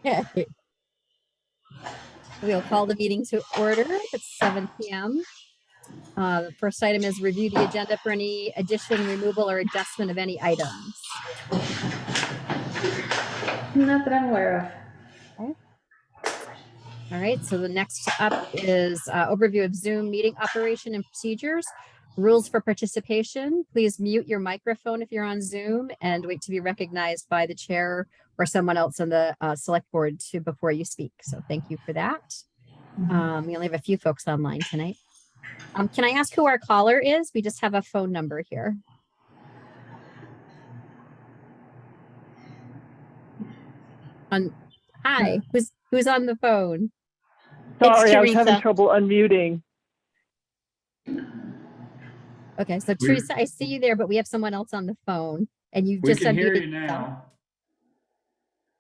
Okay. We'll call the meeting to order. It's 7 p.m. The first item is review the agenda for any addition, removal, or adjustment of any items. Not that I'm aware of. Okay. All right, so the next up is overview of Zoom meeting operation and procedures. Rules for participation. Please mute your microphone if you're on Zoom and wait to be recognized by the chair or someone else on the select board before you speak. So thank you for that. We only have a few folks online tonight. Can I ask who our caller is? We just have a phone number here. Hi, who's on the phone? Sorry, I was having trouble unmuting. Okay, so Teresa, I see you there, but we have someone else on the phone, and you just can hear unmuted you yourself. now.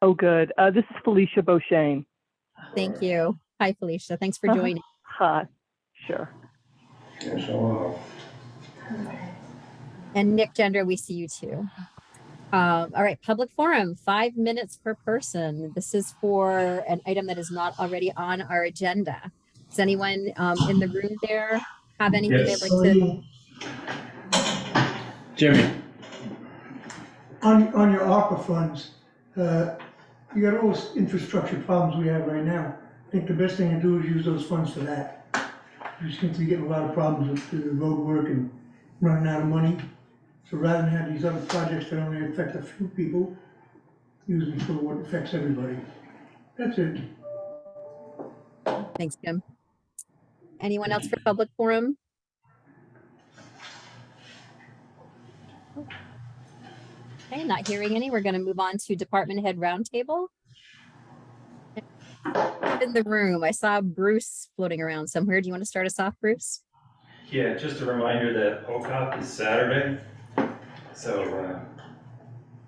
Oh, good. This is Felicia Beauchesne. Thank you. Hi, Felicia. Thanks for joining. Hi. Sure. Yes, hello. And Nick Gender, we see you too. All right, public forum, 5 minutes per person. This is for an item that is not already on our agenda. Does anyone in the room there have anything they'd like to? Jimmy. On your ARPA funds, you got all those infrastructure problems we have right now. I think the best thing to do is use those funds for that. You seem to be getting a lot of problems with the road work and running out of money. So rather than have these other projects that only affect a few people, use them for what affects everybody. That's it. Thanks, Jim. Anyone else for public forum? Okay, not hearing any. We're going to move on to department head roundtable. In the room, I saw Bruce floating around somewhere. Do you want to start us off, Bruce? Yeah, just a reminder that OCOP is Saturday, so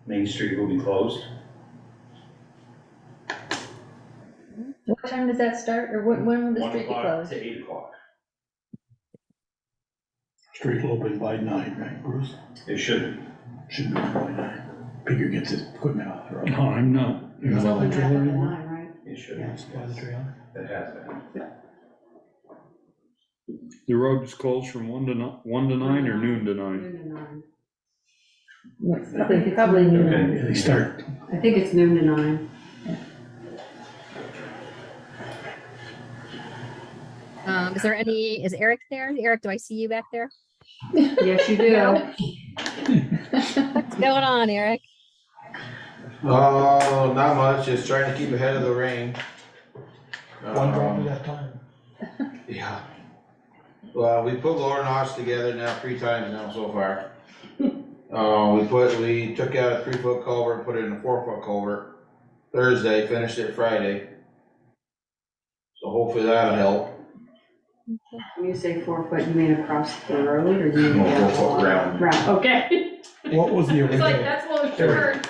Main Street will be closed. What time does that start, or when will the 1 street be o'clock closed? to 8 o'clock. Street will open by 9, right, Bruce? It should be. Should be open by 9. Peter gets his equipment off the road. No, I'm not. It's No. open back up at 9, right? It should Yeah, be. it's by the trailer. It has been. The road is closed from 1 to 9 or noon to 9? Noon to 9. Yes, probably noon. Okay. Yeah, they start. I think it's noon to 9. Is Eric there? Eric, do I see you back there? Yes, you do. What's going on, Eric? Oh, not much, just trying to keep ahead of the rain. One drop at a time. Yeah. Well, we put lower notch together now 3 times now so far. We took out a 3-foot culvert, put it in a 4-foot culvert Thursday, finished it Friday. So hopefully that'll help. When you say 4 foot, you mean across the road, or you mean? No, 4-foot round. Round, okay. What was the It's like, original? that's what short.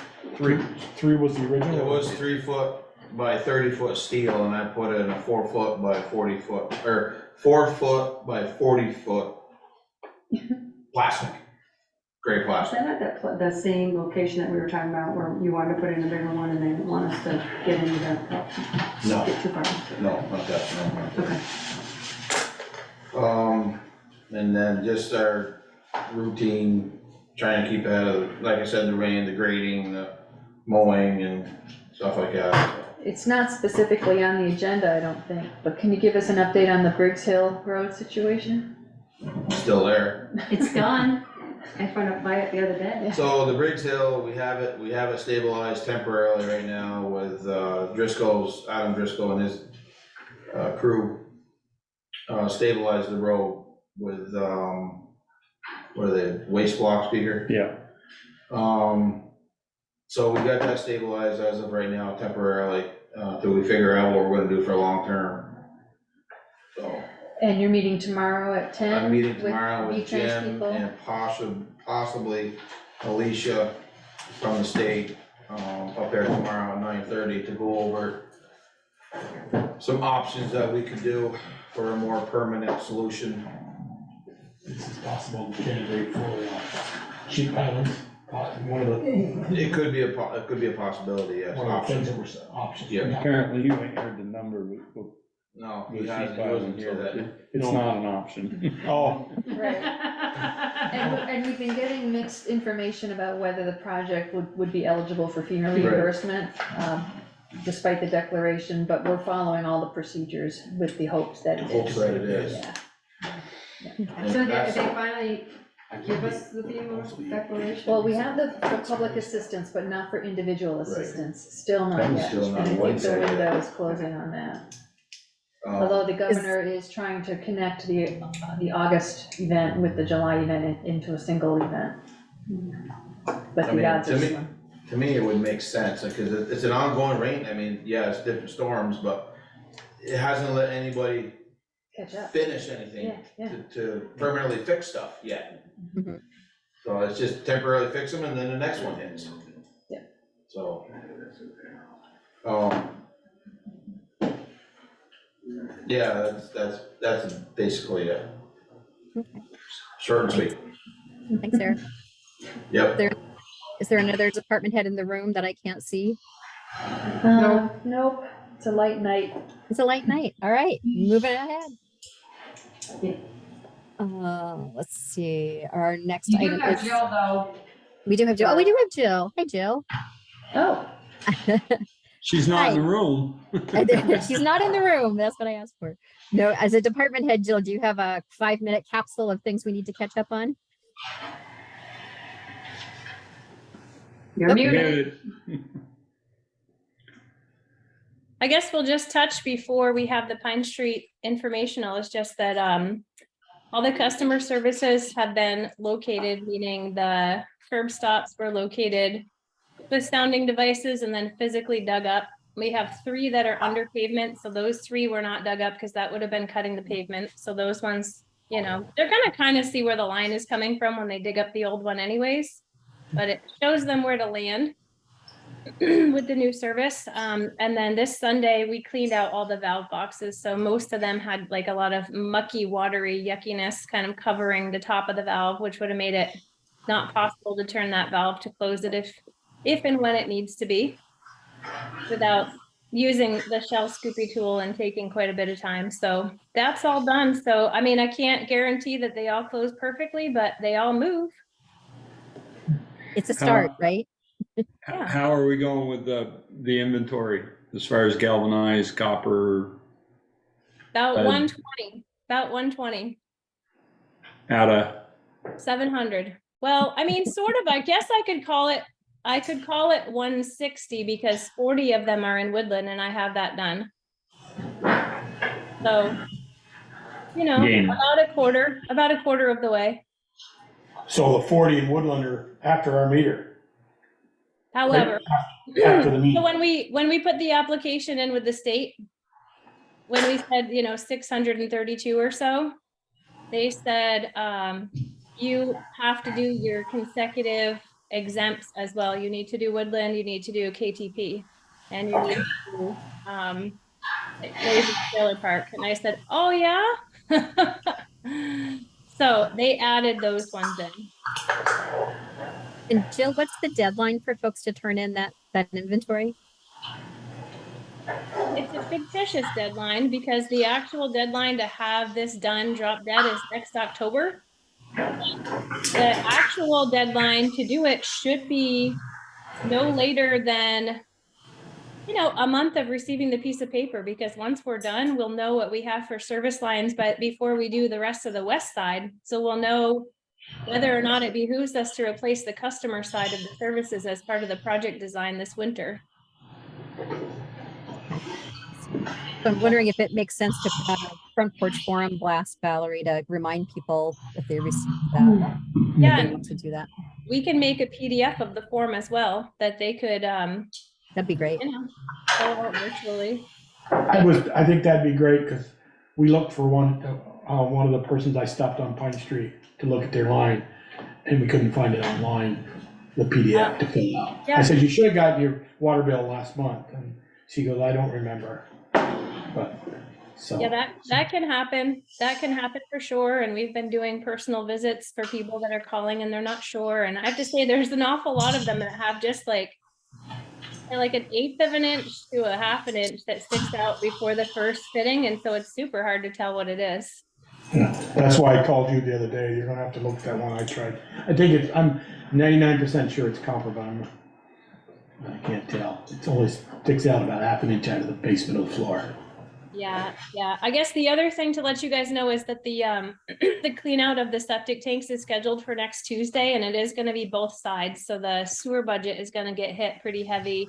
Three was the original? It was 3-foot by 30-foot steel, and I put in a 4-foot by 40-foot, or 4-foot by 40-foot plastic, gray Is plastic. that at the same location that we were talking about, where you wanted to put in a bigger one and they want us to get into that? No. Get too far? No, not that, no. Okay. And then just our routine, trying to keep ahead of, like I said, the rain, the grading, the mowing and stuff like that. It's not specifically on the agenda, I don't think, but can you give us an update on the Briggs Hill Road situation? Still there. It's gone. I found out by it the other day. So the Briggs Hill, we have it stabilized temporarily right now with Adam Driscoll and his crew stabilized the road with, what are they, waste blocks, Peter? Yeah. So we got that stabilized as of right now temporarily, till we figure out what we're gonna do for long term. So And you're meeting tomorrow at 10? I'm meeting tomorrow with V-Trans Jim people? and possibly Alicia from the state, up there tomorrow at 9:30 to go over some options that we could do for a more permanent solution. This is possible candidate for sheep islands. One of the, It could be it could be a possibility, yes, one of the things options. that were options. Yeah. Apparently you ain't heard the number, but No, he she's hasn't, he filing wasn't here so that. it's not an option. Oh, Right. And we've been getting mixed information about whether the project would be eligible for FEMA Right. reimbursement, despite the declaration, but we're following all the procedures with the hopes that it is. Hopes that it is. Yeah. And So that's- they finally give us the FEMA declaration? Well, we have the for public assistance, but not for individual assistance, still not yet. Still not And I think one the set yet. window is closing on that. Although the governor is trying to connect the August event with the July event into a single event. But I the mean, odds to are me- slim. To me, it would make sense, because it's an ongoing rain, I mean, yeah, it's different storms, but it hasn't let anybody Catch up. finish anything Yeah, yeah. to permanently fix stuff yet. Mhm. So it's just temporarily fix them and then the next one hits. Yeah. So. Yeah, that's basically it. Okay. Short and sweet. Thanks, Eric. Yep. Is there another department head in the room that I can't see? Nope, it's a light night. It's a light night. All right, moving ahead. Yeah. Let's see, our next You do item have is, Jill though. we do have Jill. Oh, we do have Jill. Hi, Jill. Oh, She's not in the Hi. room. She's not in the room. That's what I asked for. No, as a department head, Jill, do you have a 5-minute capsule of things we need to catch up on? You're muted. Muted. I guess we'll just touch before we have the Pine Street informational. It's just that all the customer services have been located, meaning the curb stops were located with sounding devices and then physically dug up. We have 3 that are under pavement, so those 3 were not dug up because that would have been cutting the pavement. So those ones, you know, they're gonna kind of see where the line is coming from when they dig up the old one anyways, but it shows them where to land with the new service. And then this Sunday, we cleaned out all the valve boxes. So most of them had like a lot of mucky, watery yuckiness kind of covering the top of the valve, which would have made it not possible to turn that valve to close it if and when it needs to be, without using the shell scoopy tool and taking quite a bit of time. So that's all done. So, I mean, I can't guarantee that they all close perfectly, but they all move. It's a start, right? Yeah. How are we going with the inventory as far as galvanized copper About Uh, 120, out of? 700. Well, I mean, sort of, I guess I could call it 160 because 40 of them are in Woodland and I have that done. So, you know, Gain. about a quarter of the way. so the 40 in Woodland are after our meter, However, after the meter. so when we put the application in with the state, when we said, you know, 632 or so, they said, you have to do your consecutive exempts as well. You need to do Woodland, you need to do KTP, and you need to do, Lazy Trailer Park. And I said, oh yeah? So they added those ones in. And Jill, what's the deadline for folks to turn in that inventory? It's a fictitious deadline because the actual deadline to have this done, drop dead, is next October. The actual deadline to do it should be no later than, you know, a month of receiving the piece of paper, because once we're done, we'll know what we have for service lines, but before we do the rest of the west side. So we'll know whether or not it behooves us to replace the customer side of the services as part of the project design this winter. So I'm wondering if it makes sense to put out a front porch forum blast, Valerie, to remind people if they receive that. Yeah, If they and want to do that. we can make a PDF of the form as well that they could, That'd be great. you know, fill out virtually. I think that'd be great, because we looked for one of the persons I stopped on Pine Street to look at their line, and we couldn't find it online, the PDF to fill out. Yeah. I said, you should have gotten your water bill last month, and she goes, I don't remember. But, So. Yeah, that can happen. That can happen for sure. And we've been doing personal visits for people that are calling and they're not sure. And I have to say, there's an awful lot of them that have just like an 1/8 of an inch to a 1/2 an inch that sticks out before the first fitting. And so it's super hard to tell what it is. Yeah, that's why I called you the other day. You're gonna have to look at that one I tried. I'm 99% sure it's copper, but I can't tell. It only sticks out about 1/2 an inch out of the basement of the floor. Yeah. I guess the other thing to let you guys know is that the the clean out of the septic tanks is scheduled for next Tuesday, and it is going to be both sides. So the sewer budget is going to get hit pretty heavy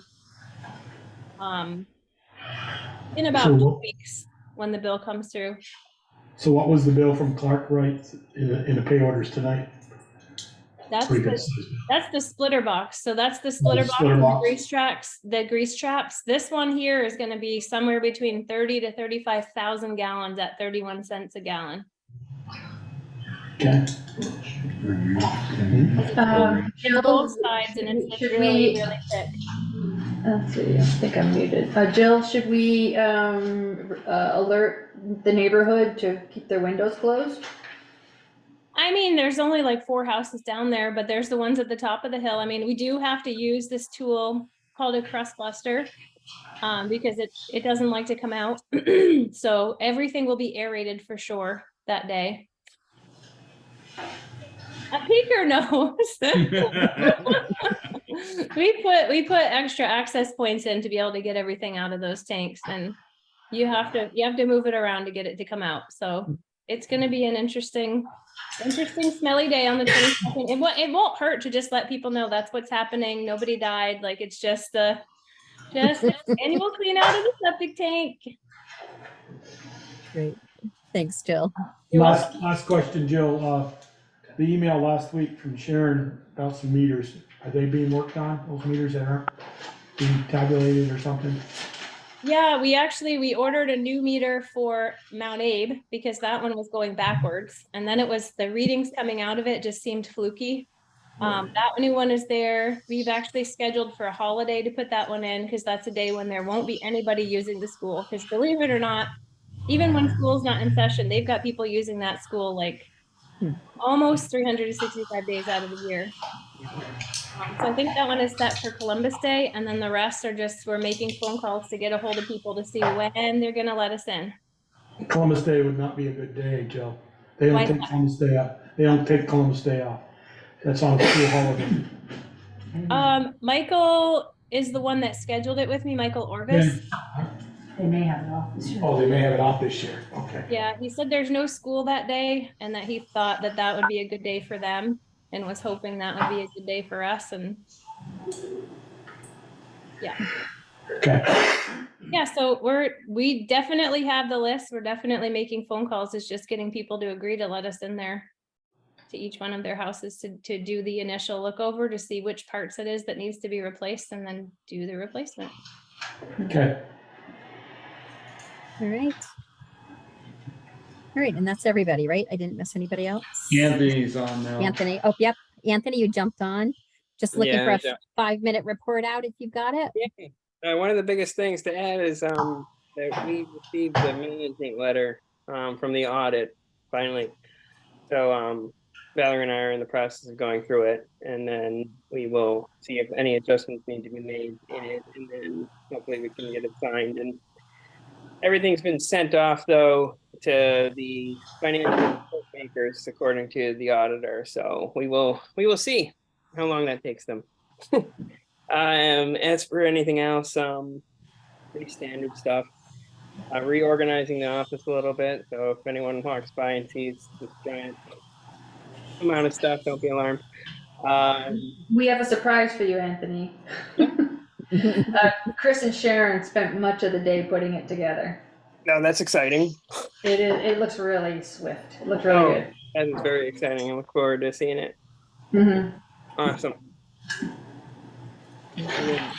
in about 2 weeks when the bill comes through. So what was the bill from Clark Wright in the pay orders tonight? That's Pretty good the, size bill. that's the splitter box. So that's the splitter box splitter and the box. grease traps. This one here is going to be somewhere between 30 to 35,000 gallons at 31 cents a gallon. Okay. It's both sides and it's should really, we- really thick. Let's see, I think I'm muted. Jill, should we, alert the neighborhood to keep their windows closed? I mean, there's only like 4 houses down there, but there's the ones at the top of the hill. I mean, we do have to use this tool called a crust buster because it doesn't like to come out. So everything will be aerated for sure that day. A peeker knows. We put extra access points in to be able to get everything out of those tanks, and you have to move it around to get it to come out. So it's going to be an interesting smelly day on the 22nd. It won't hurt to just let people know that's what's happening. Nobody died. Like, it's just an annual clean out of the septic tank. Great. Thanks, Jill. Last question, Jill. The email last week from Sharon about some meters, are they being worked on? Those meters that aren't being tabulated or something? Yeah, we ordered a new meter for Mount Abe because that one was going backwards. And then it was the readings coming out of it just seemed fluky. That new one is there. We've actually scheduled for a holiday to put that one in because that's a day when there won't be anybody using the school. Because believe it or not, even when school's not in session, they've got people using that school like almost 365 days out of the year. So I think that one is set for Columbus Day, and then the rest are just, we're making phone calls to get a hold of people to see when they're gonna let us in. Columbus Day would not be a good day, Jill. They Why don't take not? Columbus Day off. They don't take Columbus Day off. That's on a school holiday. Michael is the one that scheduled it with me, Michael Orvis. They may have it off this year. Oh, they may have it off this year. Okay. Yeah, he said there's no school that day and that he thought that that would be a good day for them and was hoping that would be a good day for us. And yeah. Okay. Yeah, so we definitely have the list. We're definitely making phone calls. It's just getting people to agree to let us in there to each one of their houses to do the initial look over to see which parts it is that needs to be replaced and then do the replacement. Okay. All right. All right, and that's everybody, right? I didn't miss anybody else? Anthony's on now. Anthony, oh, yep. Anthony, you jumped on. Just looking for a Yeah. 5-minute report out if you've got it. One of the biggest things to add is that we received the management letter from the audit finally. So Valerie and I are in the process of going through it, and then we will see if any adjustments need to be made in it, and then hopefully we can get it signed. And everything's been sent off though to the financial makers according to the auditor. So we will see how long that takes them. As for anything else, pretty standard stuff. Reorganizing the office a little bit. So if anyone walks by and sees this giant amount of stuff, don't be alarmed. We have a surprise for you, Anthony. Chris and Sharon spent much of the day putting it together. No, that's exciting. It looks really swift. It looks really good. That is very exciting. I look forward to seeing it. Mm-hmm. Awesome. And then, yeah,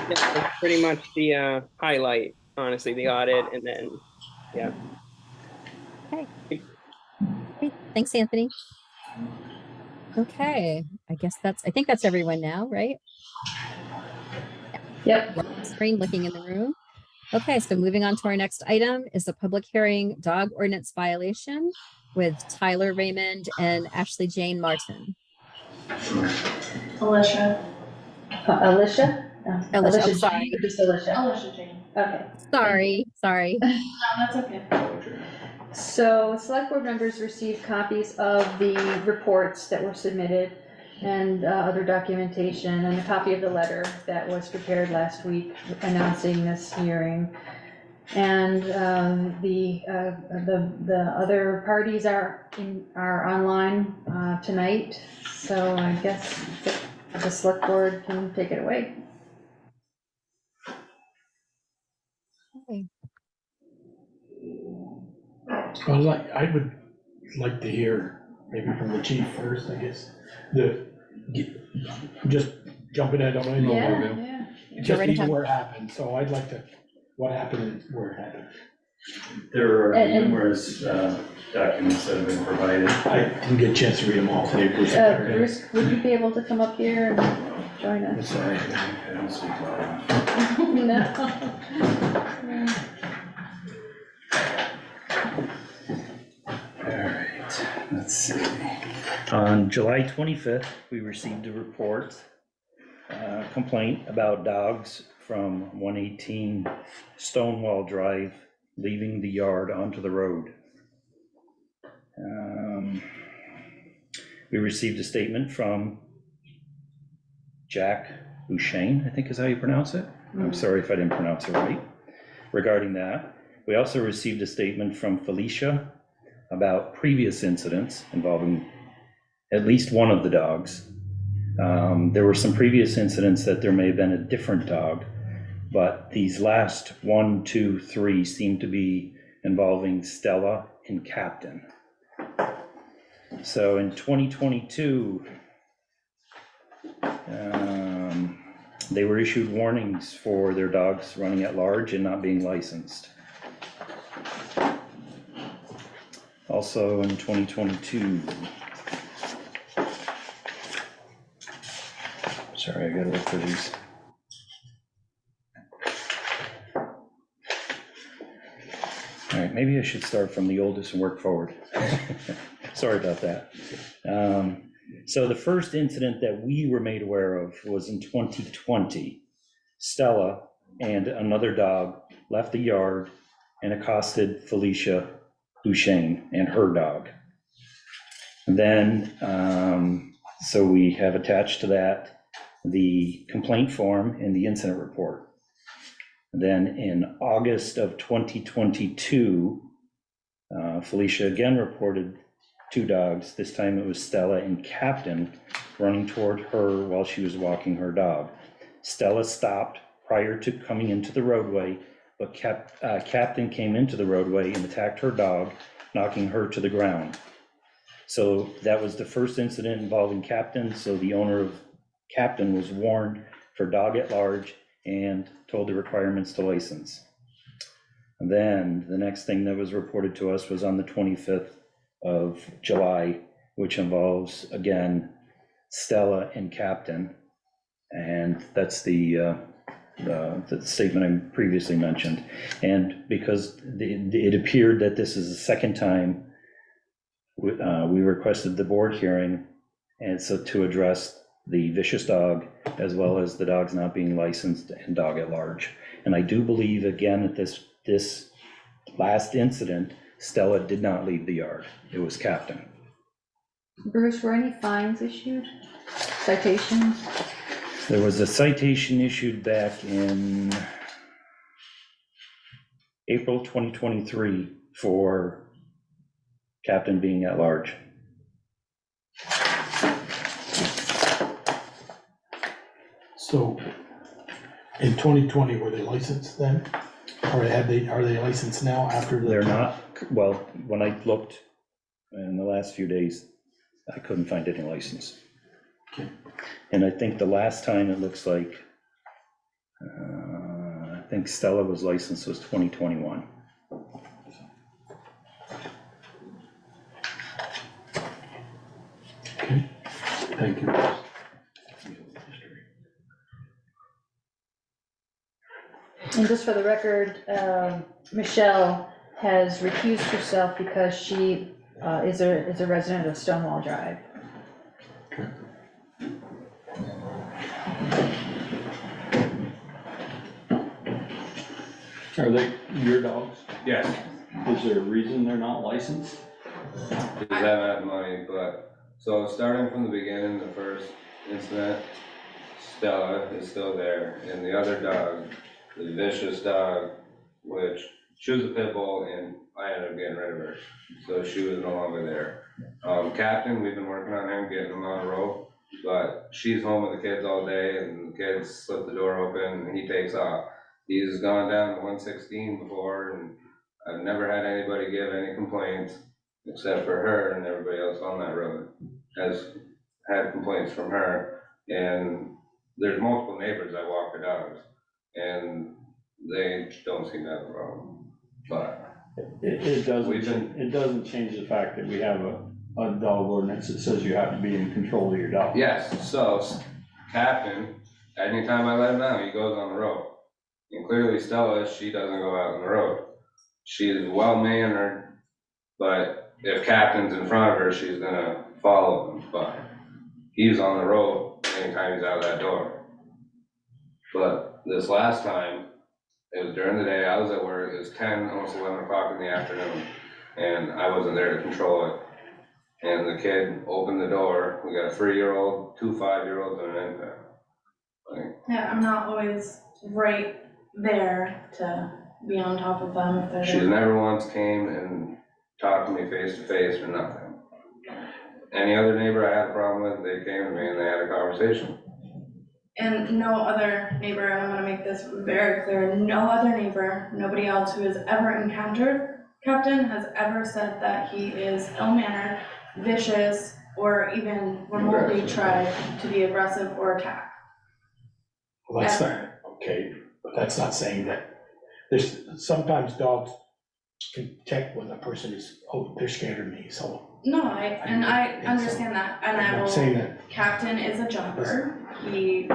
that's pretty much the highlight, honestly, the audit, and then, yeah. Okay. Great. Thanks, Anthony. Okay, I think that's everyone now, right? Yep. Screen looking in the room. Okay, so moving on to our next item is a public hearing dog ordinance violation with Tyler Raymond and Ashley Jane Martin. Alicia? Alicia, I'm Alicia sorry. Jane or just Alicia? Alicia Jane. Okay. Sorry. That's okay. So select board members received copies of the reports that were submitted and other documentation and a copy of the letter that was prepared last week announcing this hearing. And the other parties are online tonight, so I guess the select board can take it away. Okay. I would like to hear maybe from the chief first, I guess. Just jumping in, I don't know. Yeah. Just right even ahead. where it happened, so I'd like to, what happened and where it happened. There are And- numerous documents that have been provided. I didn't get a chance to read them all today, Bruce. Bruce, would you be able to come up here and join I'm us? sorry. I don't speak loud. No. All right, let's see. On July 25th, we received a report, complaint about dogs from 118 Stonewall Drive leaving the yard onto the road. We received a statement from Jack Ushane, I think is how you pronounce it. I'm sorry if I didn't pronounce it right, regarding that. We also received a statement from Felicia about previous incidents involving at least one of the dogs. There were some previous incidents that there may have been a different dog, but these last 1, 2, 3 seem to be involving Stella and Captain. So in 2022, they were issued warnings for their dogs running at large and not being licensed. Also in 2022, sorry, I gotta look for these. All right, maybe I should start from the oldest and work forward. Sorry about that. So the first incident that we were made aware of was in 2020. Stella and another dog left the yard and accosted Felicia Ushane and her dog. And then, so we have attached to that the complaint form and the incident report. And then in August of 2022, Felicia again reported 2 dogs. This time it was Stella and Captain running toward her while she was walking her dog. Stella stopped prior to coming into the roadway, but Captain came into the roadway and attacked her dog, knocking her to the ground. So that was the first incident involving Captain. So the owner of Captain was warned for dog at large and told the requirements to license. And then the next thing that was reported to us was on the 25th of July, which involves, again, Stella and Captain. And that's the statement I previously mentioned. And because it appeared that this is the second time, we requested the board hearing, and so to address the vicious dog, as well as the dogs not being licensed and dog at large. And I do believe, again, that this last incident, Stella did not leave the yard. It was Captain. Bruce, were any fines issued? Citations? There was a citation issued back in April 2023 for Captain being at large. So in 2020, were they licensed then? Or are they licensed now after the? They're not, well, when I looked in the last few days, I couldn't find any license. Okay. And I think the last time it looks like, I think Stella was licensed was 2021. Okay, thank you. And just for the record, Michelle has recused herself because she is a resident of Stonewall Drive. Are they your dogs? Yes, Is there a reason they're not licensed? because I haven't had money, but, so starting from the beginning, the first incident, Stella is still there, and the other dog, the vicious dog, which, she was a pit bull, and I ended up getting rid of her, so she was no longer there. Captain, we've been working on him, getting him on a rope, but she's home with the kids all day, and the kids slip the door open, and he takes off. He's gone down to 116 before, and I've never had anybody give any complaints, except for her, and everybody else on that road has had complaints from her. And there's multiple neighbors that walk their dogs, and they don't seem to have a problem. But It doesn't change the fact that we have a dog ordinance that says you have to be in control of your dog. yes, so Captain, anytime I let him out, he goes on the road. And clearly Stella, she doesn't go out on the road. She's well-mannered, but if Captain's in front of her, she's gonna follow him. But he's on the road anytime he's out of that door. But this last time, it was during the day, I was at work, it was 10, almost 11 o'clock in the afternoon, and I wasn't there to control it. And the kid opened the door, we got a 3-year-old, 2 5-year-olds, and an infant. Like, Yeah, I'm not always right there to be on top of them if they're. she never once came and talked to me face to face or nothing. Any other neighbor I had a problem with, they came to me and they had a conversation. And no other neighbor, and I'm gonna make this very clear, no other neighbor, nobody else who has ever encountered Captain has ever said that he is ill-mannered, vicious, or even remotely tried to be aggressive or attack. Well, that's not, okay, but that's not saying that, there's, sometimes dogs can detect when a person is, oh, they're scared of me, so. No, I understand that, and I I'm will. not saying that. Captain is a jumper. He,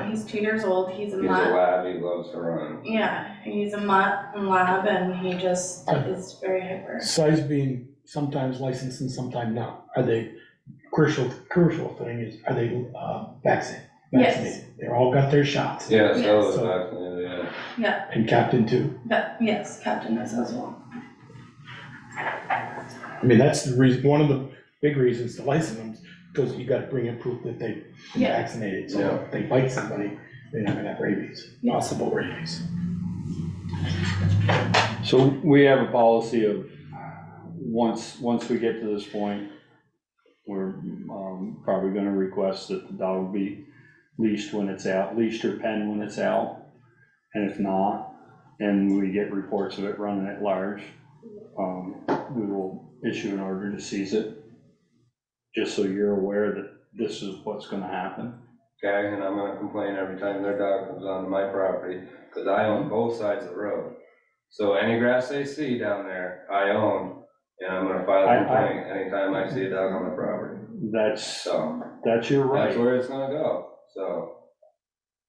he's 2 years old. He's a He's a mutt. lab, he loves to run. Yeah, he's a mutt and lab, and he just is very hyper. Size being sometimes licensed and sometimes not. Are they, crucial thing is, are they vaccinated? Yes. They're all got their shots. Yeah, so So- vaccinated, yeah. Yeah, And Captain too. yes, Captain is as well. I mean, that's the reason, one of the big reasons to license them, because you gotta bring in proof that they've been Yeah. vaccinated. So Yeah. if they bite somebody, they're not gonna have rabies, Yeah. possible rabies. So we have a policy of, once we get to this point, we're probably gonna request that the dog be leashed when it's out, leashed or penned when it's out. And if not, and we get reports of it running at large, we will issue an order to seize it. Just so you're aware that this is what's gonna happen. Okay, and I'm gonna complain every time their dog comes onto my property, because I own both sides of the road. So any grass they see down there, I own, and I'm gonna file a complaint anytime I see a dog on my property. That's your That's right. where it's gonna go, so.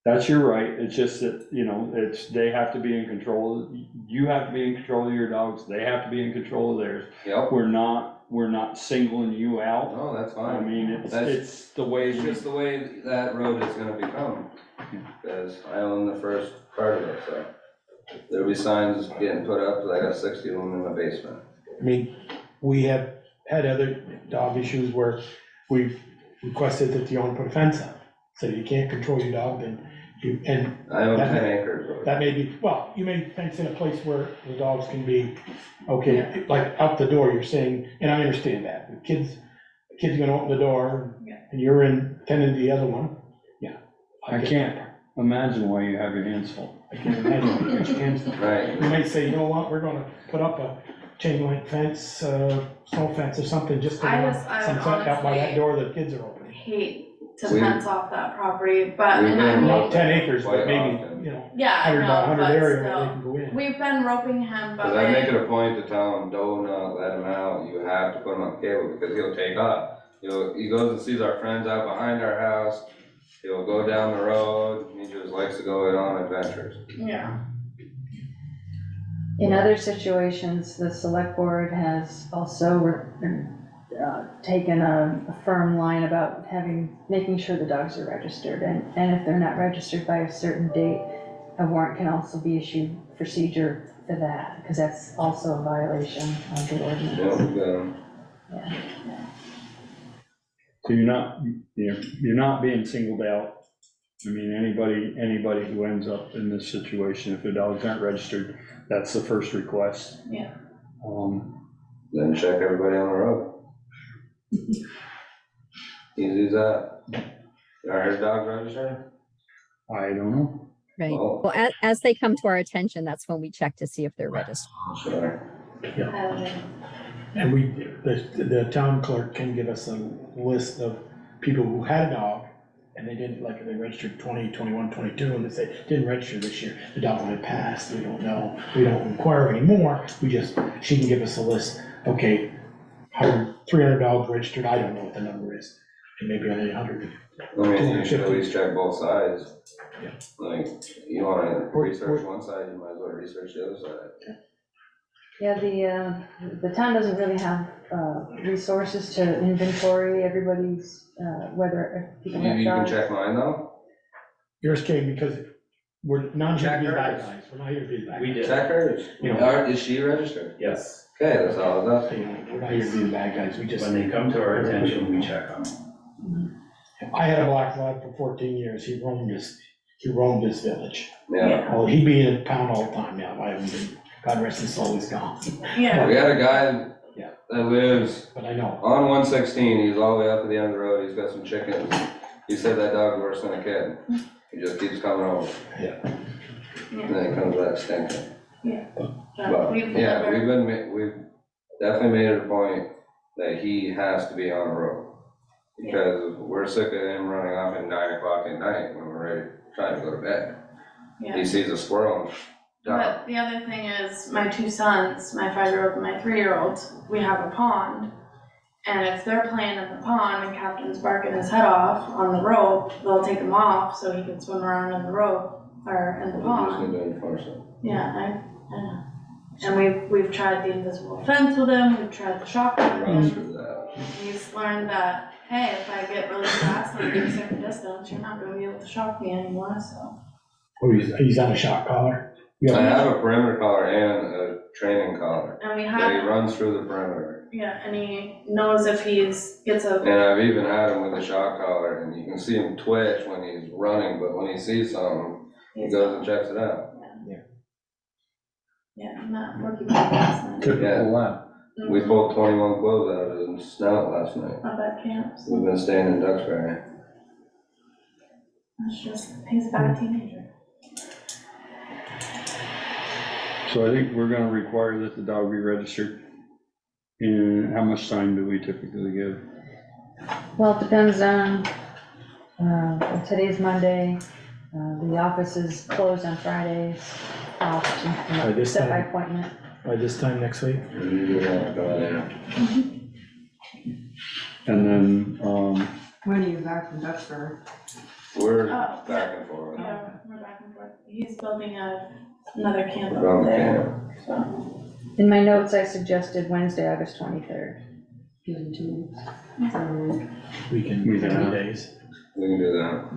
That's your right. It's just that, they have to be in control. You have to be in control of your dogs. They have to be in control of theirs. Yep, We're not singling you out. no, that's I fine. mean, it's the way. It's just the way that road is gonna become, because I own the first part of it, so. There'll be signs getting put up, 'cause I got 60 of them in my basement. I mean, we have had other dog issues where we've requested that the owner put a fence up. So you can't control your dog, and I own That 10 may- acres. that may be, well, you may fence in a place where the dogs can be, okay, like out the door, you're saying, and I understand that. The kid's gonna open the door, and you're tending to the other one, yeah. I can't imagine why you have your hands full. I can imagine, you got your hands full. Right, You might say, you know what, we're gonna put up a chain link fence, snow fence or something, just to, I would some out by that honestly door the kids are opening. hate to We- fence off that property, but, We've and been I mean, Not 10 acres, but Quite maybe, often. yeah, I 100 by know, 100 but area where they still. can go in. We've been roping him, but because I make it a point to tell him, do not let him out, you have to put him on cable, because he'll take off. He goes and sees our friends out behind our house, he'll go down the road, he just likes to go on adventures. yeah. In other situations, the select board has also taken a firm line about making sure the dogs are registered, and if they're not registered by a certain date, a warrant can also be issued procedure for that, because that's also a violation of the ordinance. Yeah, So you're not being singled out. I mean, anybody who ends up in this situation, if the dogs aren't registered, that's the first request. Yeah. then check everybody on the road. Easy as that. Are his dogs registered? I don't know. Right. Well- Well, as they come to our attention, that's when we check to see if they're registered. Sure. And the town clerk can give us a list of people who had a dog, and they didn't, like, they registered 20, 21, 22, and they say, didn't register this year, the dog might have passed, we don't know, we don't inquire anymore, she can give us a list, okay, 300 dogs registered, I don't know what the number is, and maybe only 100. I mean, you should at least check both sides. Yeah. Like, you wanna research one side, you might as well research the other side. Yeah, the town doesn't really have resources to inventory everybody's, whether people have You can dogs. check mine though? Yours came because we're not here to be the bad Check guys, we're not here to be the bad We guys. did. Check hers. You know. Is she registered? Yes. Okay, that's all I was asking. You know, we're not here to be the bad guys, we just. When they come to our attention, we check on them. I had a black lab for 14 years, he roamed this village. Yeah. Well, he'd be in town all the time now, I haven't been, God rest his soul, he's gone, Yeah. We had a guy Yeah. that lives but I know. on 116, he's all the way up to the end of the road, he's got some chickens. He said that dog's worse than a kid. He just keeps coming over. Yeah. And then he comes back stinking. But But, we've yeah, never, we've definitely made it a point that he has to be on the road. Because we're sick of him running off at 9 o'clock at night when we're ready, trying to go to bed. yeah. He sees a squirrel and But the other thing is, my two sons, my 5-year-old and my 3-year-old, we have a pond. And if they're playing in the pond and Captain's barking his head off on the rope, they'll take him off so he can swim around in the rope, or in the we just pond. need to enforce it. Yeah, I know. And we've tried the invisible fence with him, we've tried the shock Run gun. through that. He's learned that, hey, if I get really fast and I get a certain distance, you're not gonna be able to shock me anymore, so. Oh, he's on a shock collar? I Yeah. have a perimeter collar and a training collar, And we but he have, runs through the perimeter. yeah, and he knows if gets a, And I've even had him with a shock collar, and you can see him twitch when he's running, but when he sees something, he goes and checks it out. yeah, not working last night. Typical lab. We pulled 21 clothes out of his snout last night. Up at camps. We've been staying in Duxbury. That's just, he's a bad teenager. So I think we're gonna require that the dog be registered. And how much time do we typically give? Well, it depends on, today's Monday, the office is closed on Fridays, this set by time? appointment. By this time next week? You don't go in there. And then, When are you back from Duxbury? We're Oh, back and forth. Yeah, we're back and forth. He's building another camp We're going over to there, camp. so. In my notes, I suggested Wednesday, August 23rd. Give him 2 weeks. We can, We can, 3 days. We can do that.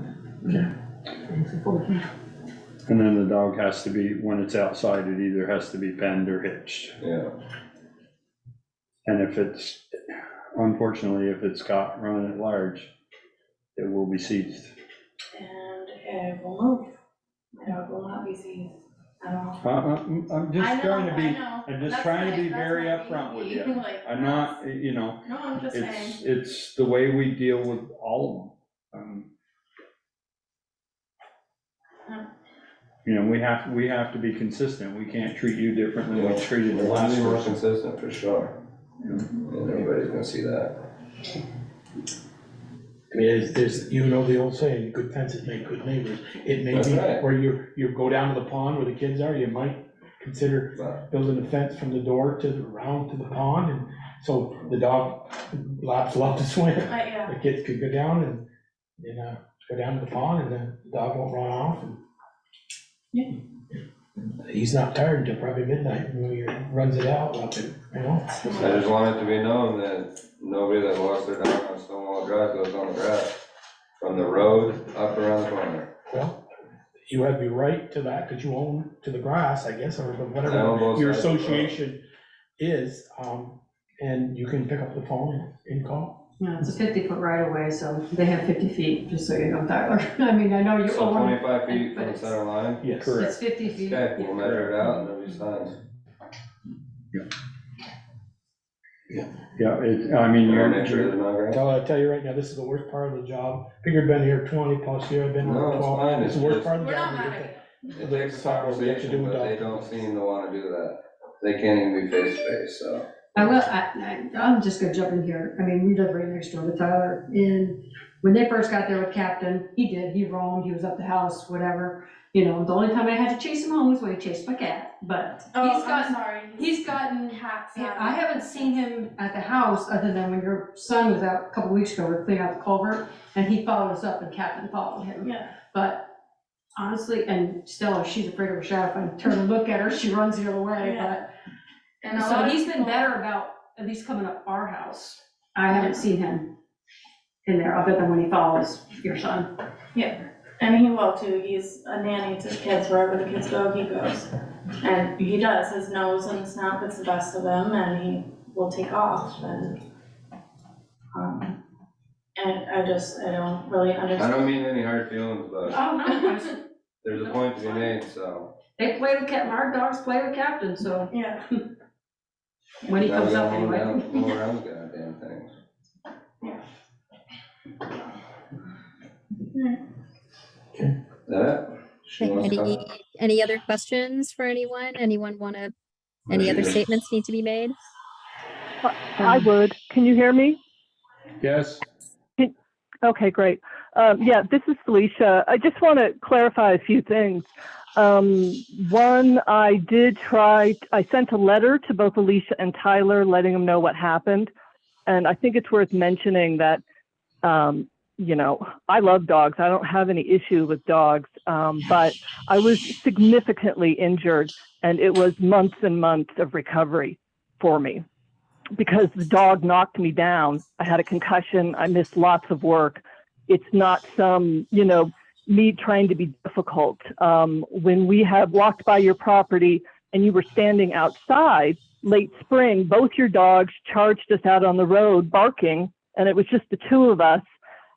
and then the dog has to be, when it's outside, it either has to be penned or hitched. Yeah. And if it's, unfortunately, if it's caught running at large, it will be seized. And it will move. My dog will not be seized at all. I'm I just know, trying to be, I know. I'm just That's trying to my- be that's very my upfront with baby. you. Like, I'm not, you know, No, I'm just saying. it's the way we deal with all of them. You know, we have to be consistent. We can't treat you different than we treated the last We're more person. consistent for sure. And everybody's gonna see that. I mean, there's, you know, the old saying, good fences make good neighbors. It may That's be right. where you go down to the pond where the kids are, you might consider But building a fence from the door around to the pond, and so the dog laps love to swim. Yeah. The kids could go down and, go down to the pond, and then the dog won't run off, and He's not tired until probably midnight when he runs it out up it, you know? I just want it to be known that nobody that walks their dog on Stonewall Drive goes on the grass from the road up around the corner. Well, you have the right to that because you own to the grass, I guess, or I own whatever both your sides of the road. association is, and you can pick up the phone and call. Yeah, it's a 50-foot right of way, so they have 50 feet, just so you know, Tyler. I mean, I know you So own. 25 feet but from the it's- center line? Yes. It's 50 feet. Okay, we'll yeah. measure it out and there'll be signs. Yeah, I mean, You're make sure you're, there's no grass. I'll tell you right now, this is the worst part of the job. Figured I've been here 20+ years, I've been here No, it's 12. fine, It's the it's worst just- part of the We're job. not mad at you. It takes a conversation, but they don't seem to wanna do that. They can't even be face to face, so. I'm just gonna jump in here. I mean, we live right next door to Tyler, and when they first got there with Captain, he roamed, he was up the house, whatever. You know, the only time I had to chase him home was when he chased my cat, but Oh, I'm sorry. he's gotten, Cats. I haven't seen him at the house other than when your son was out a couple weeks ago, we were cleaning out the culvert, and he followed us up and Captain followed him. Yeah. But honestly, and Stella, she's afraid of a shadow. If I turn and look at her, she runs the other way, Yeah. And a so lot of he's been people- better about at least coming up our house. I haven't seen him in there other than when he follows your son. And he will too, he's a nanny to the kids, wherever the kids go, he goes. And he does, his nose and snout gets the best of him, and he will take off, and I don't really I understand. don't mean any hard feelings, but Oh, no, there's a point to be made, so. they play with our dogs play with Captain, so Yeah, when he Now we comes up gotta mow anyway. down- mow around the goddamn things. Is that it? She Okay, wants to Any, comment? any other questions for anyone? Anyone want to, any other statements need to be made? I would. Can you hear me? yes, Okay, great. Yeah, this is Felicia. I just want to clarify a few things. One, I sent a letter to both Alicia and Tyler letting them know what happened. And I think it's worth mentioning that, you know, I love dogs. I don't have any issue with dogs, but I was significantly injured, and it was months and months of recovery for me because the dog knocked me down. I had a concussion. I missed lots of work. It's not some, you know, me trying to be difficult. When we have walked by your property and you were standing outside late spring, both your dogs charged us out on the road barking, and it was just the two of us.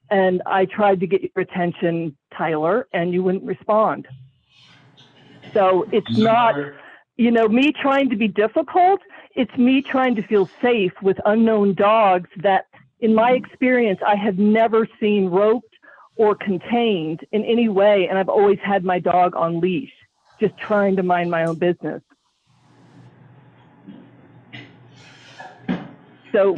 And I tried to get your attention, Tyler, and you wouldn't respond. So it's not, you know, me trying to be difficult. It's me trying to feel safe with unknown dogs that, in my experience, I have never seen roped or contained in any way. And I've always had my dog on leash, just trying to mind my own business. So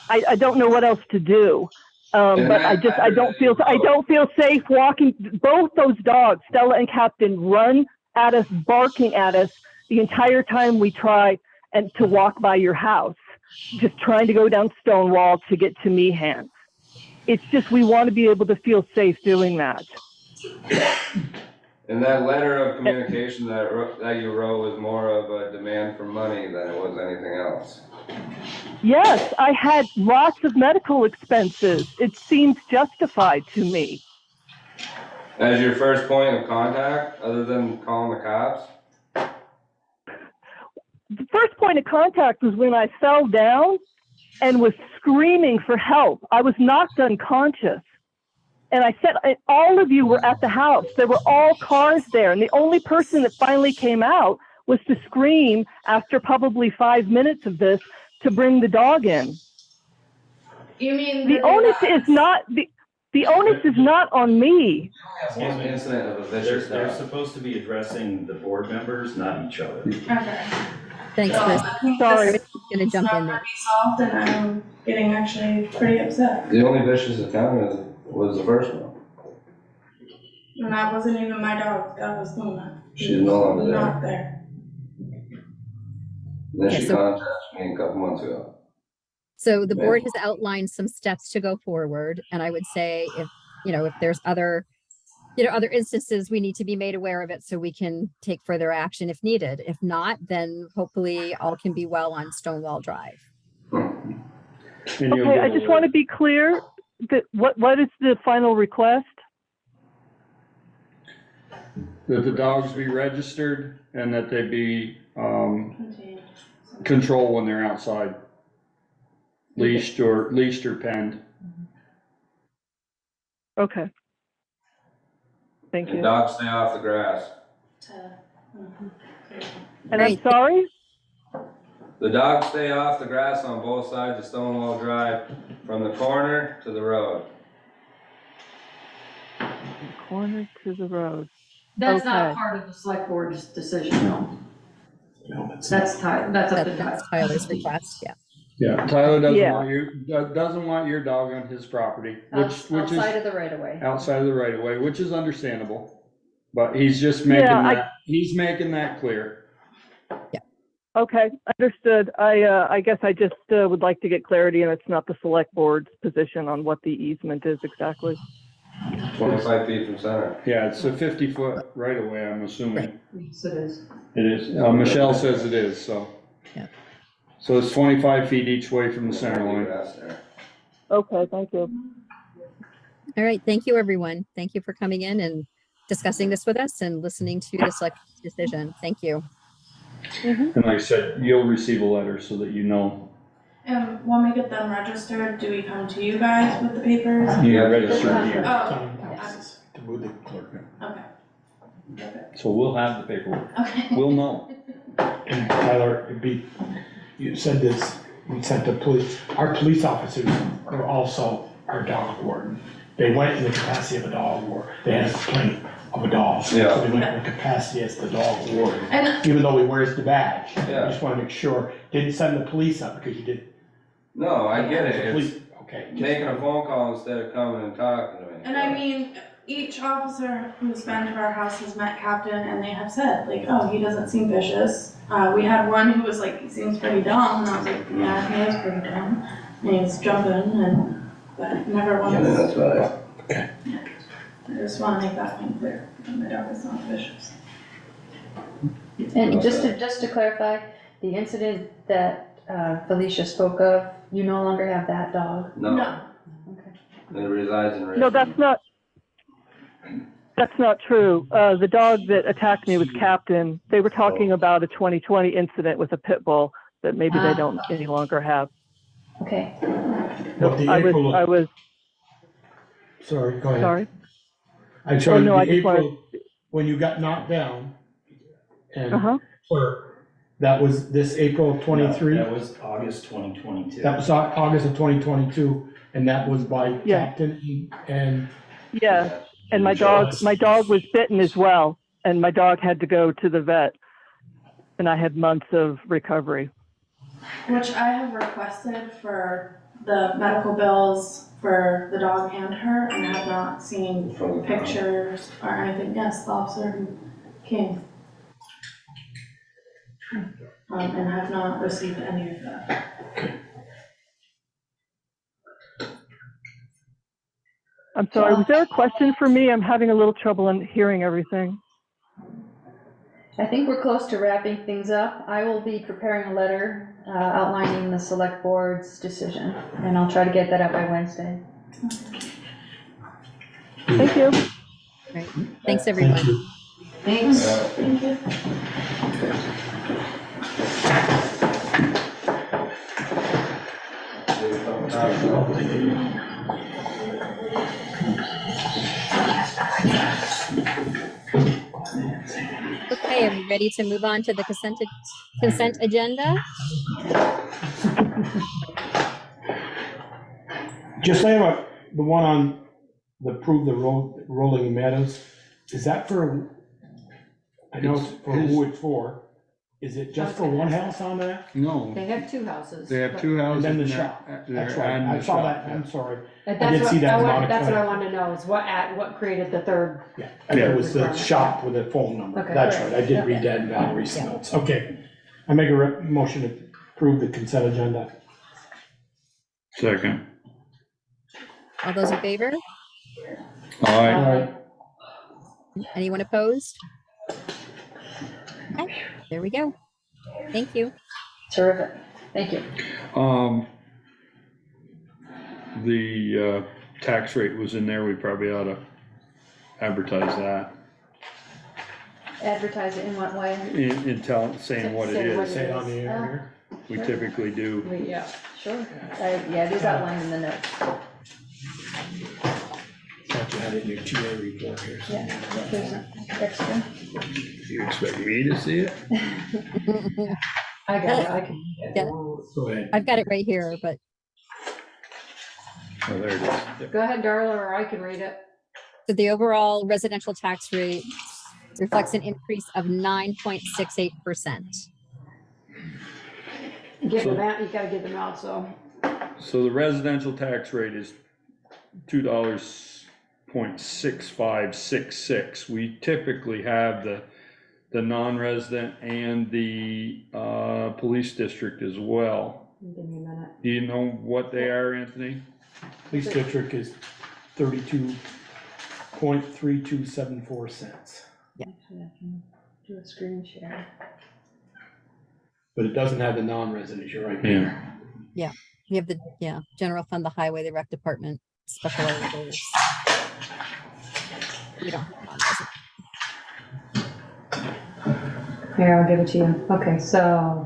I don't know what else to do. But I don't feel safe walking. Both those dogs, Stella and Captain, run at us, barking at us the entire time we try and to walk by your house, just trying to go down Stonewall to get to Meehan. It's just, we want to be able to feel safe doing that. And that letter of communication that you wrote was more of a demand for money than it was anything else. Yes, I had lots of medical expenses. It seems justified to me. As your first point of contact, other than calling the cops? The first point of contact was when I fell down and was screaming for help. I was knocked unconscious. And I said, all of you were at the house. There were all cars there. And the only person that finally came out was to scream after probably 5 minutes of this to bring the dog in. You mean the onus is not on me. One incident of a vicious They're dog. supposed to be addressing the board members, not each other. Okay. Thanks, So, Chris. I think Sorry, this I'm gonna jump in It's there. not gonna be solved, and I'm getting actually pretty upset. The only vicious encounter was the first one. And that wasn't even my dog, that was Luna. She's no longer there. Not there. And then Okay, she so- contacted me a couple months ago. So the board has outlined some steps to go forward, and I would say if, you know, if there's other other instances, we need to be made aware of it so we can take further action if needed. If not, then hopefully all can be well on Stonewall Drive. And you'll Okay, get I a just want to letter. be clear that what is the final request? That the dogs be registered and that they be, controlled when they're outside. Leashed or penned. Okay. Thank And you. dogs stay off the grass. And Right. I'm sorry? The dogs stay off the grass on both sides of Stonewall Drive, from the corner to the road. Corner to the road. That's not Okay. part of the select board's decision, no. No, it's That's Tyler, that's up to Tyler. That's Tyler's request, yeah. Yeah, Tyler Yeah. doesn't want your dog on his property, which is Outside of the right of way. outside of the right of way, which is understandable. But he's just making he's making that clear. Okay, understood. I guess I just would like to get clarity, and it's not the select board's position on what the easement is exactly. 25 feet from center. Yeah, it's a 50-foot right of way, I'm assuming. Yes, it is. It is. Michelle says it is, so. Yeah. So it's 25 feet each way from the center line. Grass there. Okay, thank you. All right, thank you, everyone. Thank you for coming in and discussing this with us and listening to the select decision. Thank you. And like I said, you'll receive a letter so that you know. And when we get them registered, do we come to you guys with the papers? You are registered here. Oh, To move the clerk. okay. So we'll have the paperwork. Okay. We'll know. And Tyler, you said this, we sent the police, our police officers are also our dog warden. They went in the capacity of a dog warden. They had a complaint of a dog. Yeah. So they went in the capacity as the dog warden, And even though he wears the badge. Yeah. I just want to make sure, didn't send the police up because you did. No, I get it, Police- it's Okay. making a phone call instead of coming and talking to me. And I mean, each officer who's been to our house has met Captain and they have said, like, oh, he doesn't seem vicious. We had one who was like, he seems pretty dumb, and I was like, yeah, he is pretty dumb. And he's jumping but never once. Yeah, that's right. Okay. I just wanna make that point clear, that my dog is not vicious. And just to clarify, the incident that Felicia spoke of, you no longer have that dog? No, Okay. it resides in Richmond. No, that's not true. The dog that attacked me was Captain. They were talking about a 2020 incident with a pit bull that maybe they don't any longer have. Okay. But the I April, was sorry, go ahead. sorry. I showed no, the I just April, when you got knocked down and Uh-huh. clerk, that was this April of 23? That was August 2022. That was August of 2022, and that was by Yeah. Captain and, Yeah, and my dog was bitten as well, and my dog had to go to the vet, and I had months of recovery. Which I have requested for the medical bills for the dog and her, and I have not seen pictures or anything. Yes, the officer who came. And have not received any of that. I'm sorry, was there a question for me? I'm having a little trouble in hearing everything. I think we're close to wrapping things up. I will be preparing a letter outlining the select board's decision, and I'll try to get that out by Wednesday. Thank you. Right. Thanks, everyone. Thanks. Thank you. Okay, are we ready to move on to the consent agenda? just say about the one on the rolling meadows, is that for, I know it's for who it's for, is it just for one house on that? No, They have two houses. they have two And houses. then the and shop, they're that's right, adding I the saw shop, that, yeah. I'm sorry. That's I did what- see that That's what I modified. want to know, is what created the third. Yeah, and it was the shop with a phone number, Okay. that's right, I did read that in Valerie's notes, okay. I make a motion to approve the consent agenda. Second. All those in favor? All right. Anyone opposed? Okay, there we go. Thank you. Terrific, thank you. The tax rate was in there, we probably ought to advertise that, Advertise it in what way? in saying what it Say what is. Say it on the air here. We typically do. Yeah, sure. Yeah, it is outlined in the notes. Thought you had it in your TA report here. Yeah, there's an extra. You expect me to see it? I got it, I can. Yeah. Go ahead. I've got it right here, but Oh, there it is. Go ahead, Darla, or I can read it. so the overall residential tax rate reflects an increase of 9.68%. Give them out, you gotta give them out, so. So the residential tax rate is $2.6566. We typically have the non-resident and the police district as well. Give me a minute. Do you know what they are, Anthony? Police district is 32.3274 cents. Actually, I can do a screen share. But it doesn't have the non-resident, you're right, Peter. You have the, general fund, the highway, the rec department, special orders. We don't have non-resident. Here, I'll give it to you. Okay, so,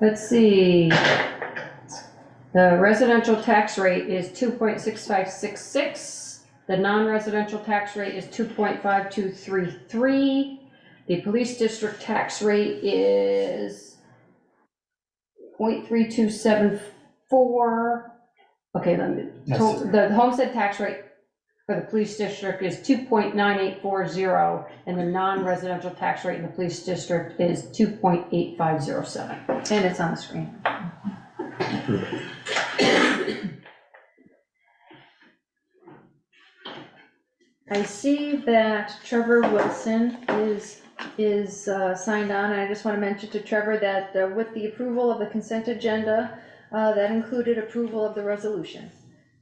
let's see. The residential tax rate is 2.6566. The non-residential tax rate is 2.5233. The police district tax rate is 0.3274. Okay, the homestead tax rate for the police district is 2.9840, and the non-residential tax rate in the police district is 2.8507. And it's on the screen. I see that Trevor Wilson is signed on, and I just want to mention to Trevor that with the approval of the consent agenda, that included approval of the resolution.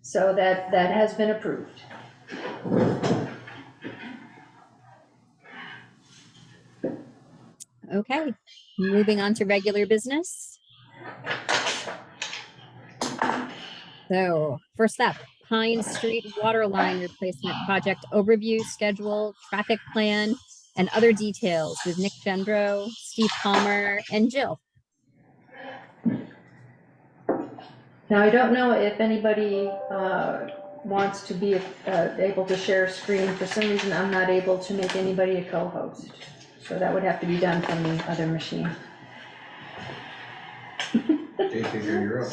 So that has been approved. Okay, moving on to regular business. So first up, Pine Street Water Line Replacement Project Overview, Schedule, Traffic Plan, and other details with Nick Gendro, Steve Palmer, and Jill. Now, I don't know if anybody wants to be able to share a screen. For some reason, I'm not able to make anybody a co-host. So that would have to be done from the other machine. You're up.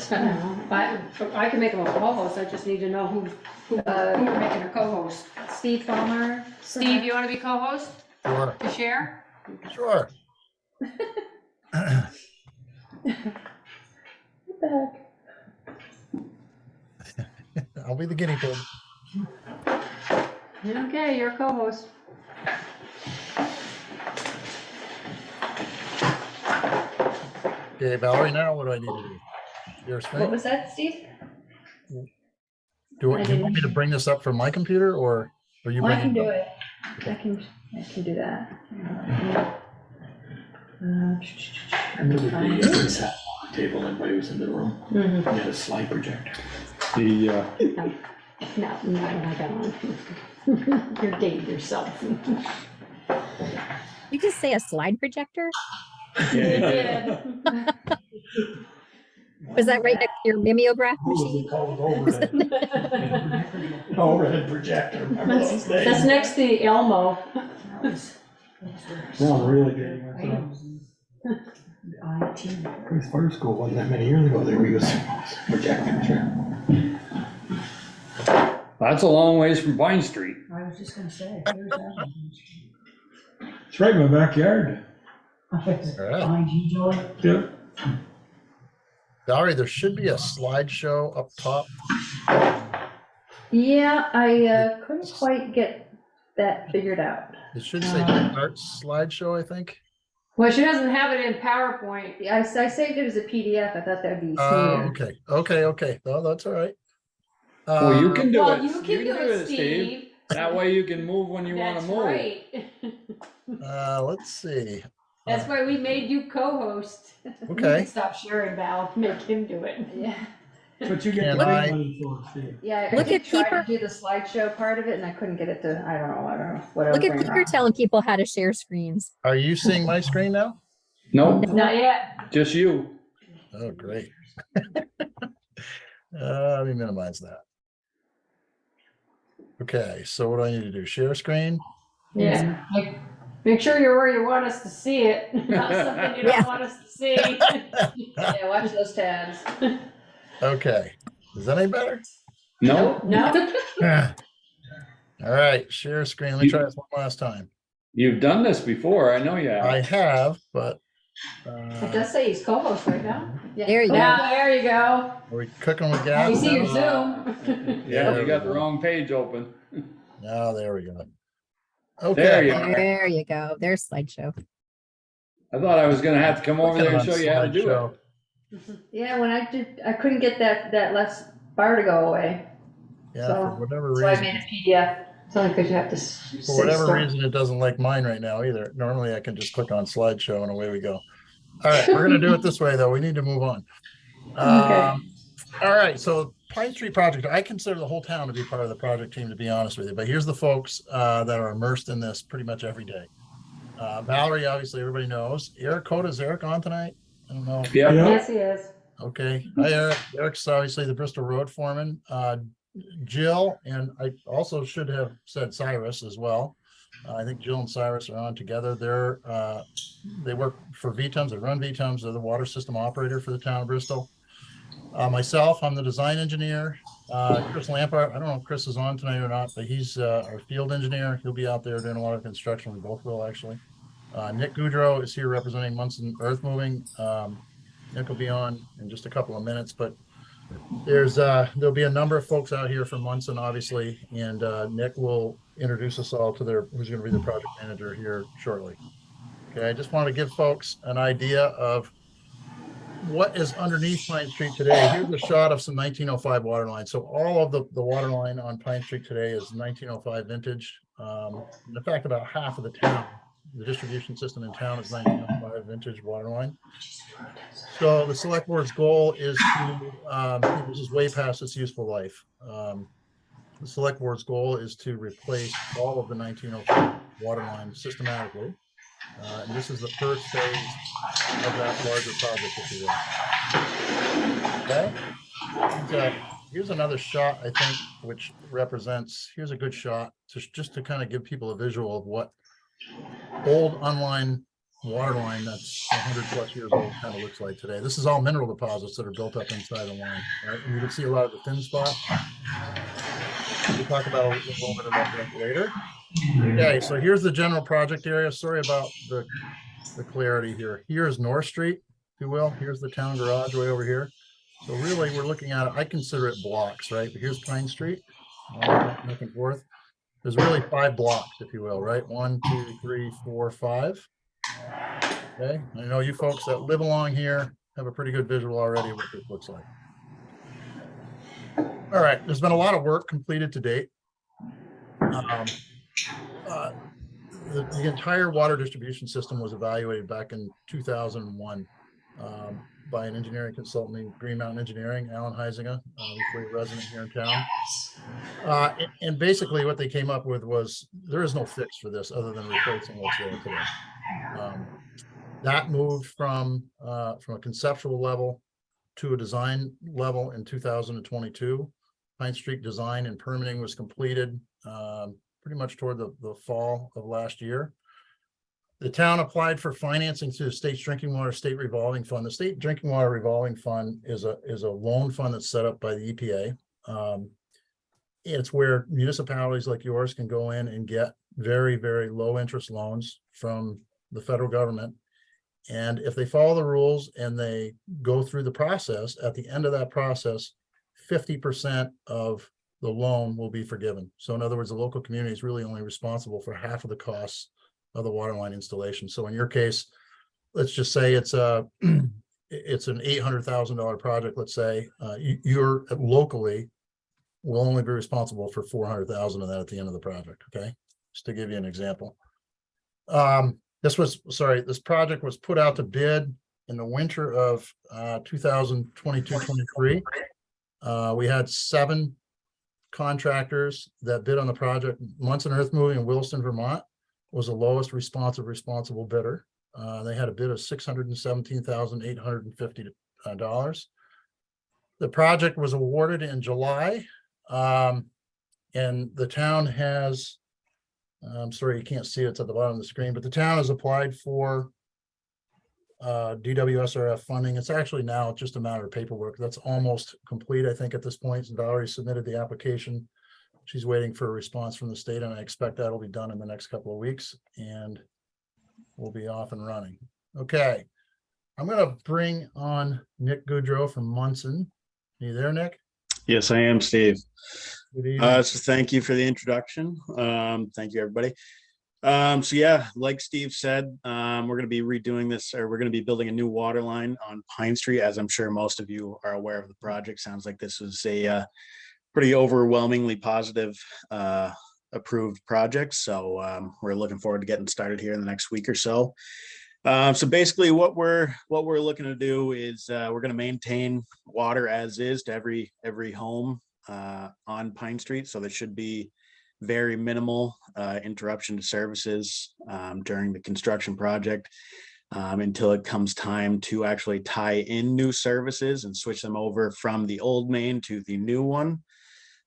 I can make them a co-host, I just need to know who we're making a co-host. Steve Palmer. Steve, you wanna be co-host Sure, to share? sure. What the heck? I'll be the guinea pig. Okay, you're a co-host. Okay, Valerie, now what do I need to do? Your What screen? was that, Steve? Do you want me to bring this up from my computer or are you Oh, I bringing? can do it. I can do that. Remember the day we sat on the table, everybody was in the room, we had a slide projector. The, No, not that one. You're dating yourself. You just say a slide projector? Was that right next to your mimeograph machine? Overhead projector, remember those days? That's next to the Elmo. No, I'm really dating myself. Chris Fire School wasn't that many years ago, they were using projectors. that's a long ways from Vine Street. I was just gonna say. It's right in my backyard. All right. Yep. Valerie, there should be a slideshow up top. Yeah, I couldn't quite get that figured out. It should say start slideshow, I think. Well, she doesn't have it in PowerPoint. I saved it as a PDF. I thought that'd be Oh, smoother. okay. No, that's all right. Well, you can do Well, it. you can do it, Steve. That way you can move when you wanna That's move. right. Let's see. That's why we made you co-host. You Okay. can stop sharing, Val, make him do it. Yeah, That's what you get Can the I- big money for, Steve. yeah, I Look did at try to Keeper. do the slideshow part of it and I couldn't get it to, I don't know, what I Look was at doing Peter wrong. telling people how to share screens. Are you seeing my screen now? Nope, Not yet. just you. Oh, great. Let me minimize that. Okay, so what do I need to do? Share screen? Yeah. Make sure you're where you want us to see it, not something you Yeah. don't want us to see. Yeah, watch those tabs. Okay. Is that any better? No, No? All right, share screen. Let me try this one last time. you've done this before, I know you I have. have, but It does say he's co-host right now. There you go. Yeah, there you go. are we cooking with We gas see your now? Zoom. Yeah, There you got we the go. wrong page open. Oh, there we go. There Okay. you are. There you go. There's slideshow. I thought I was gonna have to come over there and show you how to do Slideshow. it. Yeah, when I did, I couldn't get that last bar to go away. Yeah, So, for whatever So I reason. made a PDF. It's only because you have to. For whatever reason, it doesn't like mine right now either. Normally I can just click on slideshow and away we go. All right, we're gonna do it this way though. We need to move on. Okay. All right, so Pine Street project, I consider the whole town to be part of the project team, to be honest with you, but here's the folks that are immersed in this pretty much every day. Valerie, obviously, everybody knows. Eric Coda, is Eric on tonight? I don't know. Yeah, Yes, he is. Okay, hi Eric. Eric's obviously the Bristol Road foreman. Jill, and I also should have said Cyrus as well. I think Jill and Cyrus are on together. They work for VTEMS, they run VTEMS, they're the water system operator for the town of Bristol. Myself, I'm the design engineer. Chris Lampard, I don't know if Chris is on tonight or not, but he's our field engineer. He'll be out there doing a lot of construction. We both will actually. Nick Goudreau is here representing Munson Earth Moving. Nick will be on in just a couple of minutes, but there'll be a number of folks out here from Munson, obviously, and Nick will introduce us all to who's going to be the project manager here shortly. Okay, I just want to give folks an idea of what is underneath Pine Street today. Here's a shot of some 1905 water lines. So all of the water line on Pine Street today is 1905 vintage. In fact, about half of the town, the distribution system in town is 1905 vintage water line. So the select board's goal is to, this is way past its useful life. The select board's goal is to replace all of the 1905 water lines systematically. And this is the first phase of that larger project, if you will. Okay. Here's another shot, I think, which represents, here's a good shot just to kind of give people a visual of what old unlined water line that's 100+ years old kind of looks like today. This is all mineral deposits that are built up inside the line, right? And you can see a lot of the thin spots. We'll talk about a little bit about that later. Okay, so here's the general project area. Sorry about the clarity here. Here's North Street, if you will. Here's the town garage way over here. So really, we're looking at, I consider it blocks, right? But here's Pine Street, back and forth. There's really 5 blocks, if you will, right? 1, 2, 3, 4, 5. Okay, I know you folks that live along here have a pretty good visual already of what this looks like. All right, there's been a lot of work completed to date. The entire water distribution system was evaluated back in 2001 by an engineering consultant named Green Mountain Engineering, Alan Heisinger, obviously a resident here in town. And basically what they came up with was there is no fix for this other than replacing what's there today. That moved from a conceptual level to a design level in 2022. Pine Street design and permitting was completed pretty much toward the fall of last year. The town applied for financing through the State Drinking Water State Revolving Fund. The State Drinking Water Revolving Fund is a loan fund that's set up by the EPA. It's where municipalities like yours can go in and get very, very low interest loans from the federal government. And if they follow the rules and they go through the process, at the end of that process, 50% of the loan will be forgiven. So in other words, the local community is really only responsible for half of the costs of the water line installation. So in your case, let's just say it's an $800,000 project. Let's say you're locally we'll only be responsible for 400,000 of that at the end of the project, okay? Just to give you an example. This project was put out to bid in the winter of 2022-23. We had 7 contractors that bid on the project. Munson Earth Moving in Williston, Vermont was the lowest responsible bidder. They had a bid of $617,850. The project was awarded in July. And the town has, I'm sorry, you can't see it, it's at the bottom of the screen, but the town has applied for DWSRF funding. It's actually now just a matter of paperwork. That's almost complete, I think, at this point. And Valerie submitted the application. She's waiting for a response from the state, and I expect that'll be done in the next couple of weeks, and we'll be off and running. Okay, I'm going to bring on Nick Goodrow from Munson. Are you there, Nick? Yes, I am, Steve. Good evening. So thank you for the introduction. Thank you, everybody. So yeah, like Steve said, we're going to be redoing this, or we're going to be building a new water line on Pine Street. As I'm sure most of you are aware of the project, sounds like this was a pretty overwhelmingly positive approved project. So we're looking forward to getting started here in the next week or so. So basically what we're looking to do is we're going to maintain water as is to every home on Pine Street. So there should be very minimal interruption to services during the construction project until it comes time to actually tie in new services and switch them over from the old main to the new one.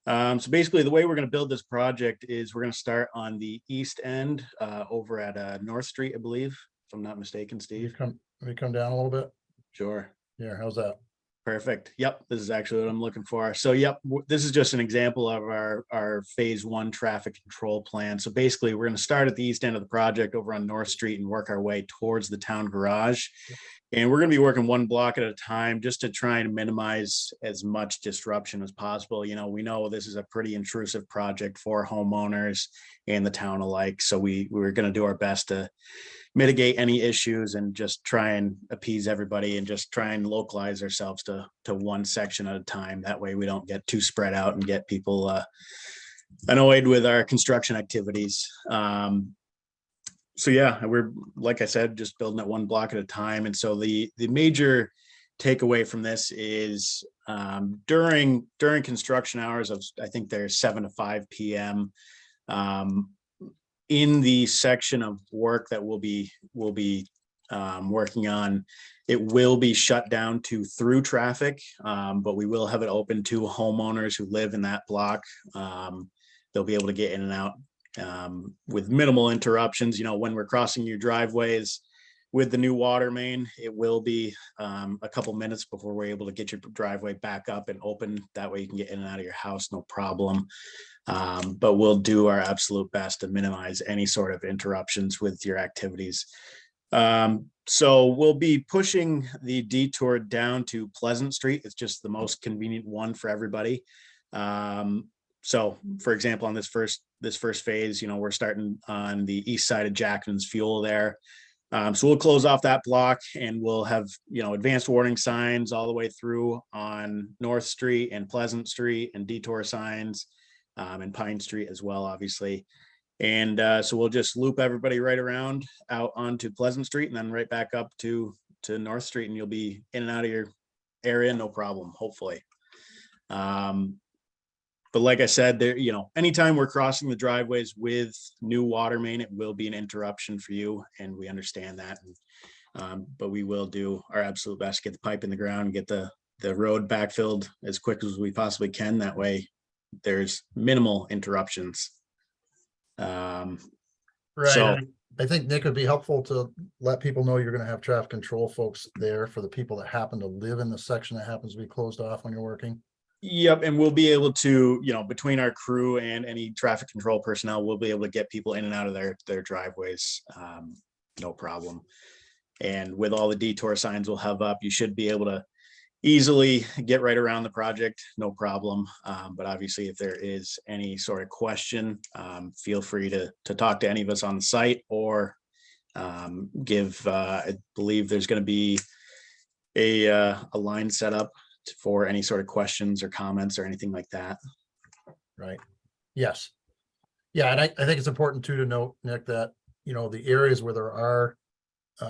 So basically the way we're going to build this project is we're going to start on the east end over at North Street, I believe, if I'm not mistaken, Steve. Let me come down a little bit. Sure. Yeah, how's that? Perfect. Yep, this is actually what I'm looking for. So yep, this is just an example of our phase 1 traffic control plan. So basically we're going to start at the east end of the project over on North Street and work our way towards the town garage. And we're going to be working one block at a time just to try and minimize as much disruption as possible. You know, we know this is a pretty intrusive project for homeowners and the town alike. So we're going to do our best to mitigate any issues and just try and appease everybody and just try and localize ourselves to one section at a time. That way we don't get too spread out and get people annoyed with our construction activities. So yeah, we're, like I said, just building it one block at a time. And so the major takeaway from this is during construction hours of, I think they're 7 to 5 p.m. In the section of work that we'll be working on, it will be shut down to through traffic, but we will have it open to homeowners who live in that block. They'll be able to get in and out with minimal interruptions. You know, when we're crossing your driveways with the new water main, it will be a couple minutes before we're able to get your driveway back up and open. That way you can get in and out of your house, no problem. But we'll do our absolute best to minimize any sort of interruptions with your activities. So we'll be pushing the detour down to Pleasant Street. It's just the most convenient one for everybody. So for example, on this first phase, you know, we're starting on the east side of Jackson's Fuel there. So we'll close off that block and we'll have, you know, advanced warning signs all the way through on North Street and Pleasant Street, and detour signs and Pine Street as well, obviously. And so we'll just loop everybody right around out onto Pleasant Street and then right back up to North Street, and you'll be in and out of your area, no problem, hopefully. But like I said, there, you know, anytime we're crossing the driveways with new water main, it will be an interruption for you, and we understand that. But we will do our absolute best to get the pipe in the ground and get the road backfilled as quick as we possibly can. That way there's minimal interruptions. Right. So I think Nick would be helpful to let people know you're going to have traffic control folks there for the people that happen to live in the section that happens to be closed off when you're working. Yep, and we'll be able to, you know, between our crew and any traffic control personnel, we'll be able to get people in and out of their driveways, no problem. And with all the detour signs we'll have up, you should be able to easily get right around the project, no problem. But obviously, if there is any sort of question, feel free to talk to any of us on the site, or give, I believe there's going to be a line set up for any sort of questions or comments or anything like that. right? Yes. Yeah, and I think it's important too to note, Nick, that, you know, the areas where there are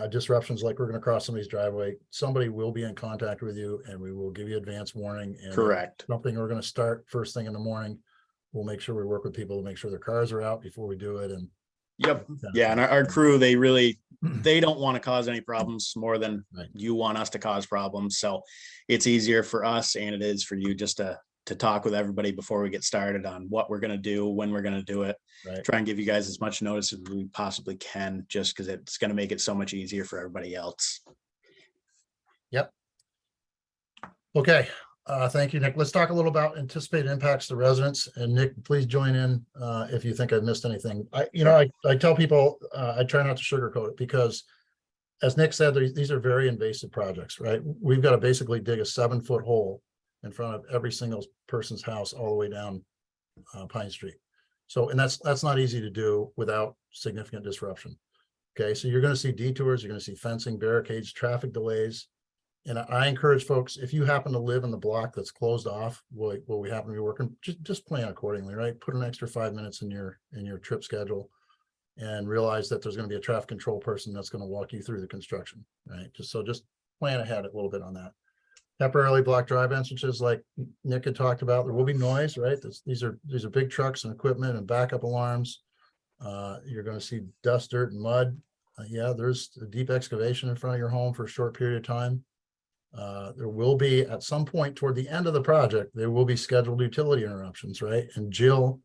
disruptions, like we're gonna cross somebody's driveway, somebody will be in contact with you and we will give you advance warning. And if Correct. something we're gonna start first thing in the morning, we'll make sure we work with people to make sure their cars are out before we do it. And Yep. Yeah, and our crew, they don't want to cause any problems more than you want us to cause problems. So it's easier for us and it is for you just to talk with everybody before we get started on what we're going to do, when we're going to do it. Right. Try and give you guys as much notice as we possibly can, just because it's going to make it so much easier for everybody else. Yep. Okay. Thank you, Nick. Let's talk a little about anticipated impacts to residents. And Nick, please join in if you think I've missed anything. I tell people I try not to sugarcoat it because, as Nick said, these are very invasive projects, right? We've got to basically dig a 7-foot hole in front of every single person's house all the way down Pine Street. So, and that's not easy to do without significant disruption. Okay, so you're going to see detours, you're going to see fencing, barricades, traffic delays. And I encourage folks, if you happen to live in the block that's closed off, where we happen to be working, just plan accordingly, right? Put an extra 5 minutes in your trip schedule and realize that there's going to be a traffic control person that's going to walk you through the construction, right? Just plan ahead a little bit on that. Temporarily block drive entrances, like Nick had talked about, there will be noise, right? These are big trucks and equipment and backup alarms. You're going to see dust, dirt, and mud. Yeah, there's a deep excavation in front of your home for a short period of time. There will be, at some point toward the end of the project, there will be scheduled utility interruptions, right? And Jill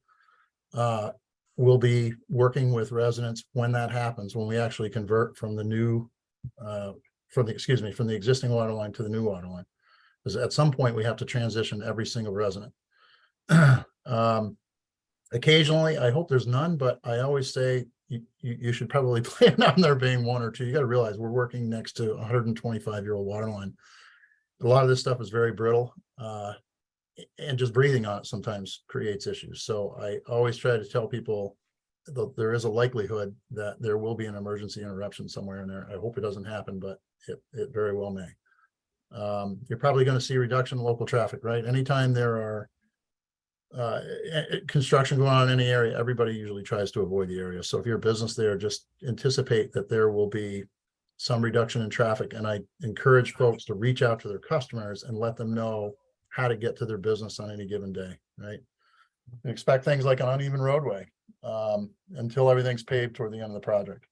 will be working with residents when that happens, when we actually convert from the new, from the existing water line to the new water line. Because at some point we have to transition every single resident. Occasionally, I hope there's none, but I always say you should probably plan on there being one or two. You got to realize we're working next to a 125-year-old water line. A lot of this stuff is very brittle, and just breathing on it sometimes creates issues. So I always try to tell people that there is a likelihood that there will be an emergency interruption somewhere in there. I hope it doesn't happen, but it very well may. You're probably going to see a reduction in local traffic, right? Anytime there are construction going on in any area, everybody usually tries to avoid the area. So if you're a business there, just anticipate that there will be some reduction in traffic. And I encourage folks to reach out to their customers and let them know how to get to their business on any given day, right? And expect things like an uneven roadway until everything's paved toward the end of the project.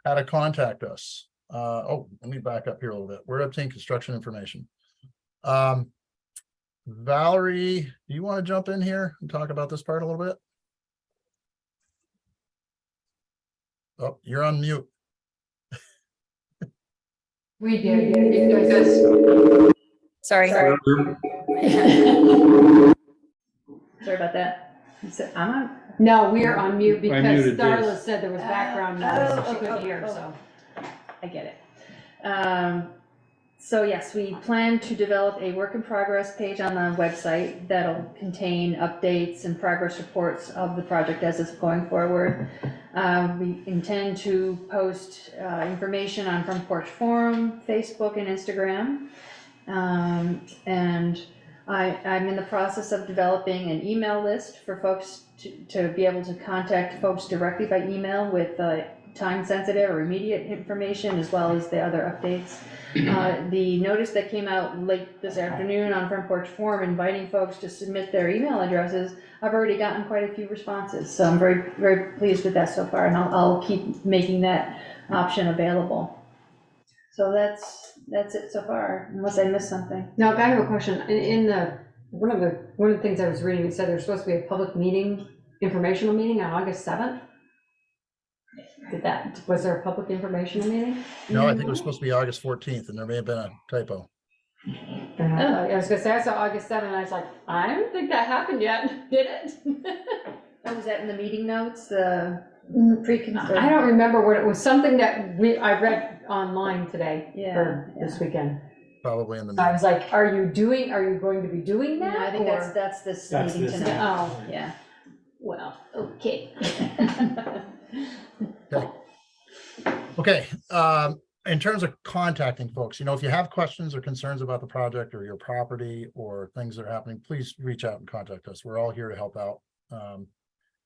How to contact us. Let me back up here a little bit. Where to obtain construction information. Valerie, do you want to jump in here and talk about this part a little bit? Oh, you're on mute. We did, because. Sorry. Sorry. Sorry about that. You said I'm on? No, we are on mute because muted this. Darla said there was background noise, so she couldn't hear, so. I get it. So yes, we plan to develop a work in progress page on the website that'll contain updates and progress reports of the project as it's going forward. We intend to post information on Front Porch Forum, Facebook, and Instagram. And I'm in the process of developing an email list for folks to be able to contact folks directly by email with time-sensitive or immediate information, as well as the other updates. The notice that came out late this afternoon on Front Porch Forum inviting folks to submit their email addresses, I've already gotten quite a few responses. So I'm very, very pleased with that so far, and I'll keep making that option available. So that's it so far, unless I missed something. Now, I have a question. In one of the things I was reading, it said there's supposed to be a public meeting, informational meeting on August 7th. Was there a public informational meeting? No, I think it was supposed to be August 14th, and there may have been a typo. I was gonna say, I saw August 7th, and I was like, I don't think that happened yet, did it? Oh, was that in the meeting notes, I don't remember what it was, something that I read online today for this weekend. Probably in the I was like, are you going to be doing that? No, I think that's this meeting tonight. Oh, yeah. Well, okay. Okay. in terms of contacting folks, if you have questions or concerns about the project or your property or things that are happening, please reach out and contact us. We're all here to help out.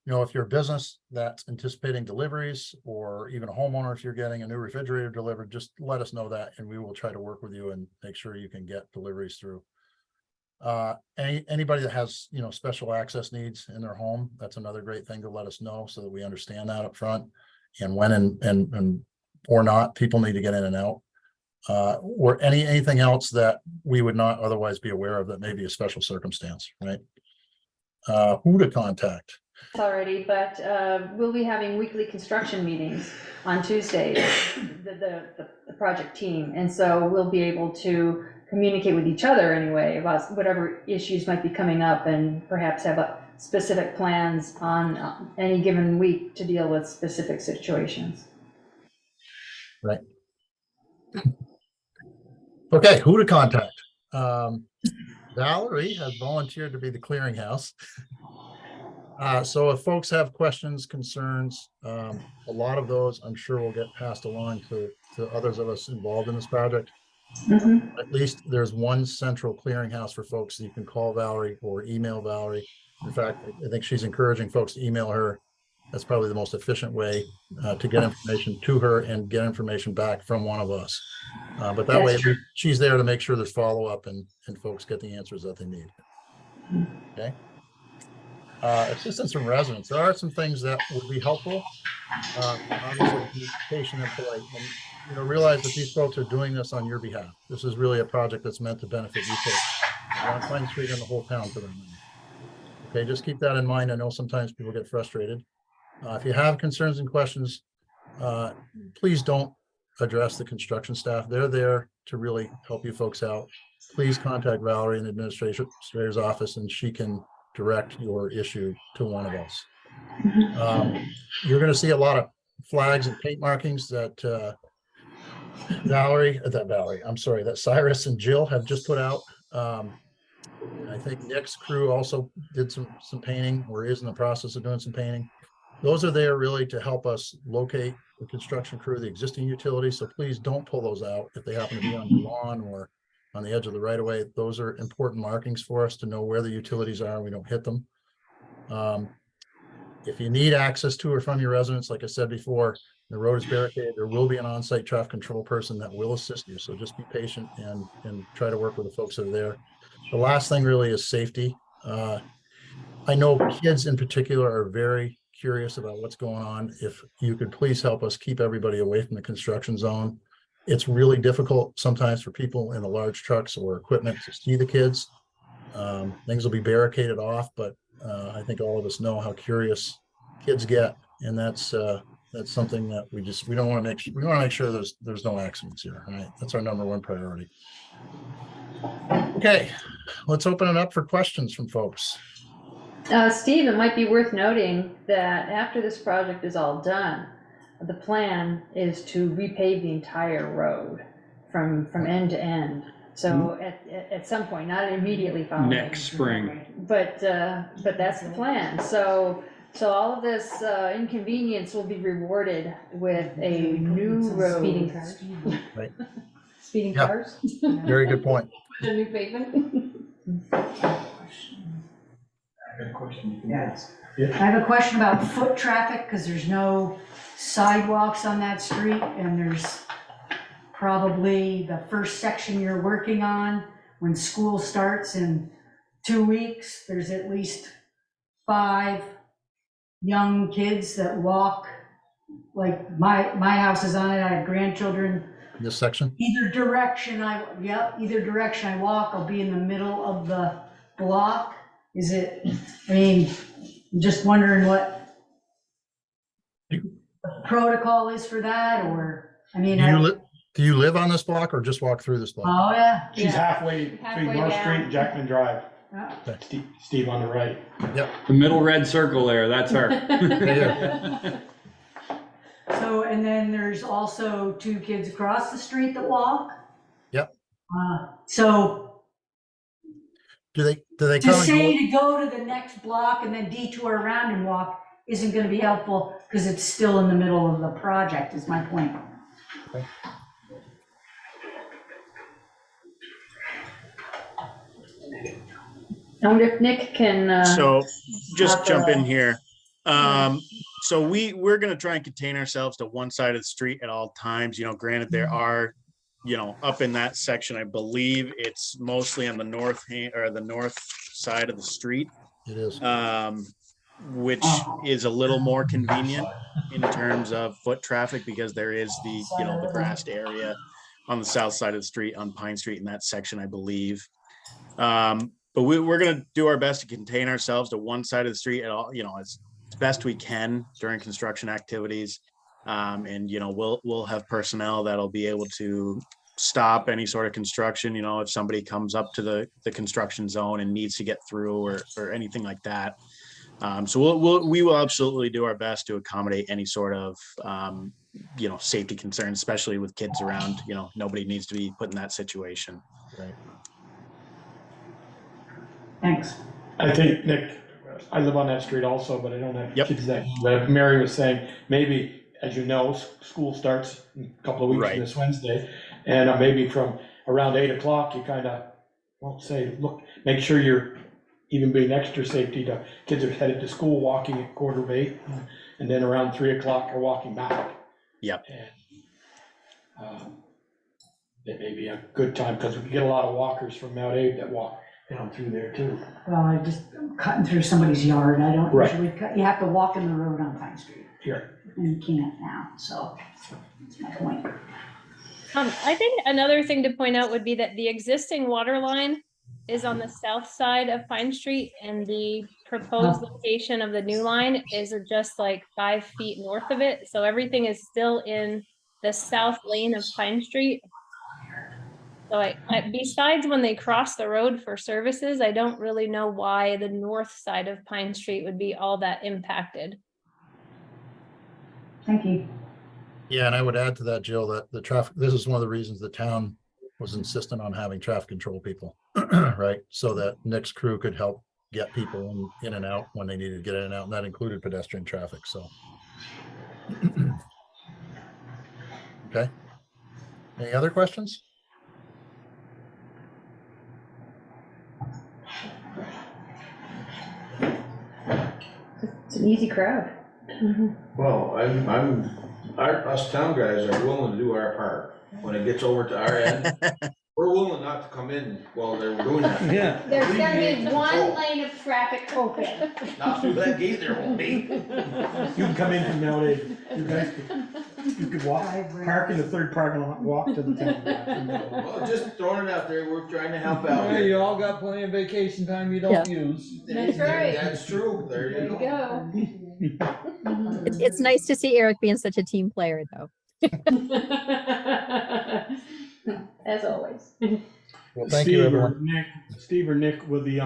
If you're a business that's anticipating deliveries, or even a homeowner, if you're getting a new refrigerator delivered, just let us know that, and we will try to work with you and make sure you can get deliveries through. Anybody that has, special access needs in their home, that's another great thing to let us know so that we understand that up front, and when and or not people need to get in and out, or anything else that we would not otherwise be aware of that may be a special circumstance, right? Who to contact? Already, but we'll be having weekly construction meetings on Tuesdays, the project team, and so we'll be able to communicate with each other anyway about whatever issues might be coming up, and perhaps have specific plans on any given week to deal with specific situations. Right. Okay, who to contact? Valerie has volunteered to be the clearinghouse. So if folks have questions, concerns, a lot of those I'm sure will get passed along to others of us involved in this project. At least there's one central clearinghouse for folks that you can call Valerie or email Valerie. In fact, I think she's encouraging folks to email her. That's probably the most efficient way to get information to her and get information back from one of us. But that way she's there to make sure there's follow-up and folks get the answers that they need. Okay. Assistance from residents. There are some things that would be helpful. Obviously, be patient and polite, and realize that these folks are doing this on your behalf. This is really a project that's meant to benefit you folks on Pine Street and the whole town for them. Okay, just keep that in mind. I know sometimes people get frustrated. If you have concerns and questions, please don't address the construction staff. They're there to really help you folks out. Please contact Valerie in the administrator's office, and she can direct your issue to one of us. You're going to see a lot of flags and paint markings that that Cyrus and Jill have just put out. I think Nick's crew also did some painting, or is in the process of doing some painting. Those are there really to help us locate the construction crew, the existing utilities. So please don't pull those out if they happen to be on your lawn or on the edge of the right of way. Those are important markings for us to know where the utilities are and we don't hit them. If you need access to or from your residents, like I said before, the road is barricaded. There will be an on-site traffic control person that will assist you. So just be patient and try to work with the folks that are there. The last thing really is safety. I know kids in particular are very curious about what's going on. If you could please help us keep everybody away from the construction zone. It's really difficult sometimes for people in the large trucks or equipment to see the kids. Things will be barricaded off, but I think all of us know how curious kids get, and that's something that we don't want to we want to make sure there's no accidents here. Right, that's our number one priority. Okay, let's open it up for questions from folks. Steve, it might be worth noting that after this project is all done, the plan is to repave the entire road from end to end. So at some point, not immediately following Next spring. but that's the plan. So all of this inconvenience will be rewarded with a new road. Speeding cars. Right. Speeding Yeah. cars. Very good point. The new pavement. Yes. I have a question about foot traffic, because there's no sidewalks on that street, and there's probably the first section you're working on, when school starts in 2 weeks, there's at least 5 young kids that walk, like my house is on it, I have grandchildren. This section? Either direction I walk, I'll be in the middle of the block. I'm just wondering what the protocol is for that, or, Do you live on this block or just walk through this block? Oh, yeah. She's halfway between North Street and Jackman Drive. Steve on the right. Yep. The middle red circle there, that's her. So, and then there's also 2 kids across the street that walk? Yep. So Do they to come and say go? to go to the next block and then detour around and walk isn't gonna be helpful, because it's still in the middle of the project, is my point. I wonder if Nick can, So just offer jump in a- here. So we're gonna try and contain ourselves to one side of the street at all times. You know, granted, there are, you know, up in that section, I believe it's mostly on the north or the north side of the street. It is. Which is a little more convenient in terms of foot traffic because there is the, you know, the grassed area on the south side of the street on Pine Street in that section, I believe. But we're gonna do our best to contain ourselves to one side of the street at all, you know, as best we can during construction activities. And, you know, we'll have personnel that'll be able to stop any sort of construction, you know, if somebody comes up to the construction zone and needs to get through or anything like that. So we will absolutely do our best to accommodate any sort of, you know, safety concerns, especially with kids around. You know, nobody needs to be put in that situation. Right. Thanks. I think, Nick, I live on that street also, but I don't have Yep. kids that, like Mary was saying, maybe, as you know, school starts in a couple of weeks Right. this Wednesday. And maybe from around 8 o'clock, you kind of, well, say, look, make sure you're even being extra safety to, kids are headed to school walking at 7:45, and then around 3 o'clock are walking back. Yep. And it may be a good time, because we get a lot of walkers from Mount Abe that walk down through there too. Well, I just cutting through somebody's yard. I don't Right. usually cut, you have to walk in the road on Pine Street. Here. And you can't now, so that's my point. I think another thing to point out would be that the existing water line is on the south side of Pine Street, and the proposed location of the new line is just like 5 feet north of it. So everything is still in the south lane of Pine Street. So besides when they cross the road for services, I don't really know why the north side of Pine Street would be all that impacted. Thank you. Yeah, and I would add to that, Jill, that the traffic, this is one of the reasons the town was insistent on having traffic control people, right? So that Nick's crew could help get people in and out when they needed to get in and out, and that included pedestrian traffic, so. Okay. Any other questions? It's an easy crowd. Well, us town guys are willing to do our part. When it gets over to our end, we're willing not to come in while they're doing that. Yeah. There's gonna be Alleviate one control. lane of traffic open. Not through that gate there won't be. You can come in from Mount Abe, you could walk, park in the third parking lot, walk to the town. Well, just throwing it out there, we're trying to help out Yeah, here. you all got plenty of vacation time you don't use. That's right. That's true, there There you you go. go. It's nice to see Eric being such a team player, though. As always. Well, thank you, everyone. Steve or Nick, with the,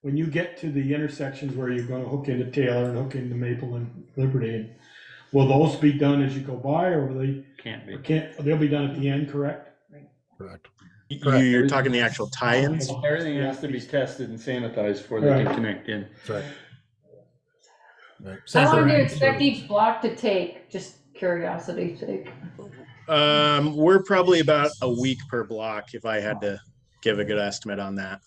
when you get to the intersections where you're gonna hook into Taylor and hook into Maple and Liberty, will those be done as you go by, or will they? Can't be. They'll be done at the end, correct? Correct. You're talking the actual tie-ins? Everything has to be tested and sanitized before they can connect in. That's right. Right. How long do you Same expect for- each block to take? Just curiosity's sake. We're probably about a week per block, if I had to give a good estimate on that.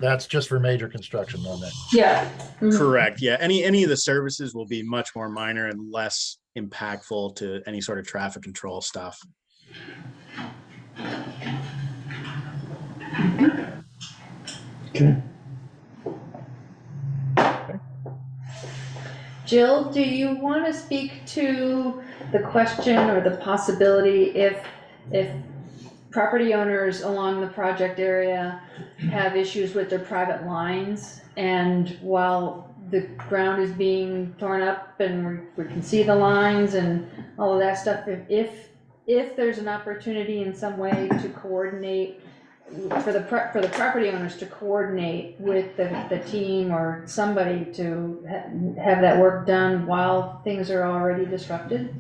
That's just for major construction, though, Nick. Yeah. Correct, yeah. Any of the services will be much more minor and less impactful to any sort of traffic control stuff. Okay. Jill, do you want to speak to the question or the possibility if property owners along the project area have issues with their private lines, and while the ground is being torn up and we can see the lines and all of that stuff, if there's an opportunity in some way to coordinate for the property owners to coordinate with the team or somebody to have that work done while things are already disrupted?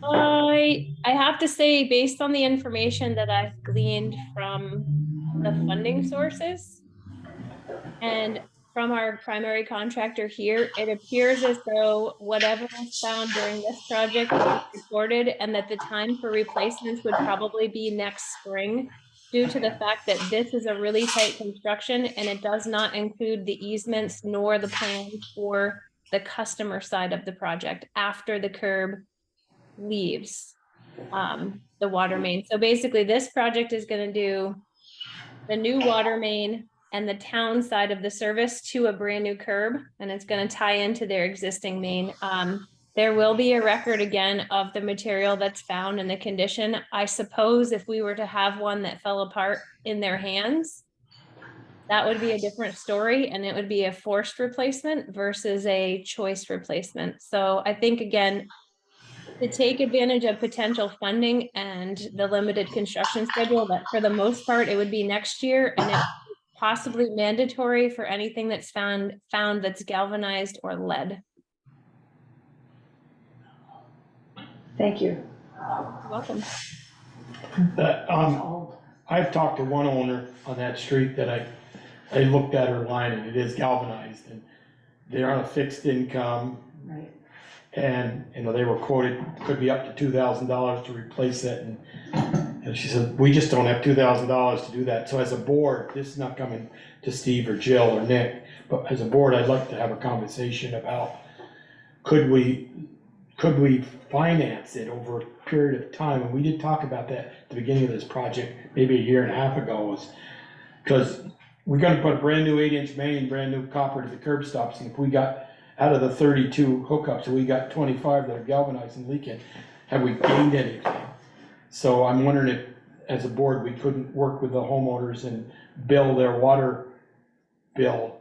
I have to say, based on the information that I've gleaned from the funding sources and from our primary contractor here, it appears as though whatever was found during this project was recorded, and that the time for replacements would probably be next spring. due to the fact that this is a really tight construction and it does not include the easements nor the plan for the customer side of the project after the curb leaves the water main. So basically this project is gonna do the new water main and the town side of the service to a brand new curb, and it's gonna tie into their existing main. There will be a record again of the material that's found and the condition. I suppose if we were to have one that fell apart in their hands, that would be a different story, and it would be a forced replacement versus a choice replacement. So I think, again, to take advantage of potential funding and the limited construction schedule, that for the most part, it would be next year, and it possibly mandatory for anything that's found that's galvanized or lead. Thank you. You're welcome. I've talked to one owner on that street that I looked at her line, and it is galvanized, and they're on a fixed income. Right. And, you know, they were quoted, could be up to $2,000 to replace it, and she said, we just don't have $2,000 to do that. So as a board, this is not coming to Steve or Jill or Nick, but as a board, I'd like to have a conversation about, could we finance it over a period of time? And we did talk about that at the beginning of this project, maybe a year and a half ago, was, because we're gonna put a brand new 8-inch main, brand new copper to the curb stops, and if we got, out of the 32 hookups, we got 25 that are galvanized and leaking, have we gained anything? So I'm wondering if, as a board, we couldn't work with the homeowners and bill their water bill,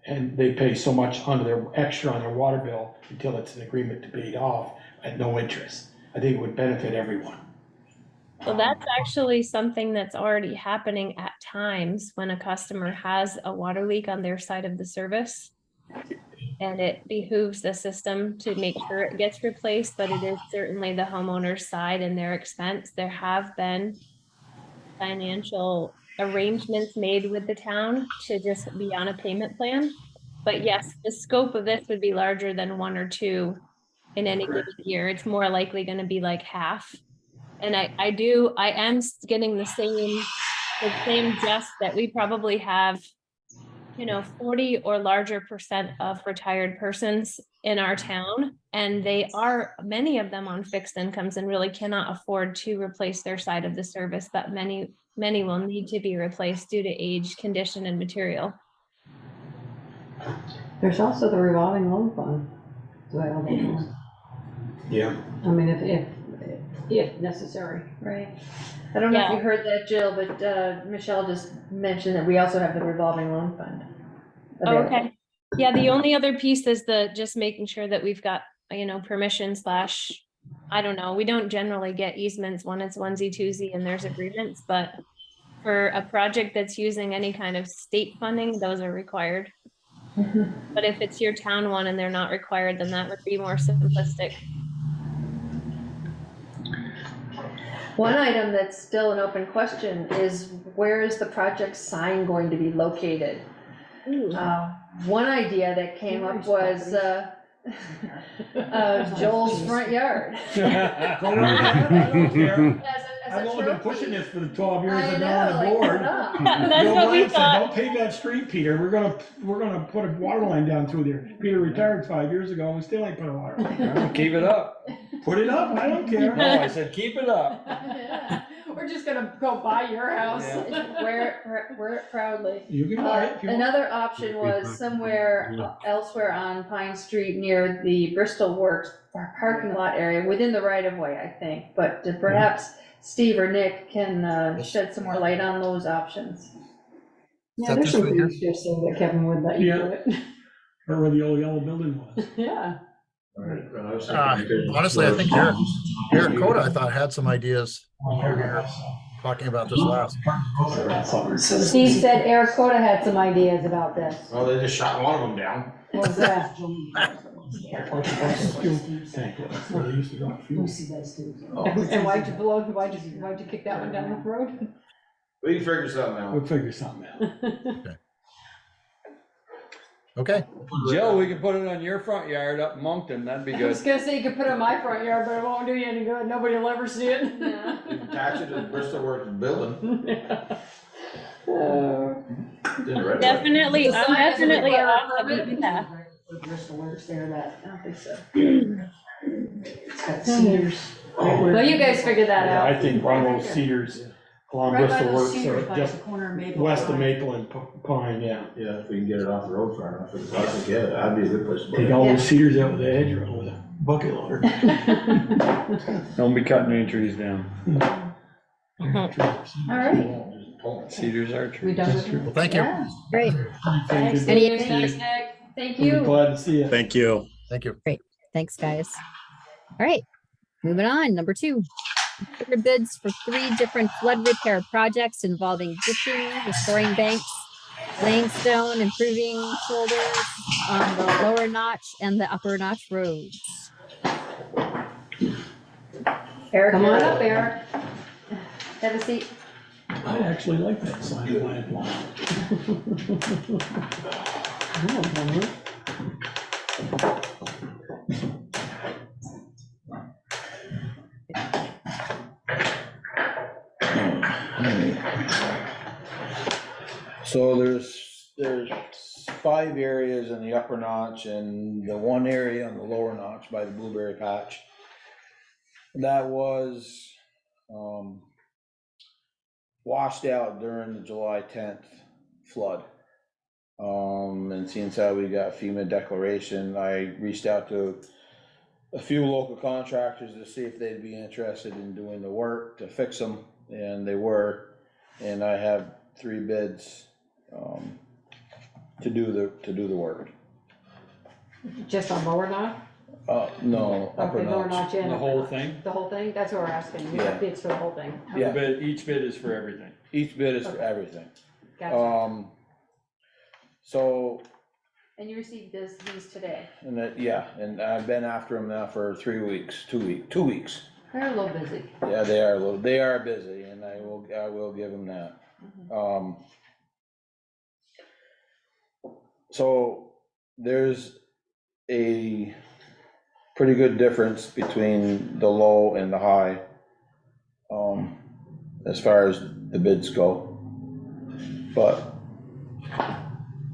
and they pay so much under their, extra on their water bill until it's an agreement to pay it off at no interest. I think it would benefit everyone. So that's actually something that's already happening at times when a customer has a water leak on their side of the service. And it behooves the system to make sure it gets replaced, but it is certainly the homeowner's side and their expense. There have been financial arrangements made with the town to just be on a payment plan. But yes, the scope of this would be larger than 1 or 2 in any given year. It's more likely going to be like half. And I am getting the same gist that we probably have, 40 or larger % of retired persons in our town. And many of them on fixed incomes and really cannot afford to replace their side of the service, but many will need to be replaced due to age, condition, and material. There's also the revolving loan fund. Yeah. I mean, if necessary. Right. I don't know if Yeah. you heard that, Jill, but Michelle just mentioned that we also have the revolving loan fund. Oh, okay. Yeah, the only other piece is just making sure that we've got, permission / I don't know, we don't generally get easements when it's onesie twosie and there's agreements, but for a project that's using any kind of state funding, those are required. But if it's your town one and they're not required, then that would be more simplistic. One item that's still an open question is, where is the project sign going to be located? One idea that came up was Joel's front yard. I've only been pushing this for the 12 years I've been I on know, the like, board. That's Bill what we Bryant said, thought. don't pave that street, Peter, we're gonna put a water line down through there. Peter retired 5 years ago, and we still ain't put a water line. Keep it up. Put it up, I don't care. No, I said, keep it up. We're just gonna go buy your house. Wear it proudly. You can buy it if you want. Another option was somewhere elsewhere on Pine Street near the Bristol Works parking lot area, within the right of way, I think. But perhaps Steve or Nick can shed some more light on those options. Yeah, there's some pretty suggestions that Kevin would let you do it. Or where the old yellow building was. Yeah. Honestly, I think Eric Coda, I thought, had some ideas when we were talking about this last. Steve said Eric Coda had some ideas about this. Well, they just shot one of them down. What was that? And why'd you kick that one down the road? We can figure something out. We'll figure something out. Okay, Jill, we can put it on your front yard up in Moncton, that'd be I good. was gonna say you could put it in my front yard, but it won't do you any good. Nobody will ever see it. Yeah. You can attach it to the Bristol Works building. Didn't read it. Definitely, The I'm sign doesn't definitely require a off the permit? beaten path. For Bristol Works there, that, I don't think so. it's got cedars. Well, you guys figured that Yeah, out. I think one of those cedars along Right by Bristol those Works, cedars or by just the corner of Maple. west of Pine. Maple and Pine, yeah. Yeah, if we can get it off the road far enough, I think, yeah, that'd be a good place to put Take it. all Yeah. those cedars out with a hedgerow with a bucket loader. Don't be cutting any trees down. All right. Cedars are trees. We done with it? well, thank you. Yeah. Great. Thanks, Any- Dave. Thanks, Nick. Thank We'll be you. glad to see you. Thank you. Thank you. Thanks, guys. All right, moving on. Number 2. Consider bids for 3 different flood repair projects involving ditching, restoring banks, laying stone, improving shoulders on the lower notch and the upper notch roads. Eric, Come you're on up. up, Eric. Have a seat. I actually like that sign of lamp line. So there's 5 areas in the upper notch and the 1 area on the lower notch by the blueberry patch. That was, washed out during the July 10th flood. And since how we got FEMA declaration, I reached out to a few local contractors to see if they'd be interested in doing the work to fix them, and they were. And I have 3 bids, to do the work. Just on lower notch? No, upper Okay, lower notch. notch and The upper whole notch. thing? The whole thing? That's what we're asking. We Yeah. have bids for the whole thing. Yeah. Each bid is for everything. Each bid is for Okay. everything. Gotcha. So, And you received these today. and that, yeah, and I've been after them now for 3 weeks, 2 weeks. They're a little busy. Yeah, they are busy, and I will give them that. So there's a pretty good difference between the low and the high, as far as the bids go. But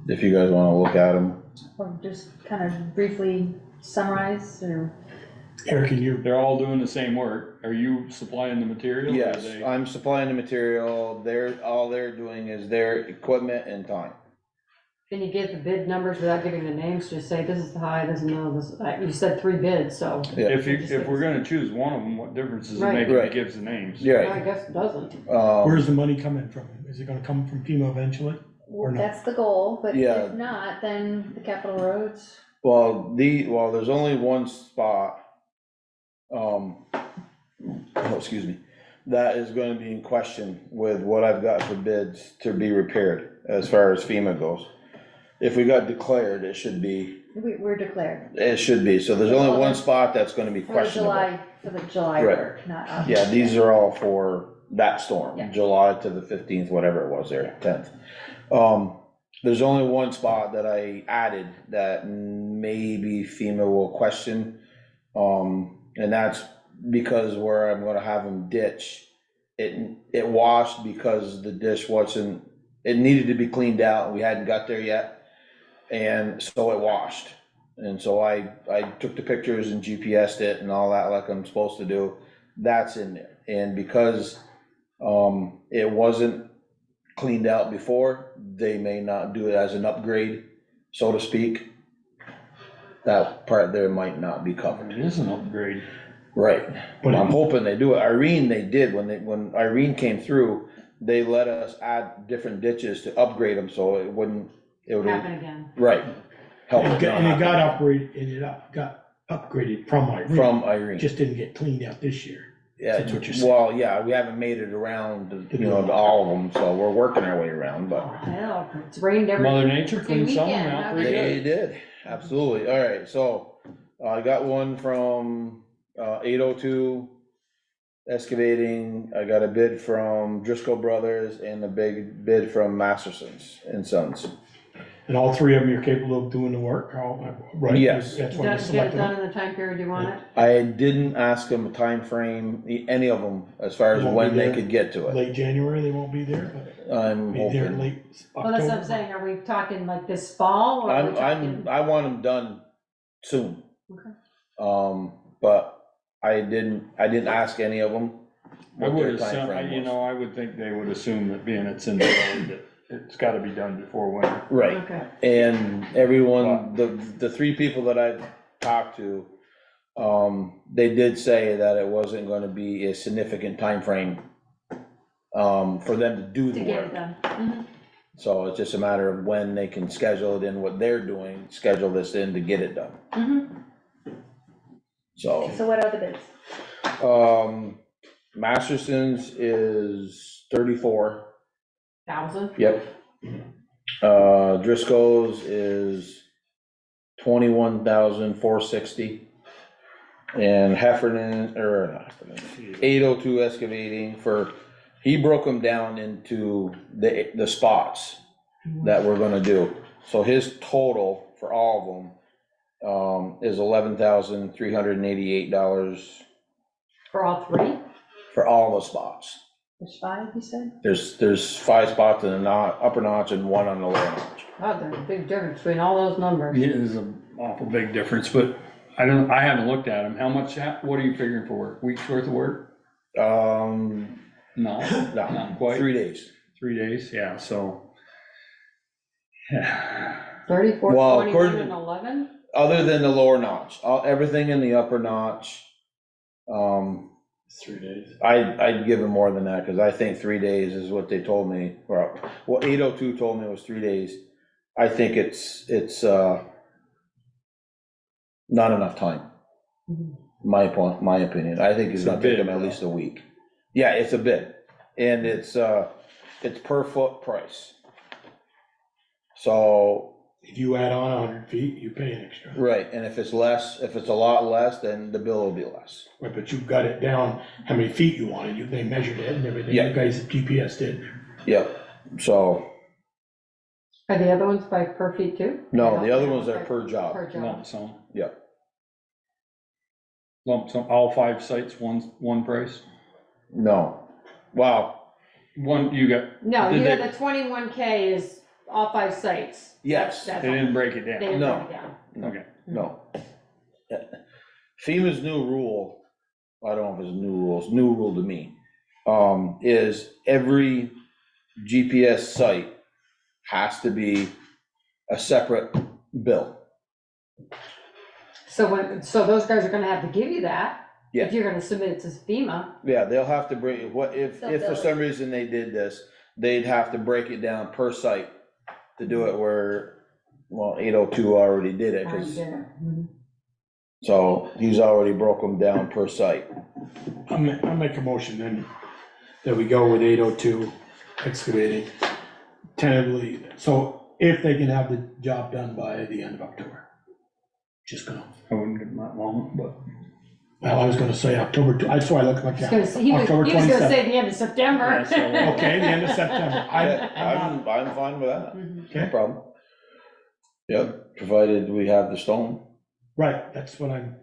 if you guys wanna look at them. Or just kind of briefly summarize or? Eric, and you, They're all doing the same work. Are you supplying the material? Or Yes, they- I'm supplying the material, all they're doing is their equipment and time. Can you give the bid numbers without giving the names? Just say, this is the high, this is no, this, you said 3 bids, so. Yeah. If we're gonna choose one of them, what difference does it Right. make if Right. it gives the names? Yeah. I guess it doesn't. where's the money coming from? Is it gonna come from FEMA eventually? Or no? That's the goal, but Yeah. if not, then the capital roads. Well, there's only one spot, excuse me, that is gonna be in question with what I've got for bids to be repaired, as far as FEMA goes. If we got declared, it should be, We're declared. so there's only one spot that's gonna be For the questionable. July Right. work, not August. Yeah, these are all for that storm, Yeah. July to the 15th, whatever it was there, 10th. There's only one spot that I added that maybe FEMA will question. And that's because where I'm gonna have them ditch, it washed because the dish wasn't, it needed to be cleaned out, we hadn't got there yet. And so it washed. And so I took the pictures and GPS'd it and all that like I'm supposed to do. That's in there. And because it wasn't cleaned out before, they may not do it as an upgrade, so to speak. That part there might not be covered. It is an upgrade. Right, But but I'm hoping they do it. Irene, they did, when Irene came through, they let us add different ditches to upgrade them, so it would, Happen again. right. Help And it not it got happen. got upgraded from Irene. From Irene. Just didn't get cleaned out this year. Yeah, That's what you're saying. well, yeah, we haven't made it around, to all of them, so we're working our way around, but. Hell, it's rained every. Mother Nature every cleaned some of them weekend, out pretty They good. did, absolutely. All right, so I got one from 802 Excavating. I got a bid from Driscoll Brothers and a big bid from Masterson's and Sons. And all three of them you're capable of doing the work, right? Yes. That's why you Get it selected done them. in the time period you want it? I didn't ask them a time frame, any of them, as far as Won't be when they there could get to it. Late January, they won't be there, I'm be there hoping. late Well, that's what I'm October. saying, are we talking like this fall, or are we talking? I want them done soon. Okay. But I didn't ask any of them I what would their assume, timeframe you was. know, I would think they would assume that being it's in the road, that it's gotta be done before winter. Right, Okay. and everyone, the three people that I've talked to, they did say that it wasn't gonna be a significant timeframe for them to do the To get it work. done. Mhm. So it's just a matter of when they can schedule it in, what they're doing, schedule this in to get it done, so. So what are the bids? Masterson's is 34. 1,000? Yep. Driscoll's is 21,460. And Heffernan, or not Heffernan, 802 Excavating he broke them down into the spots that we're gonna do. So his total for all of them, is $11,388 For all three? for all the spots. There's 5, you said? There's 5 spots in the upper notch and 1 on the lower notch. God, there's a big difference between all those numbers. It is an awful big difference, but I haven't looked at them. How much, what are you figuring for work? Week's worth of work? No, not quite. 3 days. 3 days, yeah, so. 34, Well, 21, according and to- 11? Other than the lower notch, everything in the upper notch, 3 days. I'd give them more than that, cause I think 3 days is what they told me. Well, 802 told me it was 3 days. I think it's not enough time. My opinion. I think it's It's a gonna take bid, them at though. least a week. Yeah, it's a bid, and it's per foot price. So. If you add on 100 feet, you pay an extra. Right, and if it's a lot less, then the bill will be less. Right, but you've got it down, how many feet you wanted, they measured it and everything, Yeah. you guys at GPS did. Yep, so, Are the other ones by per feet too? no, the other ones are per job. Per job. Lump sum. Yep. Lump sum, all 5 sites, one price? No, wow, One, you got. No, did you they- got the 21K is all 5 sites. yes, That's They all. didn't break it They down. didn't No. break it down. Okay. no. FEMA's new rule, I don't know if it's new rule to me, is every GPS site has to be a separate bill. So those guys are gonna have to give you that. Yeah. If you're gonna submit it to FEMA. Yeah, they'll have to bring, if for some reason they did this, they'd have to break it down per site to do it where, well, 802 already did it, Already 'cause- did it. Mhm. so he's already broke them down per site. I'll make a motion then, that we go with 802 excavating tentatively, so if they can have the job done by the end of October. Just gonna, I wouldn't give them that long, but. well, I was gonna say October, that's why I look at my He was gonna calendar, say- he was October gonna 27th. say the end of September. Yeah, so- Okay, the end of September, Yeah, I'm fine with that, Mhm. no okay, problem. Yep, provided we have the stone. right, that's what I'm,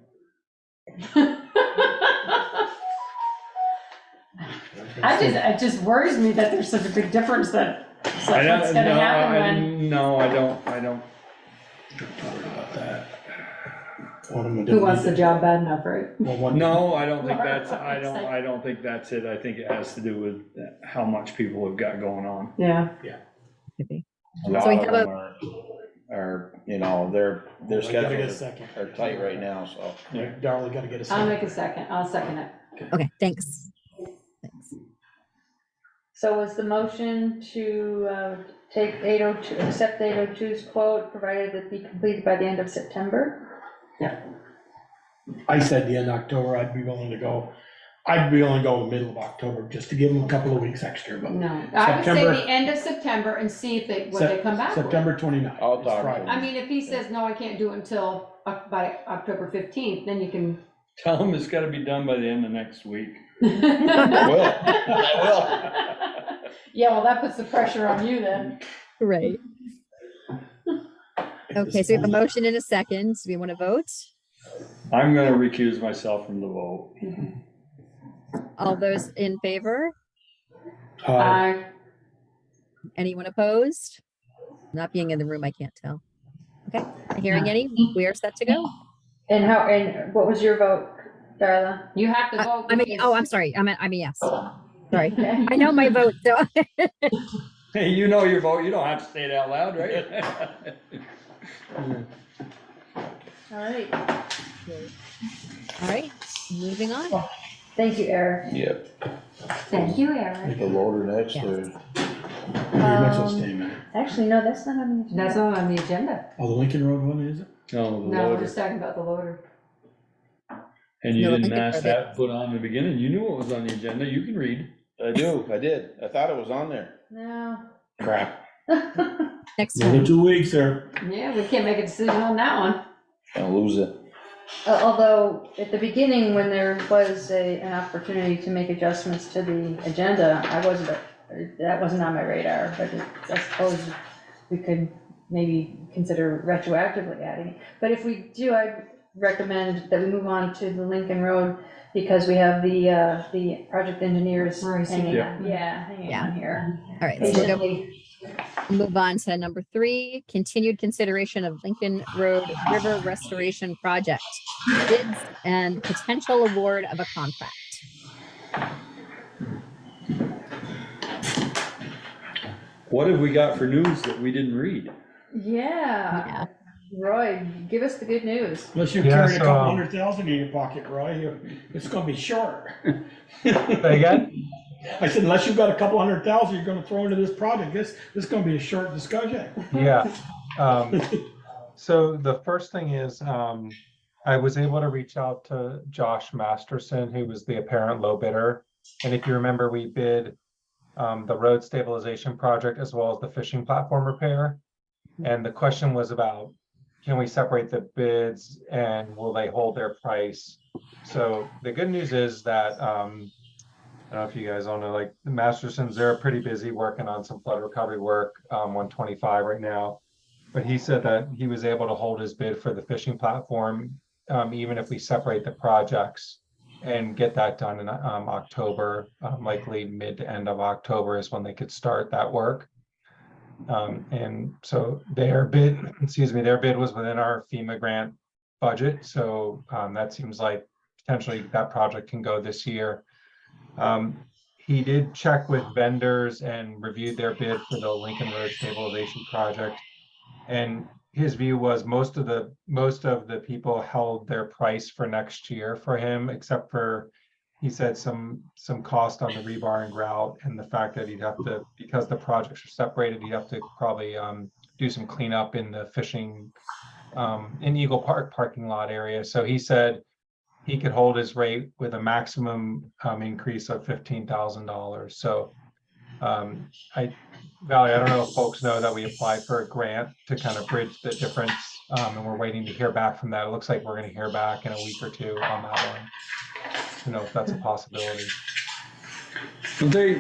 It just worries me that there's such a big difference that I such don't, what's gonna no, happen when. no, I don't. worried about that. One of them Who wants the didn't job bad enough, right? need it. Well, one- No, I don't think that's, Right, I don't think that's it. I think it has to do with how much people have got going on. Yeah. Maybe. A lot So we of have them are, their I gotta get a schedules second. are tight right now, so. Right, Darla, gotta get a I'll second. make a second. I'll second it. Okay, thanks. Thanks. So was the motion to take 802, accept 802's quote, provided it be completed by the end of September? I said the end of October, I'd be willing to go the middle of October, just to give them a couple of weeks extra, but. No, I would say September- the end of September and see if what they come back with. September 29th. I'll it's talk to Friday. them. I mean, if he says, no, I can't do it until, by October 15th, then you can. Tell them it's gotta be done by the end of next week. I will. Yeah, well, that puts the pressure on you then. Right. Okay, so we have a motion and a second. Do we want to vote? I'm gonna recuse myself from the vote. All those in favor? Aye. Anyone opposed? Not being in the room, I can't tell. Okay, not hearing any, we are set to go. And what was your vote, Darla? You have to vote. I mean, because- oh, I'm sorry. I'm a yes. Sorry. Okay. I know my vote, so. Hey, you know your vote, you don't have to say it out loud, right? All right. All right, moving on. Thank you, Eric. Yep. Thank you, Eric. The loader next, Yes. or? You might as well stay a minute. Actually, no, that's not on the agenda. That's not on the agenda. Oh, the Lincoln Road one, is it? No, the No, we're loader. just talking about the loader. And you No, didn't Lincoln ask Road. that put on the beginning, you knew what was on the agenda, you can read. I did. I thought it was on there. No. Crap. Next Another time. 2 weeks, sir. Yeah, we can't make a decision on that one. Gonna lose it. Although, at the beginning, when there was an opportunity to make adjustments to the agenda, that wasn't on my radar, but I suppose we could maybe consider retroactively adding it. But if we do, I recommend that we move on to the Lincoln Road, because we have the project engineers Right, so- hanging on here. All right, so we'll go Patiently. move on to number 3, continued consideration of Lincoln Road River Restoration Project. Bids and potential award of a contract. What have we got for news that we didn't read? Yeah. Roy, give us the good news. Unless you're Yeah, carrying a so, couple 100,000 in your pocket, Roy, it's gonna be short. Say again? I said, unless you've got a couple 100,000 you're gonna throw into this project, this is gonna be a short discussion. Yeah. So the first thing is, I was able to reach out to Josh Masterson, who was the apparent low bidder. And if you remember, we bid the road stabilization project as well as the fishing platform repair. And the question was about, can we separate the bids and will they hold their price? So the good news is that, I don't know if you guys all know, like the Mastersons, they're pretty busy working on some flood recovery work, 125 right now. But he said that he was able to hold his bid for the fishing platform, even if we separate the projects and get that done in October, likely mid to end of October is when they could start that work. And so their bid, their bid was within our FEMA grant budget. So that seems like potentially that project can go this year. He did check with vendors and reviewed their bid for the Lincoln Road stabilization project. And his view was most of the people held their price for next year for him, except for, he said, some cost on the rebar and grout, and the fact that he'd have to, because the projects are separated, he'd have to probably do some cleanup in the fishing in Eagle Park parking lot area. So he said he could hold his rate with a maximum increase of $15,000. So Valerie, I don't know if folks know that we applied for a grant to kind of bridge the difference, and we're waiting to hear back from that. It looks like we're going to hear back in a week or two on that one, to know if that's a possibility. Don't they,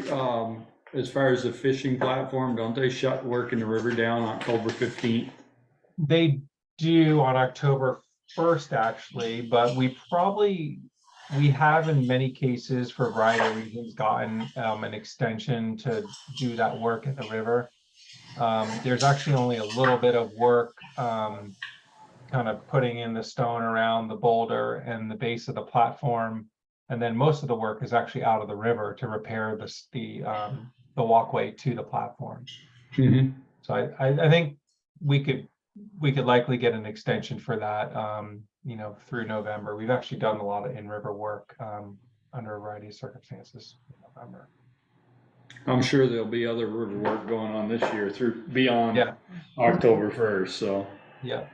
as far as the fishing platform, don't they shut work in the river down October 15th? They do on October 1st, actually, but we have in many cases, for a variety of reasons, gotten an extension to do that work in the river. There's actually only a little bit of work, kind of putting in the stone around the boulder and the base of the platform. And then most of the work is actually out of the river to repair the walkway to the platform. Mm-hmm. So I think we could likely get an extension for that, through November. We've actually done a lot of in-river work under a variety of circumstances in November. I'm sure there'll be other river work going on this year beyond October 1st, so. Yeah.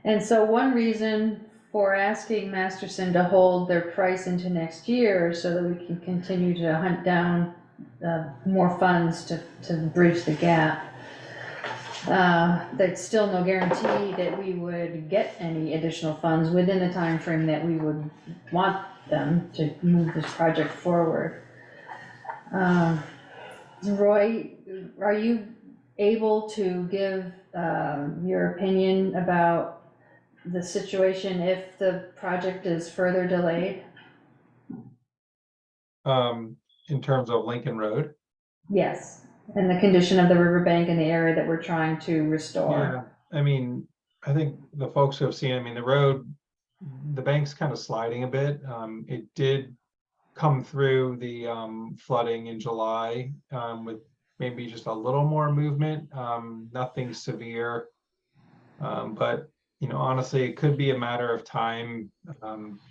And so one reason for asking Masterson to hold their price into next year, so that we can continue to hunt down more funds to bridge the gap. There's still no guarantee that we would get any additional funds within the time frame that we would want them to move this project forward. Roy, are you able to give your opinion about the situation if the project is further delayed? In terms of Lincoln Road? Yes, and the condition of the riverbank in the area that we're trying to restore. Yeah, I mean, I think the folks who have seen, I mean, the road, the bank's kind of sliding a bit. It did come through the flooding in July with maybe just a little more movement, nothing severe. But, you know, honestly, it could be a matter of time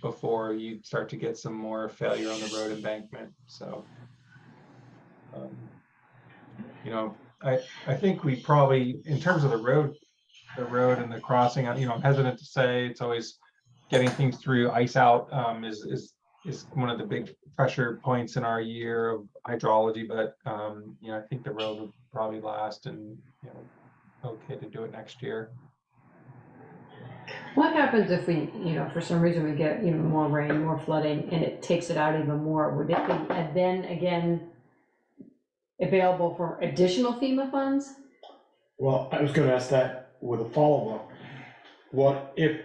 before you start to get some more failure on the road embankment. So, you know, I think we probably, in terms of the road and the crossing, you know, I'm hesitant to say. It's always getting things through. Ice out is one of the big pressure points in our year of hydrology, but you know, I think the road would probably last, and you know, okay to do it next year. What happens if we, you know, for some reason we get even more rain, more flooding, and it takes it out even more? Would it be then again available for additional FEMA funds? Well, I was gonna ask that with a follow-up. What if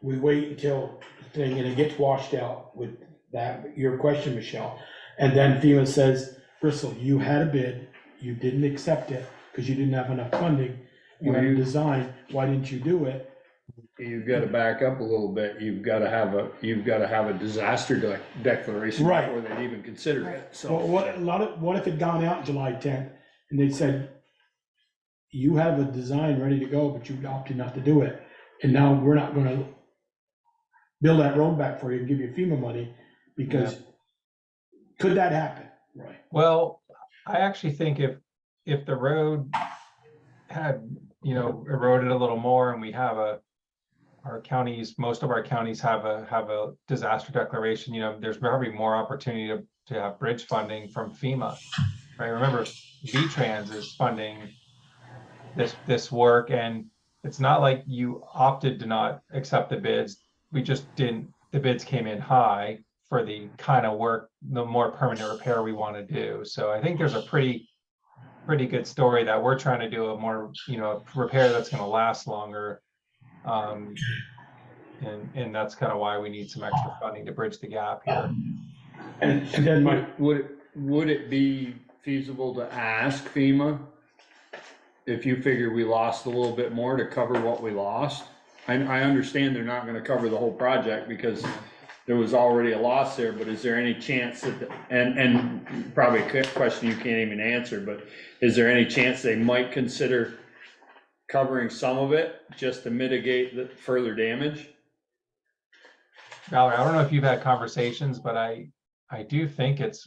we wait until the thing and it gets washed out with that, your question, Michelle, and then FEMA says, Bristol, you had a bid, you didn't accept it because you didn't have enough funding, you had a design, why didn't you do it? You've got to back up a little bit. You've got to have a disaster declaration Right. before they even consider it. So Well, what if it gone out July 10th and they said, you have a design ready to go, but you opted not to do it, and now we're not gonna build that road back for you and give you FEMA money, because could that happen? Right. Well, I actually think if the road had, you know, eroded a little more, and we have our counties, most of our counties have a disaster declaration, you know, there's probably more opportunity to have bridge funding from FEMA, right? Remember, VTrans is funding this work, and it's not like you opted to not accept the bids. We just didn't, the bids came in high for the kind of work, the more permanent repair we want to do. So I think there's a pretty good story that we're trying to do a more, you know, repair that's going to last longer. And that's kind of why we need some extra funding to bridge the gap here. And then would it be feasible to ask FEMA if you figure we lost a little bit more to cover what we lost? I understand they're not gonna cover the whole project because there was already a loss there, but is there any chance that, and probably a question you can't even answer, but is there any chance they might consider covering some of it just to mitigate the further damage? Valerie, I don't know if you've had conversations, but I do think it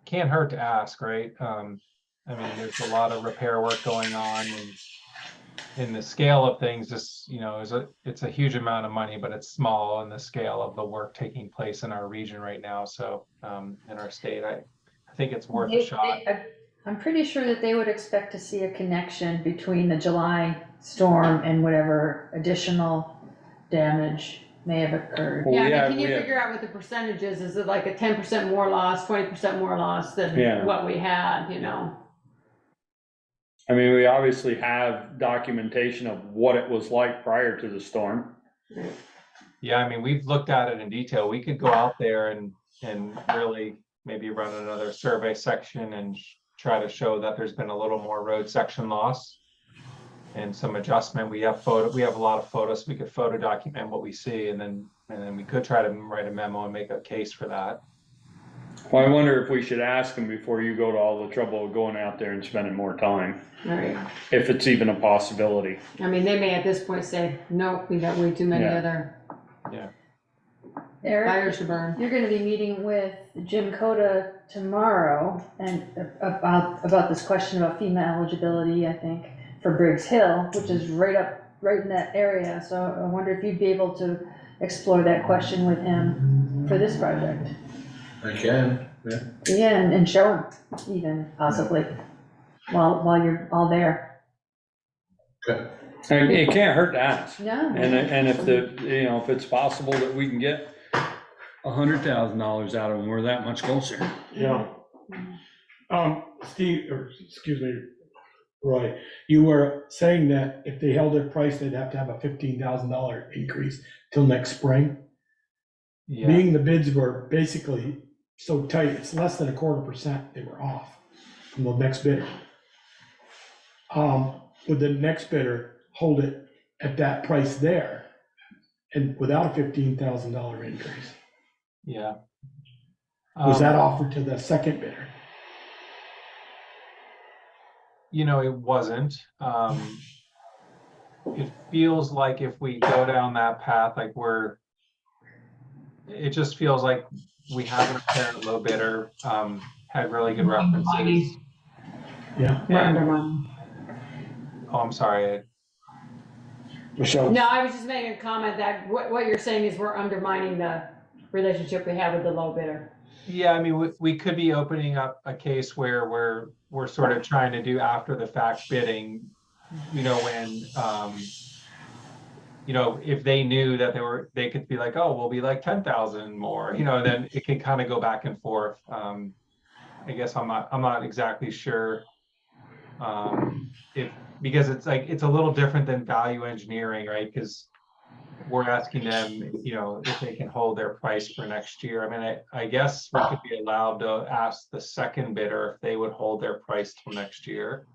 can't hurt to ask, right? I mean, there's a lot of repair work going on, and in the scale of things, this, you know, it's a huge amount of money, but it's small in the scale of the work taking place in our region right now. So in our state, I think it's worth a shot. I'm pretty sure that they would expect to see a connection between the July storm and whatever additional damage may have occurred. Yeah, I mean, can you figure out what the percentage is? Is it like a 10% more loss, 20% more loss than what we had, you know? I mean, we obviously have documentation of what it was like prior to the storm. Yeah, I mean, we've looked at it in detail. We could go out there and really maybe run another survey section and try to show that there's been a little more road section loss and some adjustment. We have a lot of photos. We could photo document what we see, and then we could try to write a memo and make a case for that. Well, I wonder if we should ask them before you go to all the trouble of going out there and spending more time, Right. if it's even a possibility. I mean, they may at this point say, no, we got way too many other Eric, fires to burn. you're gonna be meeting with Jim Coda tomorrow and about this question about FEMA eligibility, I think, for Briggs Hill, which is right in that area. So I wonder if you'd be able to explore that question with him for this project. I can, yeah. Yeah, and show him even possibly while you're all there. Okay. And it can't hurt to ask. No. And if if it's possible that we can get $100,000 out of them, we're that much closer. Yeah. Steve, or excuse me, Roy, you were saying that if they held their price, they'd have to have a $15,000 increase till next spring. Yeah, Being the bids were basically so tight, it's less than 0.25% they were off from the next bidder. Would the next bidder hold it at that price there and without a $15,000 increase? yeah. Was that offered to the second bidder? You know, it wasn't. It feels like if we go down that path, like it just feels like we have an apparent low bidder, had really good references. Yeah. We're undermining. Oh, I'm sorry. Michelle? No, I was just making a comment that what you're saying is we're undermining the relationship we have with the low bidder. Yeah, I mean, we could be opening up a case where we're sort of trying to do after the fact bidding, you know, when, you know, if they knew that they could be like, oh, we'll be like 10,000 more, you know, then it can kind of go back and forth. I guess I'm not exactly sure. Because it's like, it's a little different than value engineering, right? Because we're asking them, you know, if they can hold their price for next year. I mean, I guess we could be allowed to ask the second bidder if they would hold their price till next year,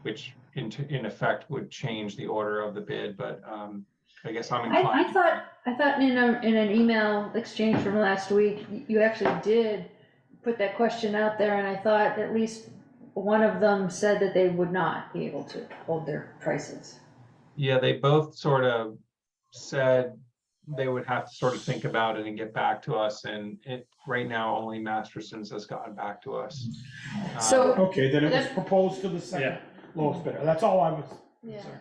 which in effect would change the order of the bid, but I guess I'm inclined. I thought in an email exchange from last week, you actually did put that question out there, and I thought at least one of them said that they would not be able to hold their prices. Yeah, they both sort of said they would have to sort of think about it and get back to us, and right now only Masterson's has gotten back to us. So- Okay, then it was proposed to the second lowest bidder. That's all I was.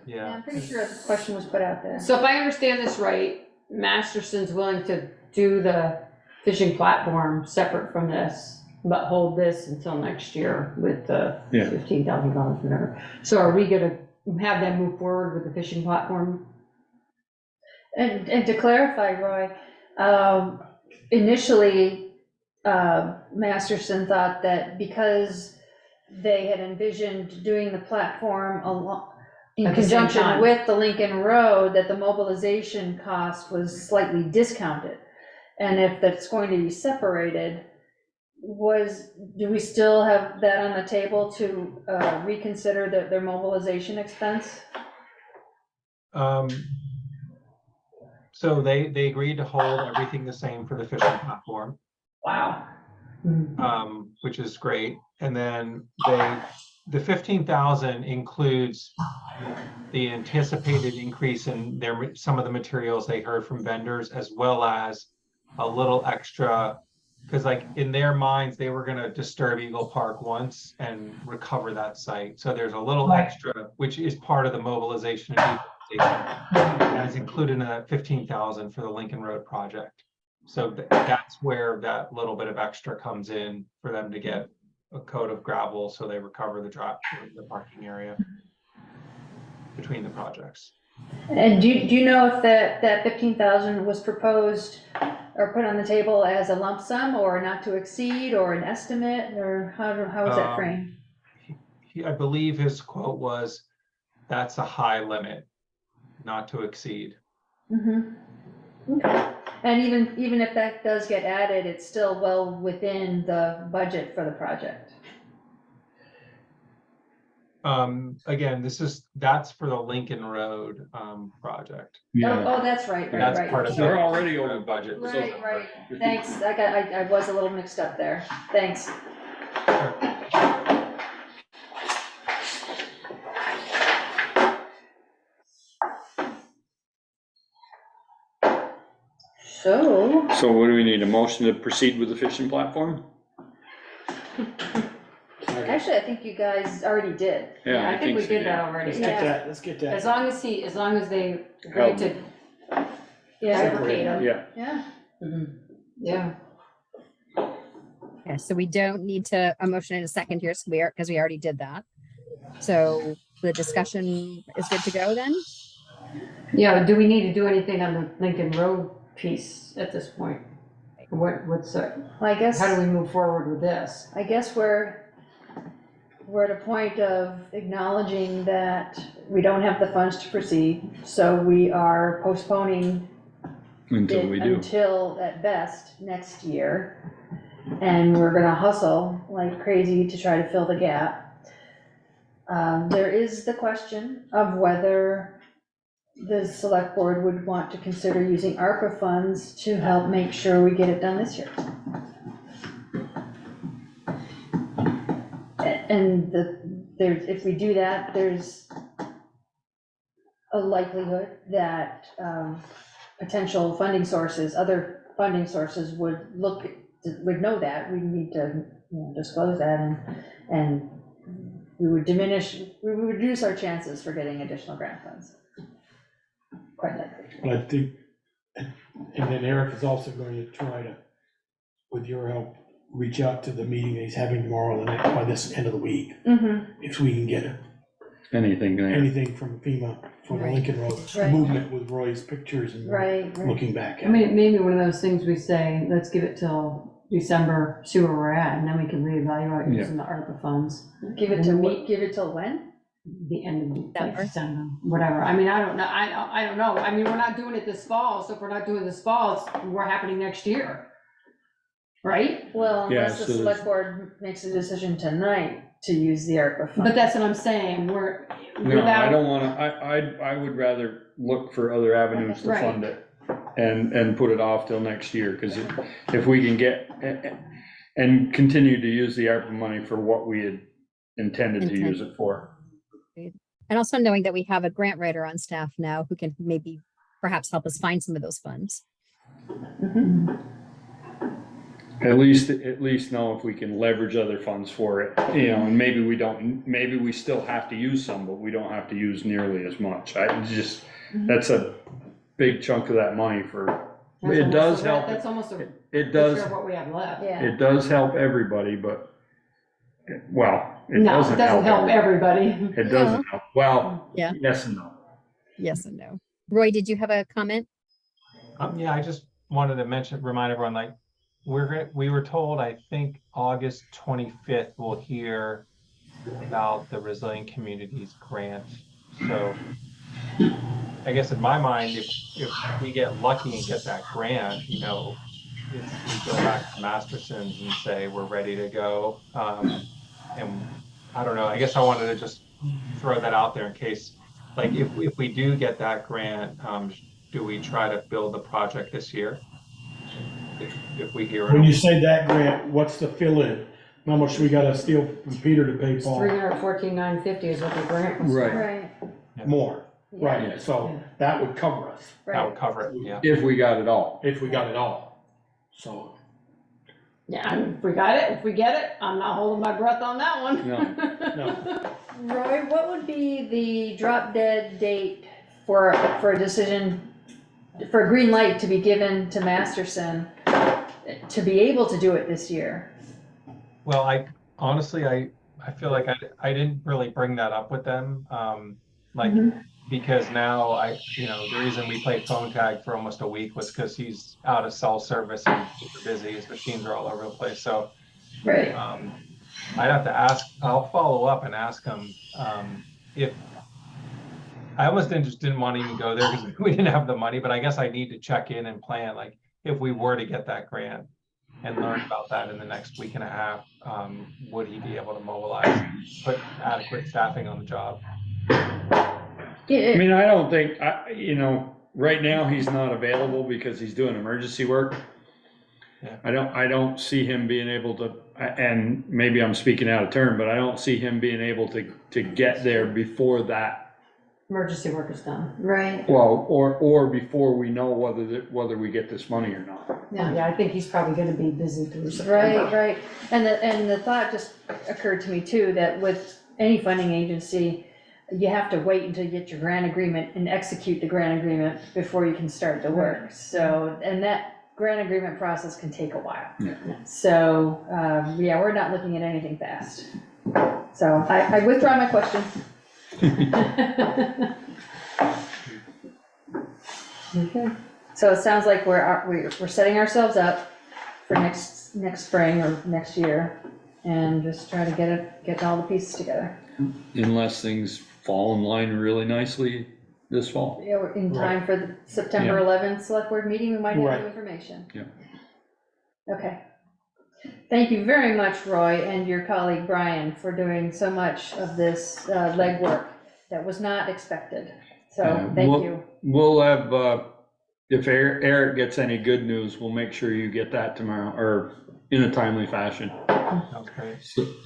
Yeah, I'm pretty sure the question was put out there. So if I understand this right, Masterson's willing to do the fishing platform separate from this, but hold this until next year with the $15,000, whatever. So are we gonna have them move forward with the fishing platform? And to clarify, Roy, initially, Masterson thought that because they had envisioned doing the platform in At the same conjunction time. with the Lincoln Road, that the mobilization cost was slightly discounted. And if that's going to be separated, do we still have that on the table to reconsider their mobilization expense? So they agreed to hold everything the same for the fishing platform. Wow. Which is great. And then the 15,000 includes the anticipated increase in some of the materials they heard from vendors, as well as a little extra, because like in their minds, they were gonna disturb Eagle Park once and recover that site. So there's a little extra, which is part of the mobilization and demobilization, and is included in that 15,000 for the Lincoln Road project. So that's where that little bit of extra comes in for them to get a coat of gravel, so they recover the parking area between the projects. And do you know if that 15,000 was proposed or put on the table as a lump sum or not to exceed or an estimate, or how was that framed? I believe his quote was, "That's a high limit, not to exceed." Okay. And even if that does get added, it's still well within the budget for the project. Again, that's for the Lincoln Road project. Oh, that's right. That's part of They're already over budget. Right. Thanks. I was a little mixed up there. Thanks. So what do we need, a motion to proceed with the fishing platform? Actually, I think you guys already did. Yeah, I think we so, did yeah. that already. Let's get that. As long as they agree to bifurcate them. Yeah. Yeah. Okay, so we don't need a motion in a second here, because we already did that. So the discussion is good to go then? Yeah, do we need to do anything on the Lincoln Road piece at this point? What's Well, I guess. how do we move forward with this? I guess we're at a point of acknowledging that we don't have the funds to proceed, so we are postponing Until it we do. until at best next year. And we're gonna hustle like crazy to try to fill the gap. There is the question of whether the select board would want to consider using ARPA funds to help make sure we get it done this year. And if we do that, there's a likelihood that potential funding sources, other funding sources would know that. We need to, disclose that, and we would reduce our chances for getting additional grant funds. Quite likely. But I think, and then Eric is also going to try to, with your help, reach out to the meeting that he's having tomorrow, by this end of the week, if we can get Anything there. anything from FEMA, from the Right. Lincoln Road Right. movement with Roy's pictures and Right. looking back I at mean, it. it may be one of those things we say, let's give it till December, see where we're at, and then we can reevaluate Yeah. using the ARPA funds. Give it till when? The end of December. December, whatever. I mean, I don't know. I don't know. I mean, we're not doing it this fall, so if we're not doing it this fall, it's more happening next year. Right? Well, Yeah, unless the so there's- select board makes a decision tonight to use the ARPA fund. But that's what I'm saying. We're No, I without, don't wanna, I would rather look for other avenues to Right. fund it and put it off till next year, cause if we can get, and continue to use the ARPA money for what we had intended to use it for. And also knowing that we have a grant writer on staff now who can maybe perhaps help us find some of those funds. At least know if we can leverage other funds for it, and maybe we still have to use some, but we don't have to use nearly as much. That's a big chunk of that money it does help. That's almost a It does, picture of what we have left. Yeah. it does help everybody, but, well, it No, doesn't help. everybody. It doesn't help. Well, Yeah. yes and no. Yes and no. Roy, did you have a comment? Yeah, I just wanted to remind everyone, like, we were told, I think, August 25th, we'll hear about the Resilient Communities grant. So I guess in my mind, if we get lucky and get that grant, we go back to Masterson's and say, we're ready to go. And I don't know, I guess I wanted to just throw that out there in case, like, if we do get that grant, do we try to build the project this year? If we hear When it. you say that grant, what's the fill-in? How much we gotta steal from Peter to pay Paul? $314,950 is what the grant was. Right. Right. More, Yeah. right, so that would cover us, That would cover it, yeah. If we got it all. if we got it all, so. Yeah, I mean, if we got it, if we get it, I'm not holding my breath on that one. No. Roy, what would be the drop dead date for a decision, for a green light to be given to Masterson to be able to do it this year? Well, I feel like I didn't really bring that up with them. Because now the reason we played phone tag for almost a week was because he's out of cell service and super busy. His machines are all over the place. So Right. I'd have to ask, I'll follow up and ask him if, I almost didn't want to even go there because we didn't have the money, but I guess I need to check in and plan, like, if we were to get that grant and learn about that in the next week and a half, would he be able to mobilize, put adequate staffing on the job? I mean, I don't think, right now he's not available because he's doing emergency work. Yeah. I don't see him being able to, and maybe I'm speaking out of turn, but I don't see him being able to get there before that. Emergency work is done. Right. Well, or before we know whether we get this money or not. Yeah, I think he's probably gonna be busy through September. Right. And the thought just occurred to me too, that with any funding agency, you have to wait until you get your grant agreement and execute the grant agreement before you can start the work. So, and that grant agreement process can take a while. Yeah. So, we're not looking at anything fast. So I withdraw my question. Okay. So it sounds like we're setting ourselves up for next spring or next year. and just try to get all the pieces together. Unless things fall in line really nicely this fall. Yeah, we're in time for the September 11th select board meeting, we might have new information. Yeah. Okay. Thank you very much, Roy, and your colleague Brian, for doing so much of this legwork that was not expected. So thank you. We'll have, if Eric gets any good news, we'll make sure you get that tomorrow, or in a timely fashion. Sounds great.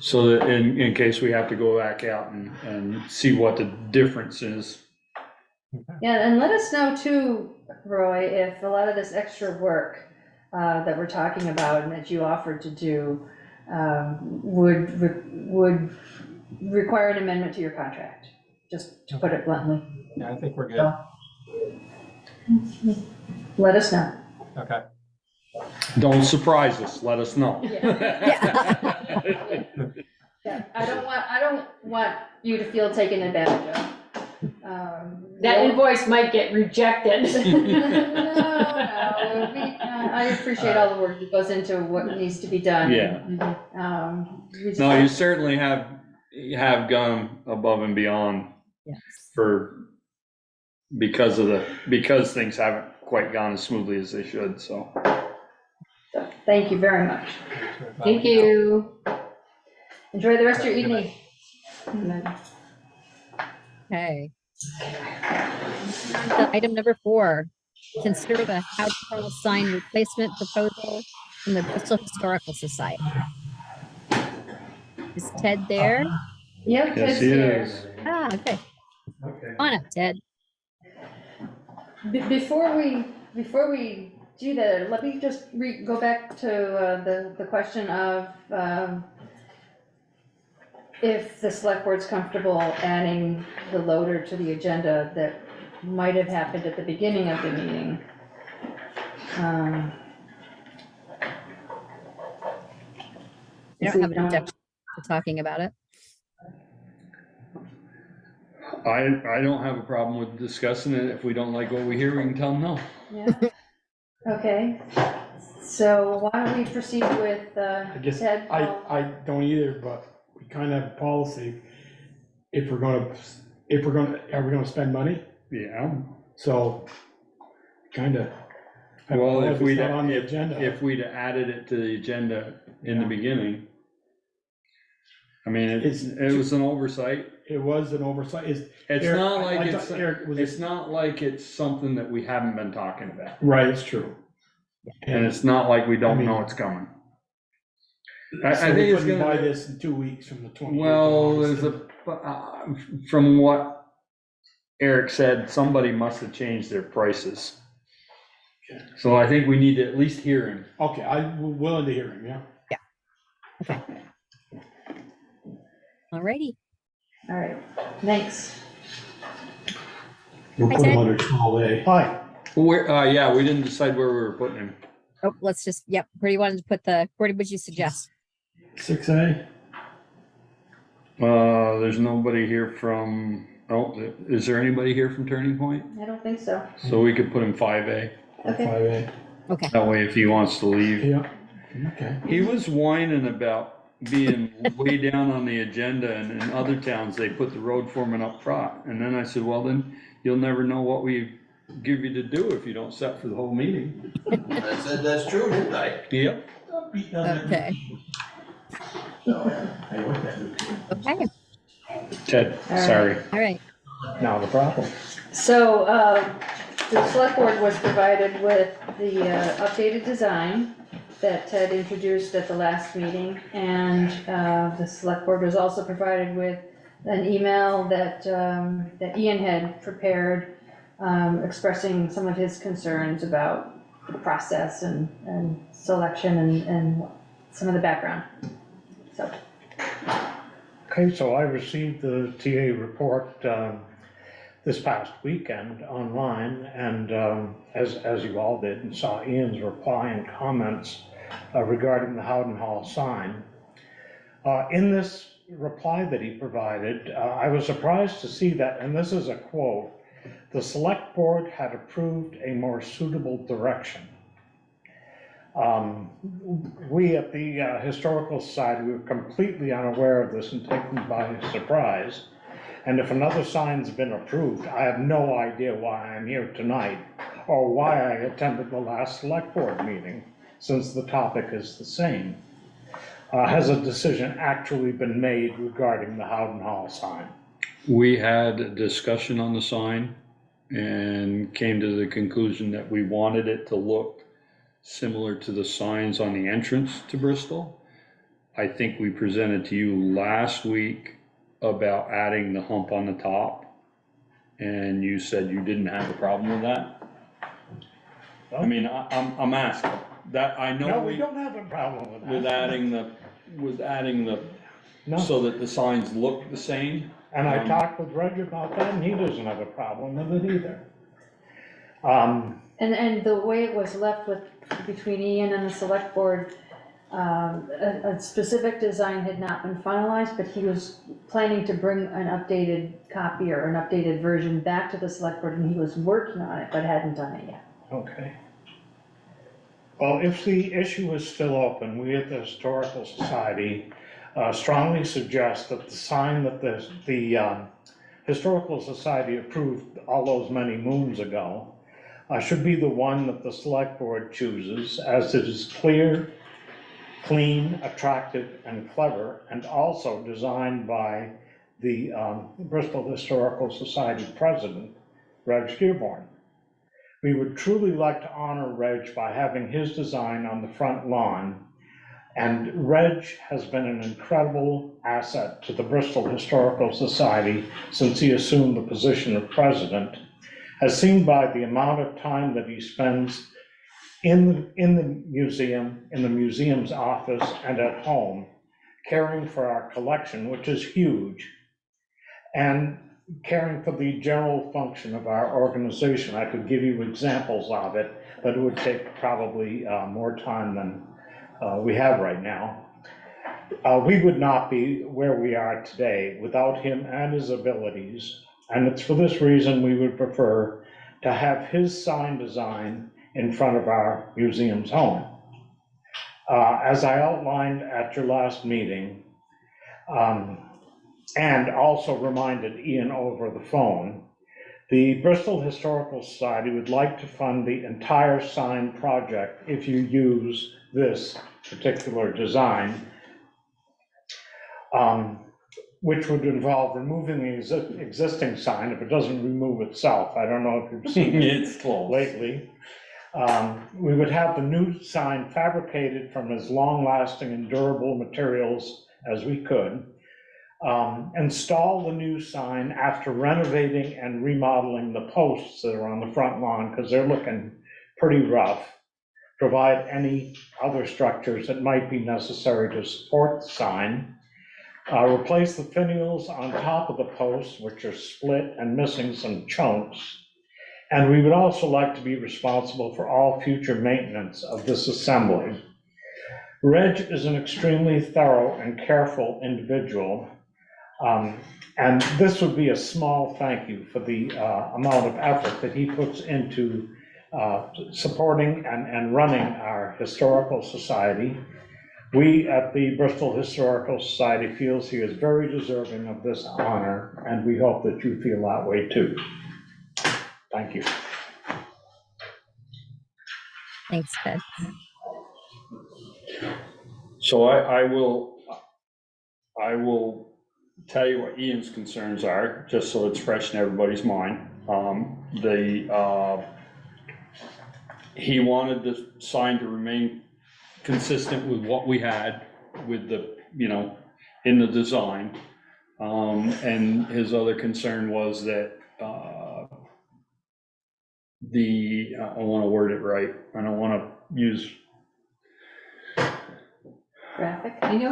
So that in case we have to go back out and see what the difference is. Yeah, and let us know too, Roy, if a lot of this extra work that we're talking about and that you offered to do would require an amendment to your contract, just to put it bluntly. Yeah, I think we're good. Let us know. Okay. Don't surprise us, let us know. Yeah, I don't want you to feel taken advantage of. That invoice might get rejected. I appreciate all the work that goes into what needs to be done. Yeah. No, you certainly have gone above and beyond because things haven't quite gone as smoothly as they should, so. Thank you very much. Thank you. Enjoy the rest of your evening. Okay. Item number 4, consider the house panel sign replacement proposal from the Bristol Historical Society. Is Ted there? Yep, Ted's here. Ah, okay. Come on up, Ted. Before we do that, let me just go back to the question of if the select board's comfortable adding the loader to the agenda that might have happened at the beginning of the meeting. I don't have an objection to talking about it. I don't have a problem with discussing it. If we don't like what we hear, we can tell them no. Yeah. Okay, so why don't we proceed with I guess Ted? I don't either, but we kind of have a policy. Are we gonna spend money? Yeah. So kind of. Well, if we'd added it to the agenda in the beginning, I mean, it was an oversight. It was an oversight. It's not like it's something that we haven't been talking about. Right, it's true. And it's not like we don't know it's coming. I So think we it's couldn't gonna buy this in 2 weeks from the 28th. Well, from what Eric said, somebody must have changed their prices. Okay. So I think we need to at least hear him. Okay, I'm willing to hear him, yeah. Okay. Alrighty. All right, thanks. We'll Hi, put him Ted. under 12A. Hi. Yeah, we didn't decide where we were putting him. Oh, let's just, yep. Where do you want to put where would you suggest? 6A. There's nobody here from, is there anybody here from Turning Point? I don't think so. So we could put him 5A. Okay. 5A. Okay. That way if he wants to leave. Yeah, okay. He was whining about being way down on the agenda, and in other towns, they put the road foreman up front. And then I said, well, then you'll never know what we give you to do if you don't set for the whole meeting. I said that's true, didn't I? Yep. Okay. Okay. Ted, right. sorry. All right. Now the problem. So, the select board was provided with the updated design that Ted introduced at the last meeting, and the select board was also provided with an email that Ian had prepared, expressing some of his concerns about the process and selection and some of the background. So, Okay, so I received the TA report this past weekend online, and as you all did, and saw Ian's reply and comments regarding the Howden Hall sign. In this reply that he provided, I was surprised to see that, and this is a quote, "The select board had approved a more suitable direction." We at the Historical Society were completely unaware of this and taken by surprise. And if another sign's been approved, I have no idea why I'm here tonight or why I attended the last select board meeting, since the topic is the same. Has a decision actually been made regarding the Howden Hall sign? We had a discussion on the sign and came to the conclusion that we wanted it to look similar to the signs on the entrance to Bristol. I think we presented to you last week about adding the hump on the top, and you said you didn't have a problem with that. I mean, I'm asking that, I know. No, we don't have a problem with that. With adding the, No. so that the signs look the same. And I talked with Reg about that, and he doesn't have a problem with it either. And the way it was left with, between Ian and the select board, a specific design had not been finalized, but he was planning to bring an updated copy or an updated version back to the select board, and he was working on it, but hadn't done it yet. Okay. Well, if the issue is still open, we at the Historical Society strongly suggest that the sign that the Historical Society approved all those many moons ago should be the one that the select board chooses, as it is clear, clean, attractive, and clever, and also designed by the Bristol Historical Society president, Reg Dearborn. We would truly like to honor Reg by having his design on the front lawn, and Reg has been an incredible asset to the Bristol Historical Society since he assumed the position of president, as seen by the amount of time that he spends in the museum, in the museum's office, and at home, caring for our collection, which is huge, and caring for the general function of our organization. I could give you examples of it, but it would take probably more time than we have right now. We would not be where we are today without him and his abilities, and it's for this reason we would prefer to have his sign design in front of our museum's home. As I outlined at your last meeting, and also reminded Ian over the phone, the Bristol Historical Society would like to fund the entire sign project if you use this particular design, which would involve removing the existing sign if it doesn't remove itself. I don't know if you've seen it lately. We would have the new sign fabricated from as long-lasting and durable materials as we could. Install the new sign after renovating and remodeling the posts that are on the front lawn, because they're looking pretty rough. Provide any other structures that might be necessary to support the sign. Replace the finials on top of the posts, which are split and missing some chunks. And we would also like to be responsible for all future maintenance of this assembly. Reg is an extremely thorough and careful individual. And this would be a small thank you for the amount of effort that he puts into supporting and running our historical society. We at the Bristol Historical Society feels he is very deserving of this honor, and we hope that you feel that way too. Thank you. Thanks, Ted. So I will tell you what Ian's concerns are, just so it's fresh in everybody's mind. He wanted the sign to remain consistent with what we had with the, in the design. And his other concern was that I want to word it right. I don't want to use. Graphic? I know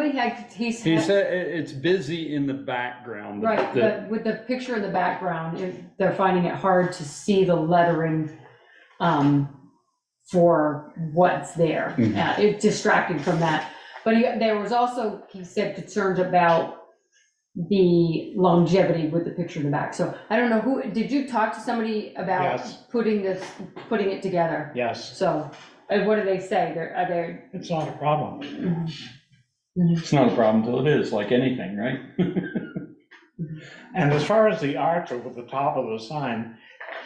He said it's busy in the background. Right, but with the picture in the background, they're finding it hard to see the lettering for what's there. Mhm. It's distracting from that. But there was also, he said, concerns about the longevity with the picture in the back. So I don't know did you talk to somebody about Yes. putting it together? Yes. So what do they say? Are they? It's not a problem. It's not a problem till it is, like anything, right? And as far as the arch over the top of the sign,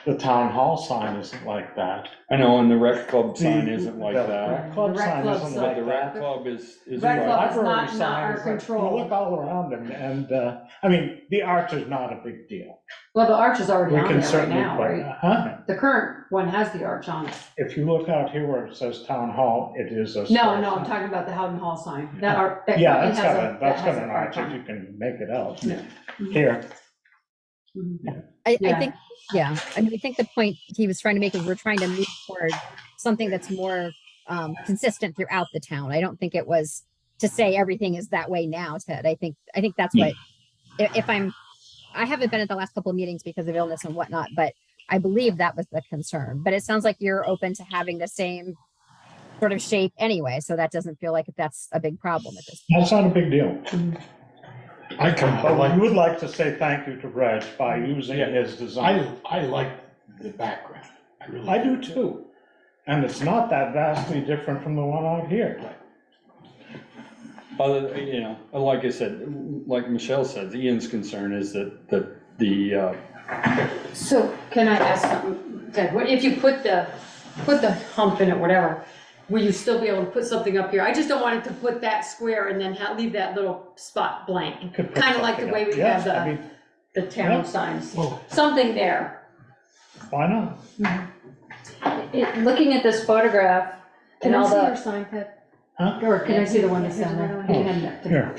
the town hall sign isn't like that. I know, and the rec club sign The- isn't like the that. rec club The rec sign club isn't sign. like But the rec that. club is Rec The club right. is library not sign our is like, control. you look all around and, I mean, the arch is not a big deal. Well, the arch is already We on can there right certainly now, put, right? huh? The current one has the arch on it. If you look out here where it says town hall, it is a. No, square no, I'm sign. talking about the Howden Hall sign. That arch. that Yeah, currently that's has got a- a, that that's has got an arch on if it. you can make it out. Yeah. Here, I Yeah. think, yeah, I mean, I think the point he was trying to make is we're trying to move toward something that's more consistent throughout the town. I don't think it was to say everything is that way now, Ted. I think that's what, if I haven't been at the last couple of meetings because of illness and whatnot, but I believe that was the concern. But it sounds like you're open to having the same sort of shape anyway, so that doesn't feel like that's a big problem at this point. that's not a big deal. I come out But like, we would like to say thank you to Reg by using his design. I like the background. I really. I do too. And it's not that vastly different from the one out here. Other, you know, like I said, like Michelle said, Ian's concern is that the, So can I ask something, Ted? What if you put the hump in it, whatever, will you still be able to put something up here? I just don't want it to put that square and then leave that little spot blank. Could put Kind of like the something way up. we Yeah, have I mean, the town yeah. signs. Well, Something there. why not? Looking at this photograph Can and I all see your the, sign, Ted? Huh? Or can I see the one that's down there? You can hand that to me. Here.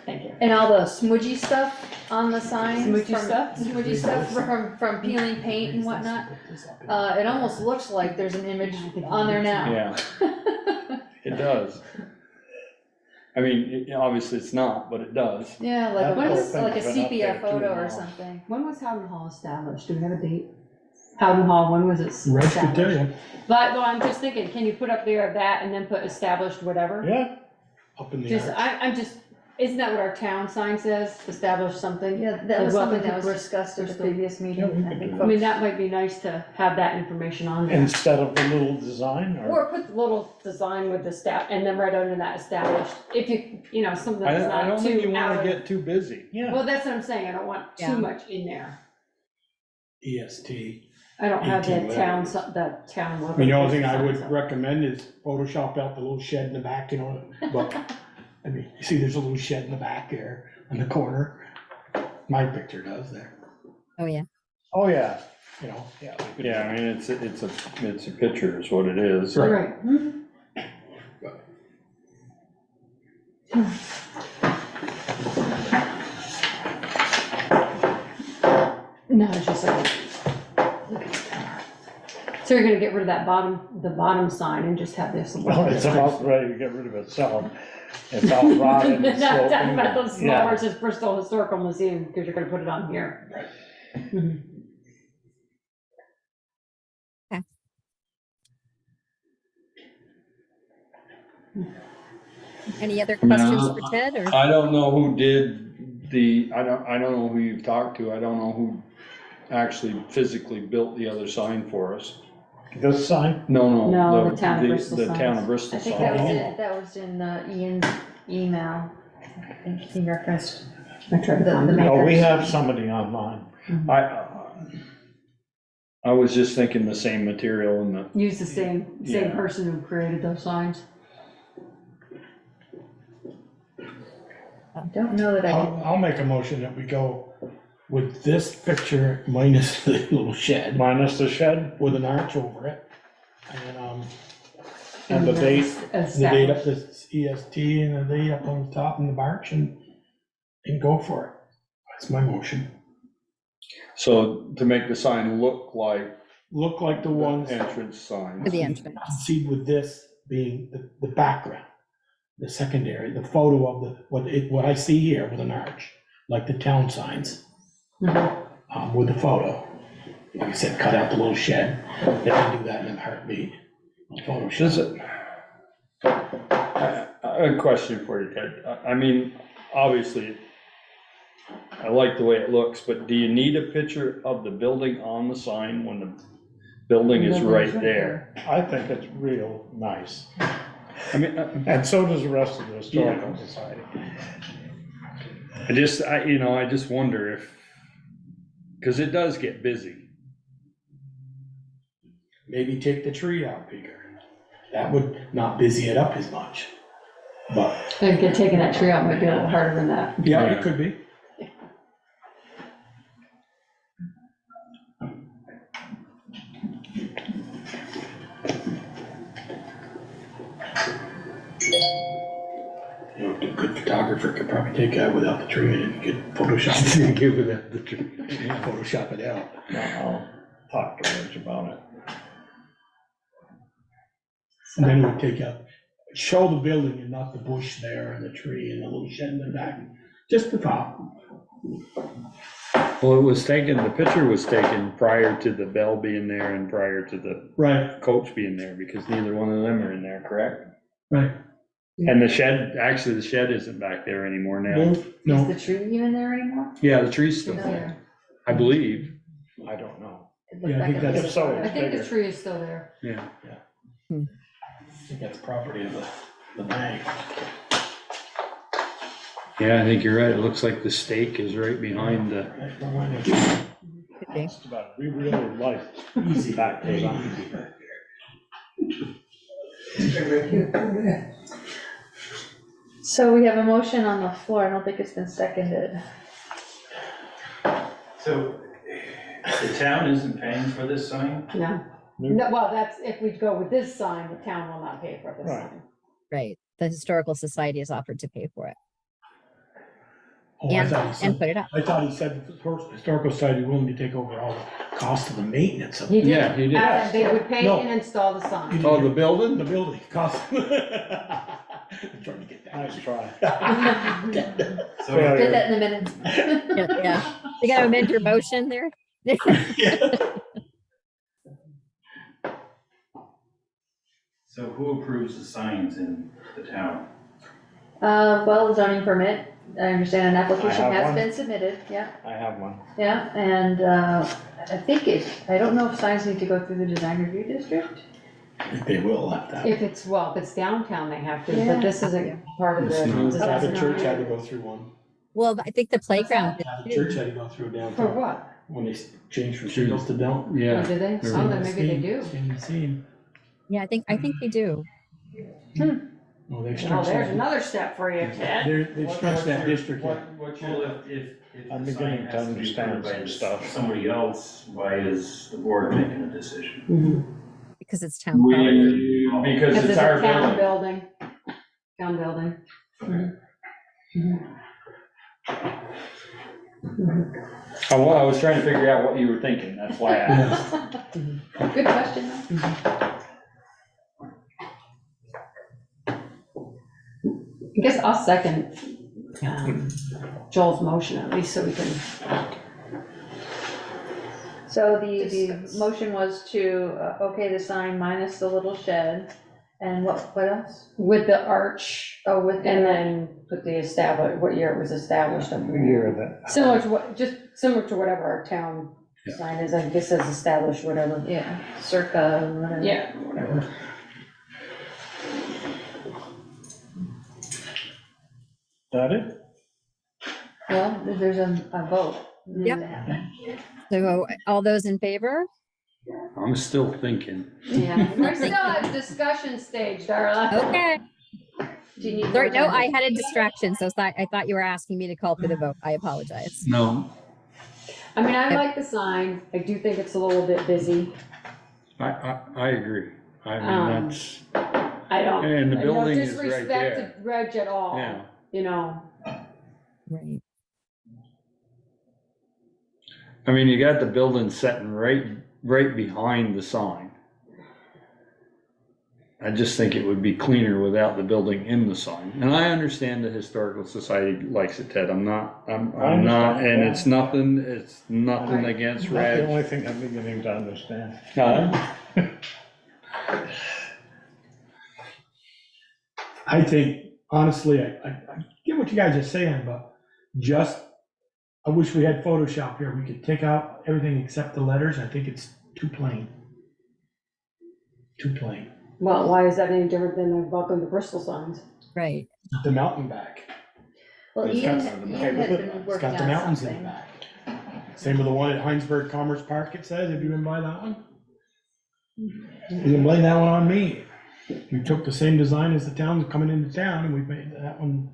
Thank you. and all the smudgy stuff on the signs. Smudgy from- stuff? Smudgy stuff from peeling paint and whatnot. It almost looks like there's an image on there now. yeah, it does. I mean, obviously it's not, but it does. Yeah, That like, whole like thing's a been up sepia there too photo or long. something. When was Howden Hall established? Do we have a date? Howden Hall, when was it Reg could established? tell you, But, no, I'm just thinking, can you put up there that and then put established whatever? Yeah, up in the Just, arch. I'm just, isn't that what our town sign says, establish something? Yeah, that was Welcome something that to was discussed at the Bristol. previous meeting. Yeah, we I could think do I mean, that might be nice to have that information on there. instead of the little design or, Or put the little design with the staff, and then right under that established, if you know, something I that's I not don't think you too wanna out of. get too busy. yeah. Well, that's what I'm saying, I don't want Yeah. too much in there. EST. I don't have the 18 town, letters. the town logo. I mean, the only thing I would So- recommend is Photoshop out the little shed in the back, you know, but, I mean, you see there's a little shed in the back there in the corner. My picture does there, Oh, yeah. Oh, yeah, you know, yeah. we could- Yeah, I mean, it's a picture is what it is. Right. No, it's just like, look at that. So you're gonna get rid of that the bottom sign and just have this. Well, it's about ready to get rid of itself. It's all rotted and Not talking sloping. about those small Yeah. versus Bristol Historical Museum, because you're gonna put it on here. Mhm. Any other I mean, questions for Ted or? I don't know who did I don't know who you've talked to. I don't know who actually physically built the other sign for us. This sign? No, No, the town of Bristol The signs. town of Bristol I think sign. that was in Ian's email. I think he referenced I tried to the find it. Oh, we makers. have somebody online. I was just thinking the same material and the, Use the same Yeah. person who created those signs. I don't know that I can. I'll make a motion that we go with this picture minus the little shed, Minus the shed with an arch over it. and the date. The date up this EST and the date up on the top and the arch and go for it. That's my motion. so to make the sign look like Look like the ones. entrance sign. For the entrance. See, with this being the background, the secondary, the photo of what I see here with an arch, like the town signs, with the photo. Like I said, cut out the little shed, they can do that in a heartbeat. Does it? A question for you, Ted. I mean, obviously, I like the way it looks, but do you need a picture of the building on the sign when building is Building's right right there. I think it's real nice. I mean, And so does the rest of the Historical Society. I just wonder if, because it does get busy. Maybe take the tree out bigger. That would not busy it up as much. But, I think taking that tree out might be a little harder than that. yeah, it could be. You know, a good photographer could probably take that without the tree in it, and could Photoshop it. Give it the tree. Photoshop it out. I'll talk to Rich about it. And then we take out, show the building and not the bush there and the tree and the little shed in the back, just the top. Well, the picture was taken prior to the bell being there and prior to the Right, coach being there, because neither one of them are in there, correct? right. And the shed isn't back there anymore now. No, Is the tree even there anymore? Yeah, the tree's still there, I believe. I don't know. It looked Yeah, I like think it that's was- so I think the bigger. tree is still there. Yeah. I think that's property of the bank. Yeah, I think you're right. It looks like the stake is right behind the, Just about, we really like easy back there. So we have a motion on the floor. I don't think it's been seconded. So the town isn't paying for this sign? No. No, well, that's, if we go with this sign, the town will not pay for this Right. sign. Right. The Historical Society has offered to pay for it Oh, I thought he and said, put it up. I thought he said the Historical Society willing to take over all the cost of the maintenance of He it. did. Yeah, he did. They would pay No. and install the sign. oh, the building? The building cost. I'm trying to get that. Nice try. Get that in a minute. Yeah. You gotta amend your motion there. So who approves the signs in the town? Well, the zoning permit, I understand an application have has one. been submitted, yeah, I have one. yeah, and, I don't know if signs need to go through the design review district. If they will have that. If it's downtown, they have to, Yeah. but this isn't part of the It's not. design. Now, the church had to go through one. Well, I think the playground. Now, the did church too. had to go through For downtown what? when they changed from shingles to dump. Oh, Yeah. do they? They're Oh, in then maybe they do. Same scene. Yeah, I think they do. Well, they've Oh, stretched there's that. another step for you, Ted. They've stretched that district. Well, if I'm the sign beginning to has to be understand approved by some stuff. somebody else, why is the board making a decision? Because it's town property. Because Because it's it's our a town building. building. Town building. Oh, well, I was trying to figure out what you were thinking, that's why I asked. Good question, though. I guess I'll second Joel's motion at least so we can. So the motion was to, okay, the sign minus the little shed, and what else? With the arch, Oh, with and then put the what year it was established. The year that. Similar to whatever our town Yeah. sign is, I guess says established, whatever. Yeah, circa, whatever. Yeah, whatever. That it? Well, there's a vote. Yep. So all those in favor? I'm still thinking. Yeah, we're still at discussion stage, Darla. Okay. Do you need? Sorry, more no, time? I had a distraction, so I thought you were asking me to call for the vote. I apologize. No, I mean, I like the sign. I do think it's a little bit busy. I agree. I mean, Um, that's, I don't. and the no building is right disrespect there. to Reg at all. Yeah. You know, Right. I mean, you got the building sitting right behind the sign. I just think it would be cleaner without the building in the sign. And I understand the Historical Society likes it, Ted. I'm not, and yeah. it's nothing against Not the Reg. only thing I'm beginning to understand. I think, honestly, I get what you guys are saying, but I wish we had Photoshop here. We could take out everything except the letters. I think it's too plain. too plain. Well, why is that any different than the welcome to Bristol signs? Right. The mountain back. Well, It's Ian, got- Ian had been It's working got the on mountains in the something. back. Same with the one at Heinsberg Commerce Park, it says, have you been by that one? You can blame that one on me. We took the same design as the towns coming into town, and we made that one,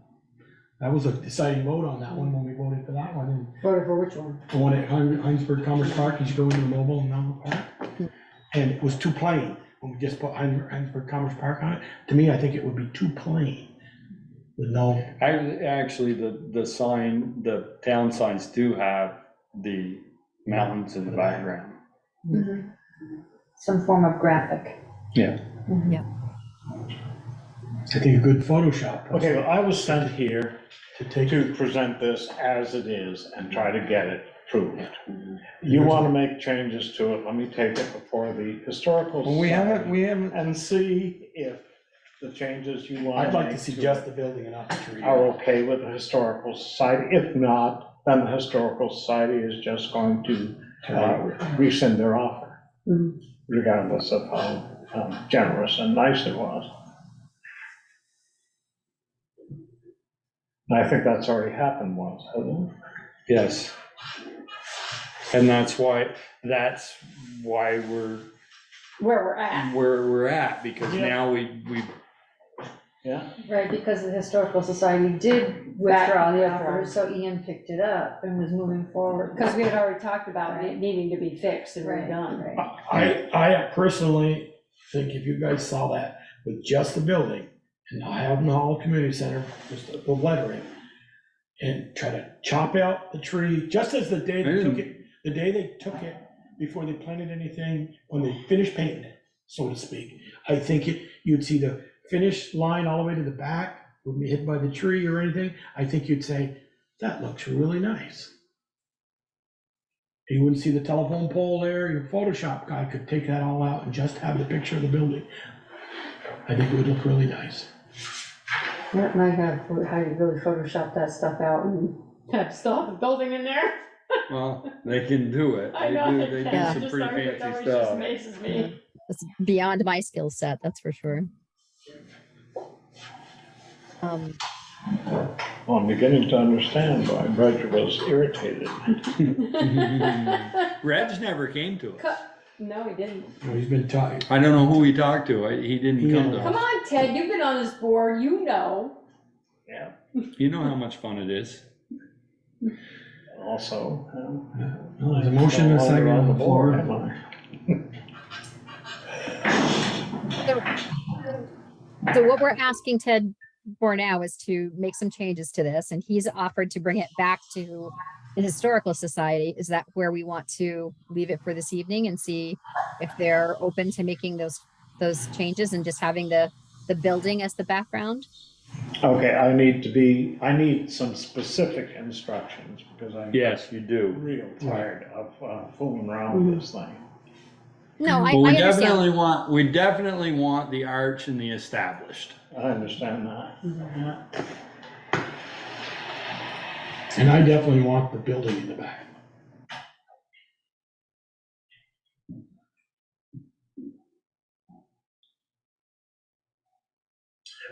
that was a deciding vote on that one when we voted for that one. And Voted for which one? the one at Heinsberg Commerce Park, you should go into the mobile and down the park. And it was too plain, when we just put Heinsberg Commerce Park on it. To me, I think it would be too plain with no, Actually, the sign, the town signs do have the mountains in the background. Mhm. Some form of graphic. Yeah. Yeah. I think a good Photoshop. Okay, well, I was sent here To take, to present this as it is and try to get it approved. You want to make changes to it, let me take it before the historical. Well, we haven't. And see if the changes you want. I'd like to see just the building and not the tree. Are okay with the historical society. If not, then the historical society is just going to rescind their offer, regardless of how generous and nice it was. And I think that's already happened once, hasn't it? Yes. And that's why we're Where we're at. where we're at, because Yeah. now we Yeah. Right, because the Historical Society did withdraw the offer, so Ian picked it up and was moving forward. Because we had already talked about Right. it needing to be fixed and Right, redone. right. I personally think if you guys saw that with just the building and Houghton Hall Community Center, just the lettering, and try to chop out the tree, just as the day they took it, before they planted anything, when they finished painting it, so to speak, I think you'd see the finish line all the way to the back, wouldn't be hit by the tree or anything. I think you'd say, that looks really nice. You wouldn't see the telephone pole there, your Photoshop guy could take that all out and just have the picture of the building. I think it would look really nice. That might have, how you really Photoshop that stuff out and. Still have the building in there? well, they can do it. I know. They do Yeah. some pretty fancy stuff. Amazes me. It's beyond my skill set, that's for sure. Well, I'm beginning to understand why Roger was irritated. Reg never came to us. No, he didn't. Well, he's been talking, I don't know who he talked to. He didn't come to Come us. on, Ted, you've been on this board, you know. Yeah. You know how much fun it is. Also. well, there's a motion and a second on the floor. Am I? So what we're asking Ted for now is to make some changes to this, and he's offered to bring it back to the Historical Society. Is that where we want to leave it for this evening and see if they're open to making those changes and just having the building as the background? Okay, I need some specific instructions, because I'm. Yes, you do. Real tired of fooling around with this thing. No, I Well, we understand. definitely want the arch and the established. I understand that. And I definitely want the building in the back.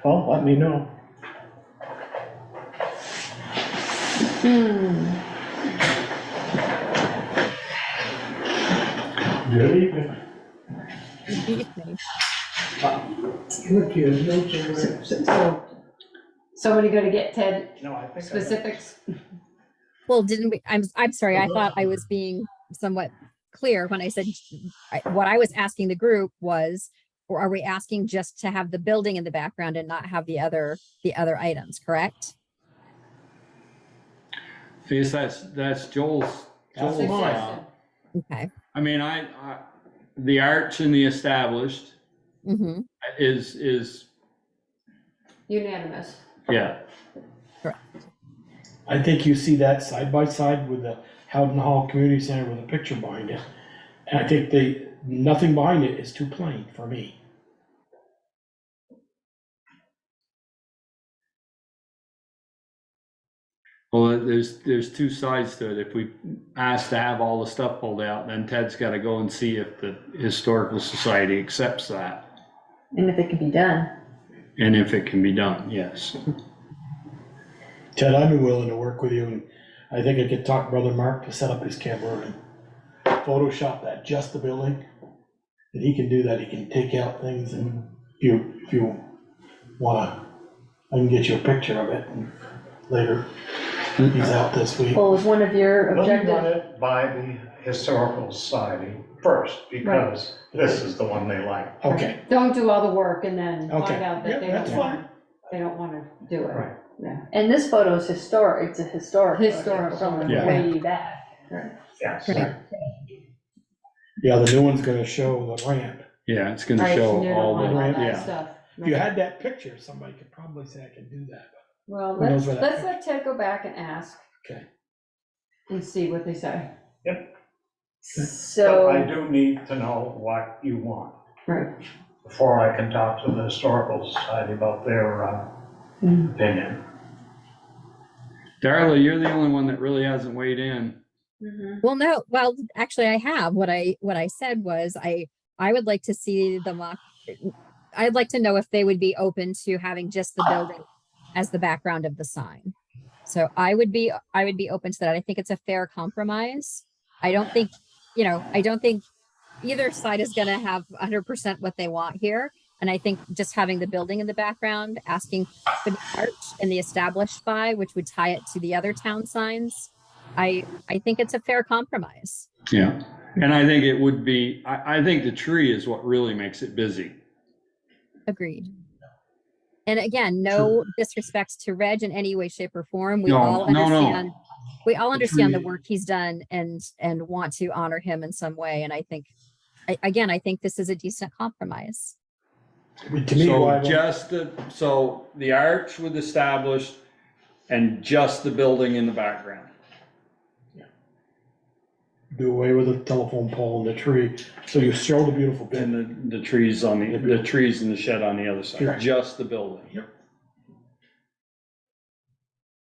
Well, let me know. Good evening. Look here, no change. Somebody gonna get Ted No, I think. I- specifics? Well, didn't we, I'm sorry, I thought I was being somewhat clear when I said, what I was asking the group was, or are we asking just to have the building in the background and not have the other items, correct? Yes, that's Joel's That's mine. Okay. I mean, the arch and the established Mm-hmm. is, Unanimous. yeah. I think you see that side by side with the Houghton Hall Community Center with a picture behind it. And I think nothing behind it is too plain for me. Well, there's two sides to it. If we ask to have all the stuff pulled out, then Ted's gotta go and see if the Historical Society accepts that, And if it can be done. and if it can be done, yes. Ted, I'd be willing to work with you, and I think I could talk Brother Mark to set up his camera and Photoshop that, just the building. And he can do that, he can take out things, and if you wanna, I can get you a picture of it later. He's out this week. Well, was one of your Let me run objectives? it by the Historical Society first, because this is the one they like. Okay, Don't do all the work and then Okay. find out Yeah, that that's fine. they don't wanna do it. Right. Yeah. And this photo is historic, it's a historic. photo Historic From photo. way back. Yes. Right. yeah, the new one's gonna show the ramp. Yeah, it's gonna Right, show you don't all want the, all that yeah. stuff. If you had that picture, somebody could probably say I can do that. Well, Who knows let's, where that let's let Ted go back and ask. Okay. And see what they say. But I So, do need to know what you want Right. before I can talk to the Historical Society about their opinion. Darla, you're the only one that really hasn't weighed in. Well, no, well, actually I have. What I said was I would like to see the mock. I'd like to know if they would be open to having just the building as the background of the sign. So I would be open to that. I think it's a fair compromise. I don't think either side is gonna have 100% what they want here. And I think just having the building in the background, asking for the arch and the established by, which would tie it to the other town signs. I think it's a fair compromise. Yeah, and I think it would be, I think the tree is what really makes it busy. Agreed. And again, no disrespect to Reg in any way, shape, or form. We No, all no, no. understand. We all understand the tree- work he's done and want to honor him in some way. And I think, I think this is a decent compromise. To me, why So so the arch was established and just the building in the background. do away with the telephone pole and the tree, so you show the beautiful building. And the trees on the trees and the shed on the other side, Correct. just the building. Yep.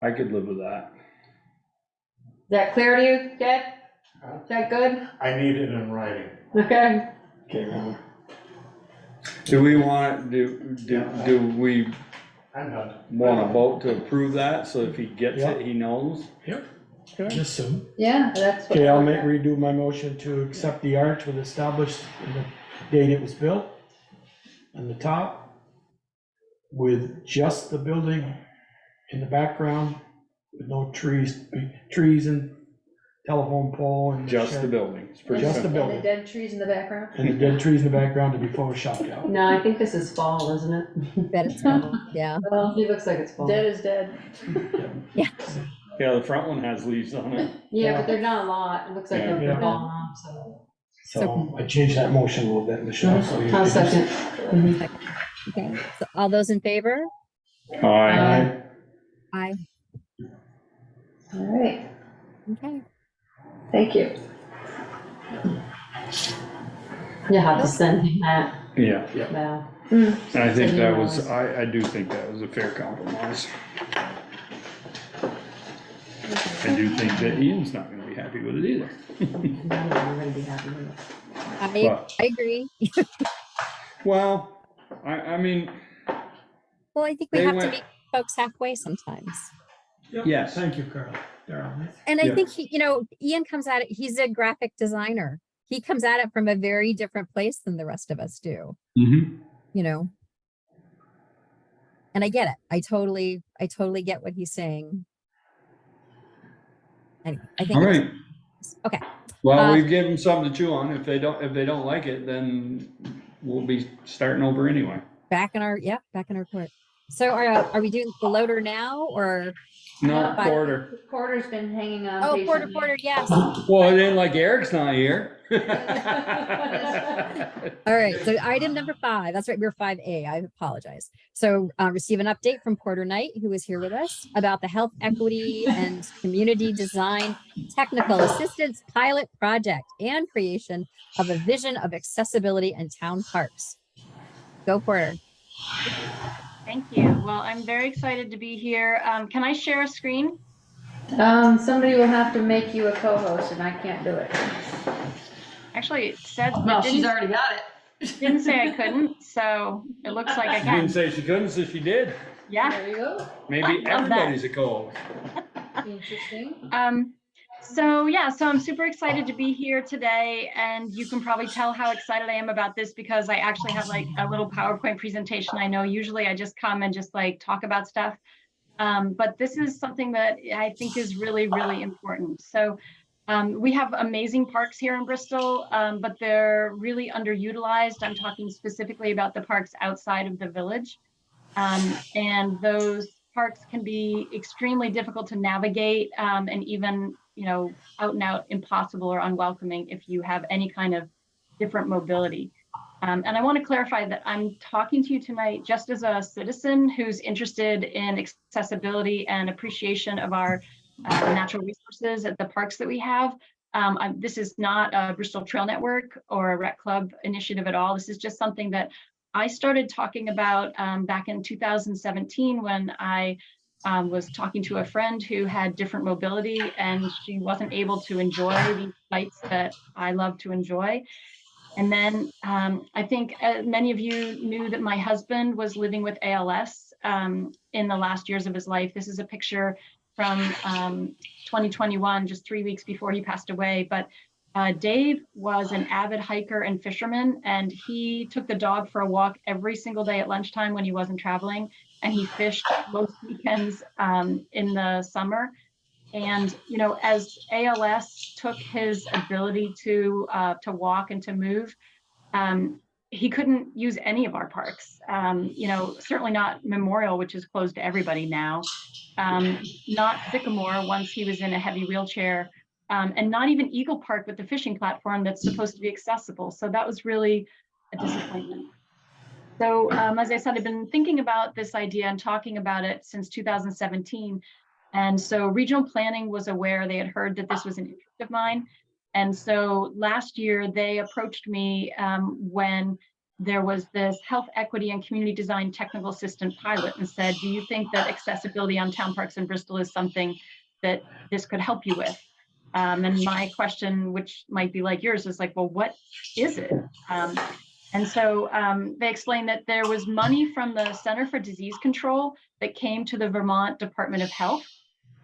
I could live with that. Is that clear to you, Ted? Is that good? I need it in writing. Okay. Okay, Ron. Do we want, do we I'm done. want to vote to approve that, so if he gets Yep. it, he knows? Yep. Just soon. yeah, that's what. Okay, I'll redo my motion to accept the arch with established in the date it was built on the top, with just the building in the background, with no trees and telephone pole and. Just the shed, building. It's pretty Just the simple. And the building, dead trees in the background? and the dead trees in the background to be photoshopped out. No, I think this is fall, isn't it? Bet it's fall, yeah. Well, It looks like it's fall. dead is dead. Yeah, the front one has leaves on it. Yeah, but they're not a lot. It looks like they're Yeah. falling off, so. So I changed that motion a little bit, Michelle, so you. I'll can just- second. Okay, so all those in favor? Aye. Aye. All right, Okay. thank you. You have to send him that Yeah, now. and I think So that you was, know. I do think that was a fair compromise. I do think that Ian's not gonna be happy with it either. I'm gonna be happy with it. But- I agree. Well, I mean, Well, I think we They have to went- meet folks halfway sometimes. yes. Thank you, Carl. Darrell. And I Yeah. think Ian comes at it, he's a graphic designer. He comes at it from a very different place than the rest of us do, Mhm. And I get it. I totally get what he's saying. Anyway, I think All it's- right. okay. Well, we've given them something to chew on. If they don't like it, then we'll be starting over anyway. Back in our court. So are we doing the loader now or? No, Bye. Porter. Porter's been hanging on Oh, patiently. Porter, yes. Well, it ain't like Eric's not here. All right, so item number 5, that's right, we're 5A, I apologize. So receive an update from Porter Knight, who is here with us, about the Health Equity and Community Design Technical Assistance Pilot Project and creation of a vision of accessibility in town parks. Go Porter. Thank you. Well, I'm very excited to be here. Can I share a screen? Somebody will have to make you a co-host and I can't do it. Actually, it said. Well, it she's didn't- already got it. Didn't say I couldn't, so it looks like I She didn't can. say she couldn't, so she did. Yeah. There you go. Maybe Love that. everybody's a co-host. Interesting. So I'm super excited to be here today, and you can probably tell how excited I am about this because I actually have like a little PowerPoint presentation. I know usually I just come and just like talk about stuff, but this is something that I think is really, really important. So we have amazing parks here in Bristol, but they're really underutilized. I'm talking specifically about the parks outside of the village. And those parks can be extremely difficult to navigate, and even, out and out impossible or unwelcoming if you have any kind of different mobility. And I want to clarify that I'm talking to you tonight just as a citizen who's interested in accessibility and appreciation of our natural resources at the parks that we have. This is not a Bristol Trail Network or a rec club initiative at all. This is just something that I started talking about back in 2017 when I was talking to a friend who had different mobility and she wasn't able to enjoy these sites that I love to enjoy. And then I think many of you knew that my husband was living with ALS in the last years of his life. This is a picture from 2021, just 3 weeks before he passed away. But Dave was an avid hiker and fisherman, and he took the dog for a walk every single day at lunchtime when he wasn't traveling, and he fished most weekends in the summer. And as ALS took his ability to walk and to move, he couldn't use any of our parks. Certainly not Memorial, which is closed to everybody now. Not Sycamore once he was in a heavy wheelchair, and not even Eagle Park with the fishing platform that's supposed to be accessible. So that was really a disappointment. So as I said, I've been thinking about this idea and talking about it since 2017. And so regional planning was aware, they had heard that this was an interest of mine. And so last year they approached me when there was this health equity and community design technical assistant pilot and said, do you think that accessibility on town parks in Bristol is something that this could help you with? And my question, which might be like yours, is like, well, what is it? And so they explained that there was money from the Center for Disease Control that came to the Vermont Department of Health.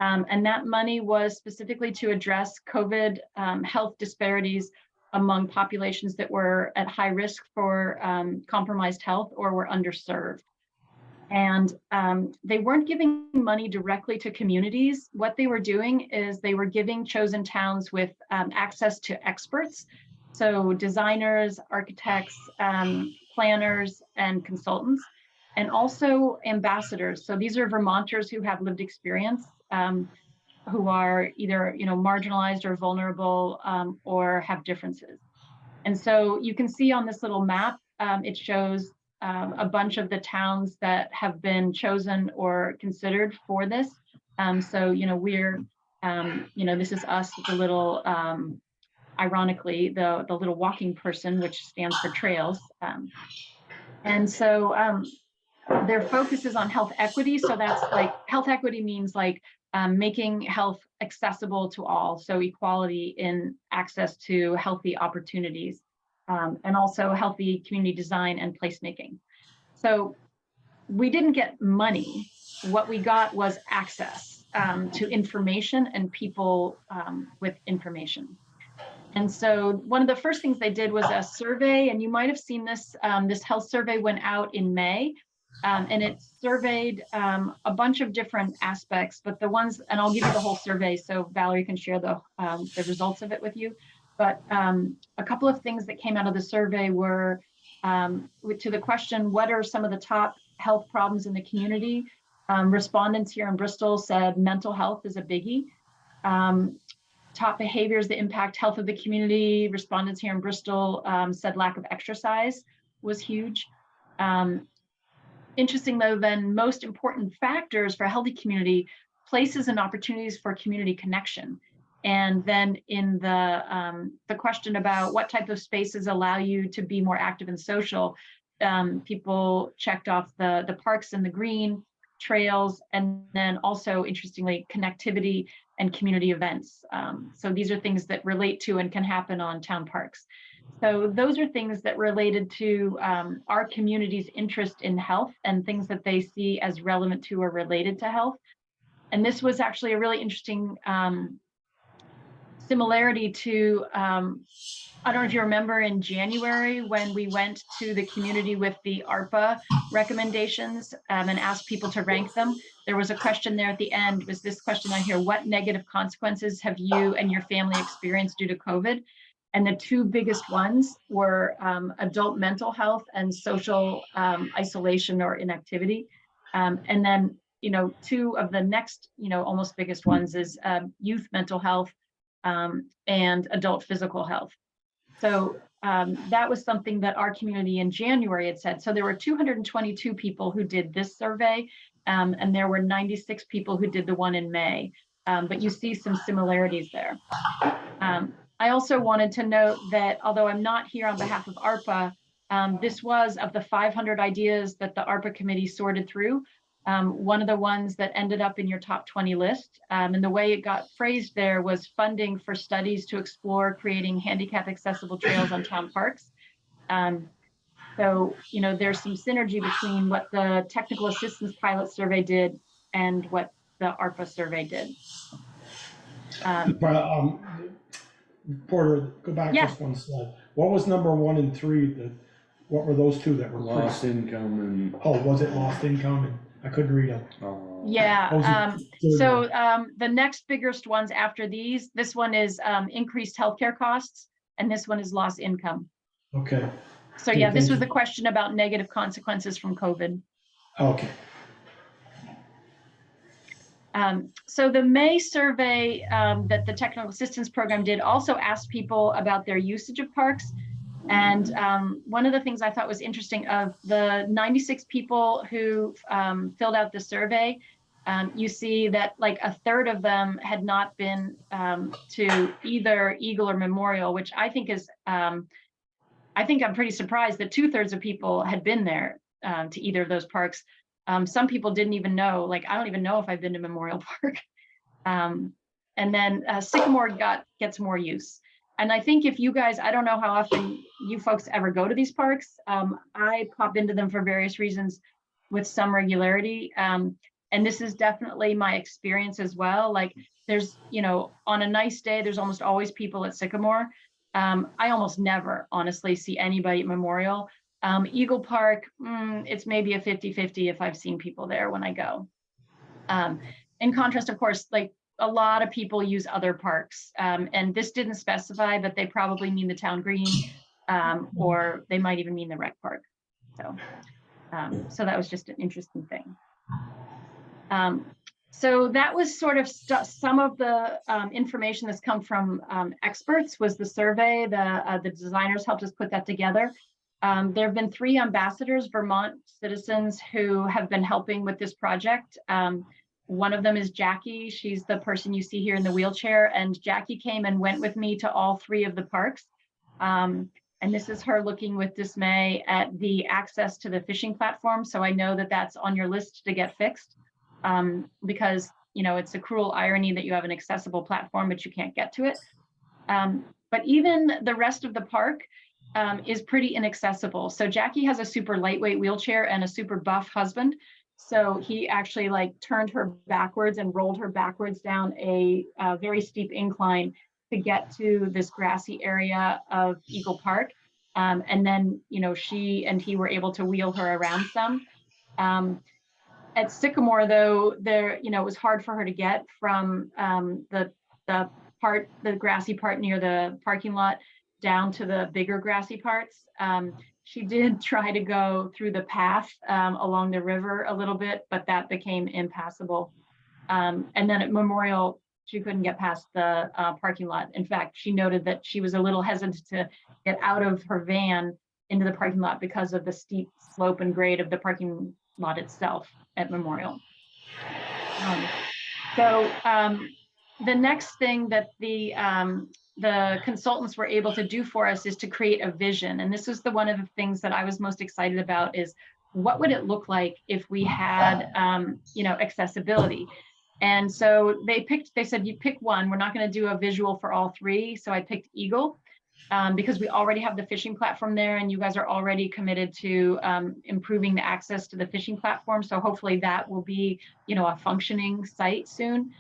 And that money was specifically to address COVID health disparities among populations that were at high risk for compromised health or were underserved. And they weren't giving money directly to communities. What they were doing is they were giving chosen towns with access to experts. So designers, architects, planners, and consultants, and also ambassadors. So these are Vermonters who have lived experience, who are either marginalized or vulnerable, or have differences. And so you can see on this little map, it shows a bunch of the towns that have been chosen or considered for this. So we're this is us with the little ironically the little walking person, which stands for trails. And so their focus is on health equity. So that's like health equity means like making health accessible to all. So equality in access to healthy opportunities, and also healthy community design and placemaking. So we didn't get money. What we got was access to information and people with information. And so one of the first things they did was a survey, and you might have seen this, this health survey went out in May, and it surveyed a bunch of different aspects, but the ones, and I'll give you the whole survey so Valerie can share the results of it with you. But a couple of things that came out of the survey were to the question, what are some of the top health problems in the community? Respondents here in Bristol said mental health is a biggie. Top behaviors that impact health of the community, respondents here in Bristol said lack of exercise was huge. Interesting though, then most important factors for a healthy community, places and opportunities for community connection. And then in the question about what type of spaces allow you to be more active and social, people checked off the parks and the green, trails, and then also, interestingly, connectivity and community events. So these are things that relate to and can happen on town parks. So those are things that related to our community's interest in health and things that they see as relevant to or related to health. And this was actually a really interesting similarity to, I don't know if you remember in January when we went to the community with the ARPA recommendations and asked people to rank them. There was a question there at the end, was this question on here: what negative consequences have you and your family experienced due to COVID? And the two biggest ones were adult mental health and social isolation or inactivity. And then, two of the next, almost biggest ones is youth mental health and adult physical health. So that was something that our community in January had said. So there were 222 people who did this survey, and there were 96 people who did the one in May. But you see some similarities there. I also wanted to note that although I'm not here on behalf of ARPA, this was, of the 500 ideas that the ARPA committee sorted through, one of the ones that ended up in your top 20 list. And the way it got phrased there was funding for studies to explore creating handicap accessible trails on town parks. So, there's some synergy between what the technical assistance pilot survey did and what the ARPA survey did. Porter, go back just one slide. What was number 1 and 3? What were those two that were Lost income and. Oh, was it lost income? And I couldn't read them. Yeah. So the next biggest ones after these, this one is increased healthcare costs, and this one is lost income. Okay. So yeah, this was the question about negative consequences from COVID. Okay. So the May survey that the Technical Assistance Program did also asked people about their usage of parks. And one of the things I thought was interesting, of the 96 people who filled out the survey, you see that like a third of them had not been to either Eagle or Memorial, which I think is, I think I'm pretty surprised that 2/3 of people had been there to either of those parks. Some people didn't even know, like, I don't even know if I've been to Memorial Park. And then Sycamore gets more use. And I think if you guys, I don't know how often you folks ever go to these parks. I pop into them for various reasons with some regularity. And this is definitely my experience as well. Like there's, on a nice day, there's almost always people at Sycamore. I almost never honestly see anybody at Memorial. Eagle Park, it's maybe a 50-50 if I've seen people there when I go. In contrast, of course, like a lot of people use other parks, and this didn't specify, but they probably mean the town green, or they might even mean the rec park. So that was just an interesting thing. So that was sort of some of the information that's come from experts was the survey. The designers helped us put that together. There have been 3 ambassadors, Vermont citizens, who have been helping with this project. One of them is Jackie. She's the person you see here in the wheelchair. And Jackie came and went with me to all 3 of the parks. And this is her looking with dismay at the access to the fishing platform. So I know that that's on your list to get fixed, because, it's a cruel irony that you have an accessible platform, but you can't get to it. But even the rest of the park is pretty inaccessible. So Jackie has a super lightweight wheelchair and a super buff husband. So he actually turned her backwards and rolled her backwards down a very steep incline to get to this grassy area of Eagle Park. And then, she and he were able to wheel her around some. At Sycamore, though, it was hard for her to get from the grassy part near the parking lot down to the bigger grassy parts. She did try to go through the path along the river a little bit, but that became impassable. And then at Memorial, she couldn't get past the parking lot. In fact, she noted that she was a little hesitant to get out of her van into the parking lot because of the steep slope and grade of the parking lot itself at Memorial. The next thing that the consultants were able to do for us is to create a vision. And this is one of the things that I was most excited about, is what would it look like if we had, accessibility? And so they said, you pick one, we're not going to do a visual for all three. So I picked Eagle. Because we already have the fishing platform there, and you guys are already committed to improving the access to the fishing platform. So hopefully that will be, a functioning site soon.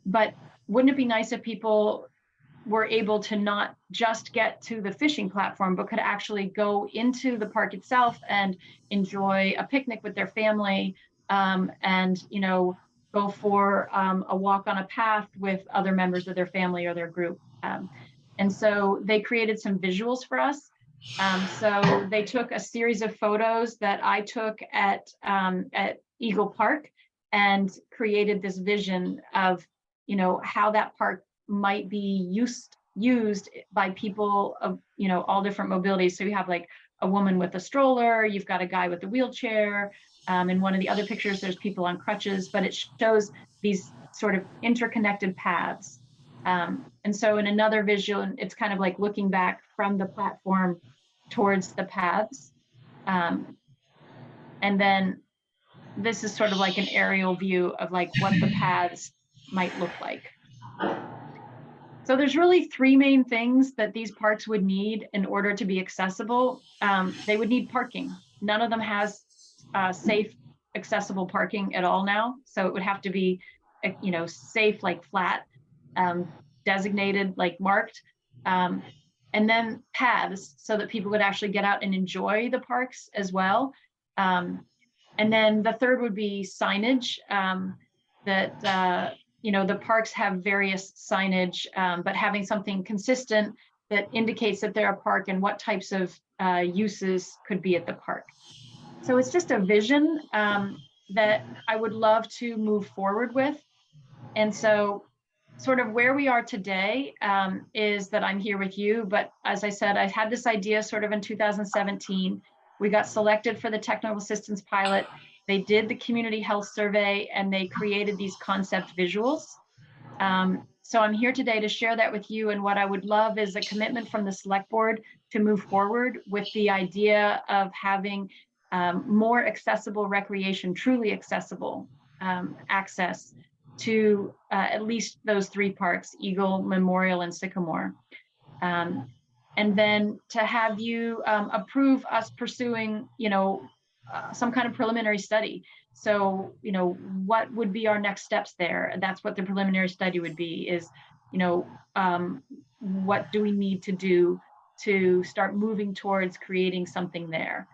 But wouldn't it be nice if people were able to not just get to the fishing platform, but could actually go into the park itself and enjoy a picnic with their family, and go for a walk on a path with other members of their family or their group. And so they created some visuals for us. So they took a series of photos that I took at Eagle Park and created this vision of, how that park might be used by people of, all different mobilities. So you have like a woman with a stroller, you've got a guy with a wheelchair. In one of the other pictures, there's people on crutches, but it shows these sort of interconnected paths. And so in another visual, it's kind of like looking back from the platform towards the paths. And then this is sort of like an aerial view of like what the paths might look like. So there's really three main things that these parks would need in order to be accessible. They would need parking. None of them has safe, accessible parking at all now. So it would have to be, safe, like flat, designated, like marked, and then paths so that people would actually get out and enjoy the parks as well. And then the third would be signage, that, the parks have various signage, but having something consistent that indicates that they're a park and what types of uses could be at the park. So it's just a vision that I would love to move forward with. And so sort of where we are today is that I'm here with you. But as I said, I had this idea sort of in 2017. We got selected for the technical assistance pilot. They did the community health survey and they created these concept visuals. So I'm here today to share that with you. And what I would love is a commitment from the select board to move forward with the idea of having more accessible recreation, truly accessible access to at least those three parks, Eagle, Memorial, and Sycamore. And then to have you approve us pursuing, some kind of preliminary study. So, what would be our next steps there? That's what the preliminary study would be is, what do we need to do to start moving towards creating something there?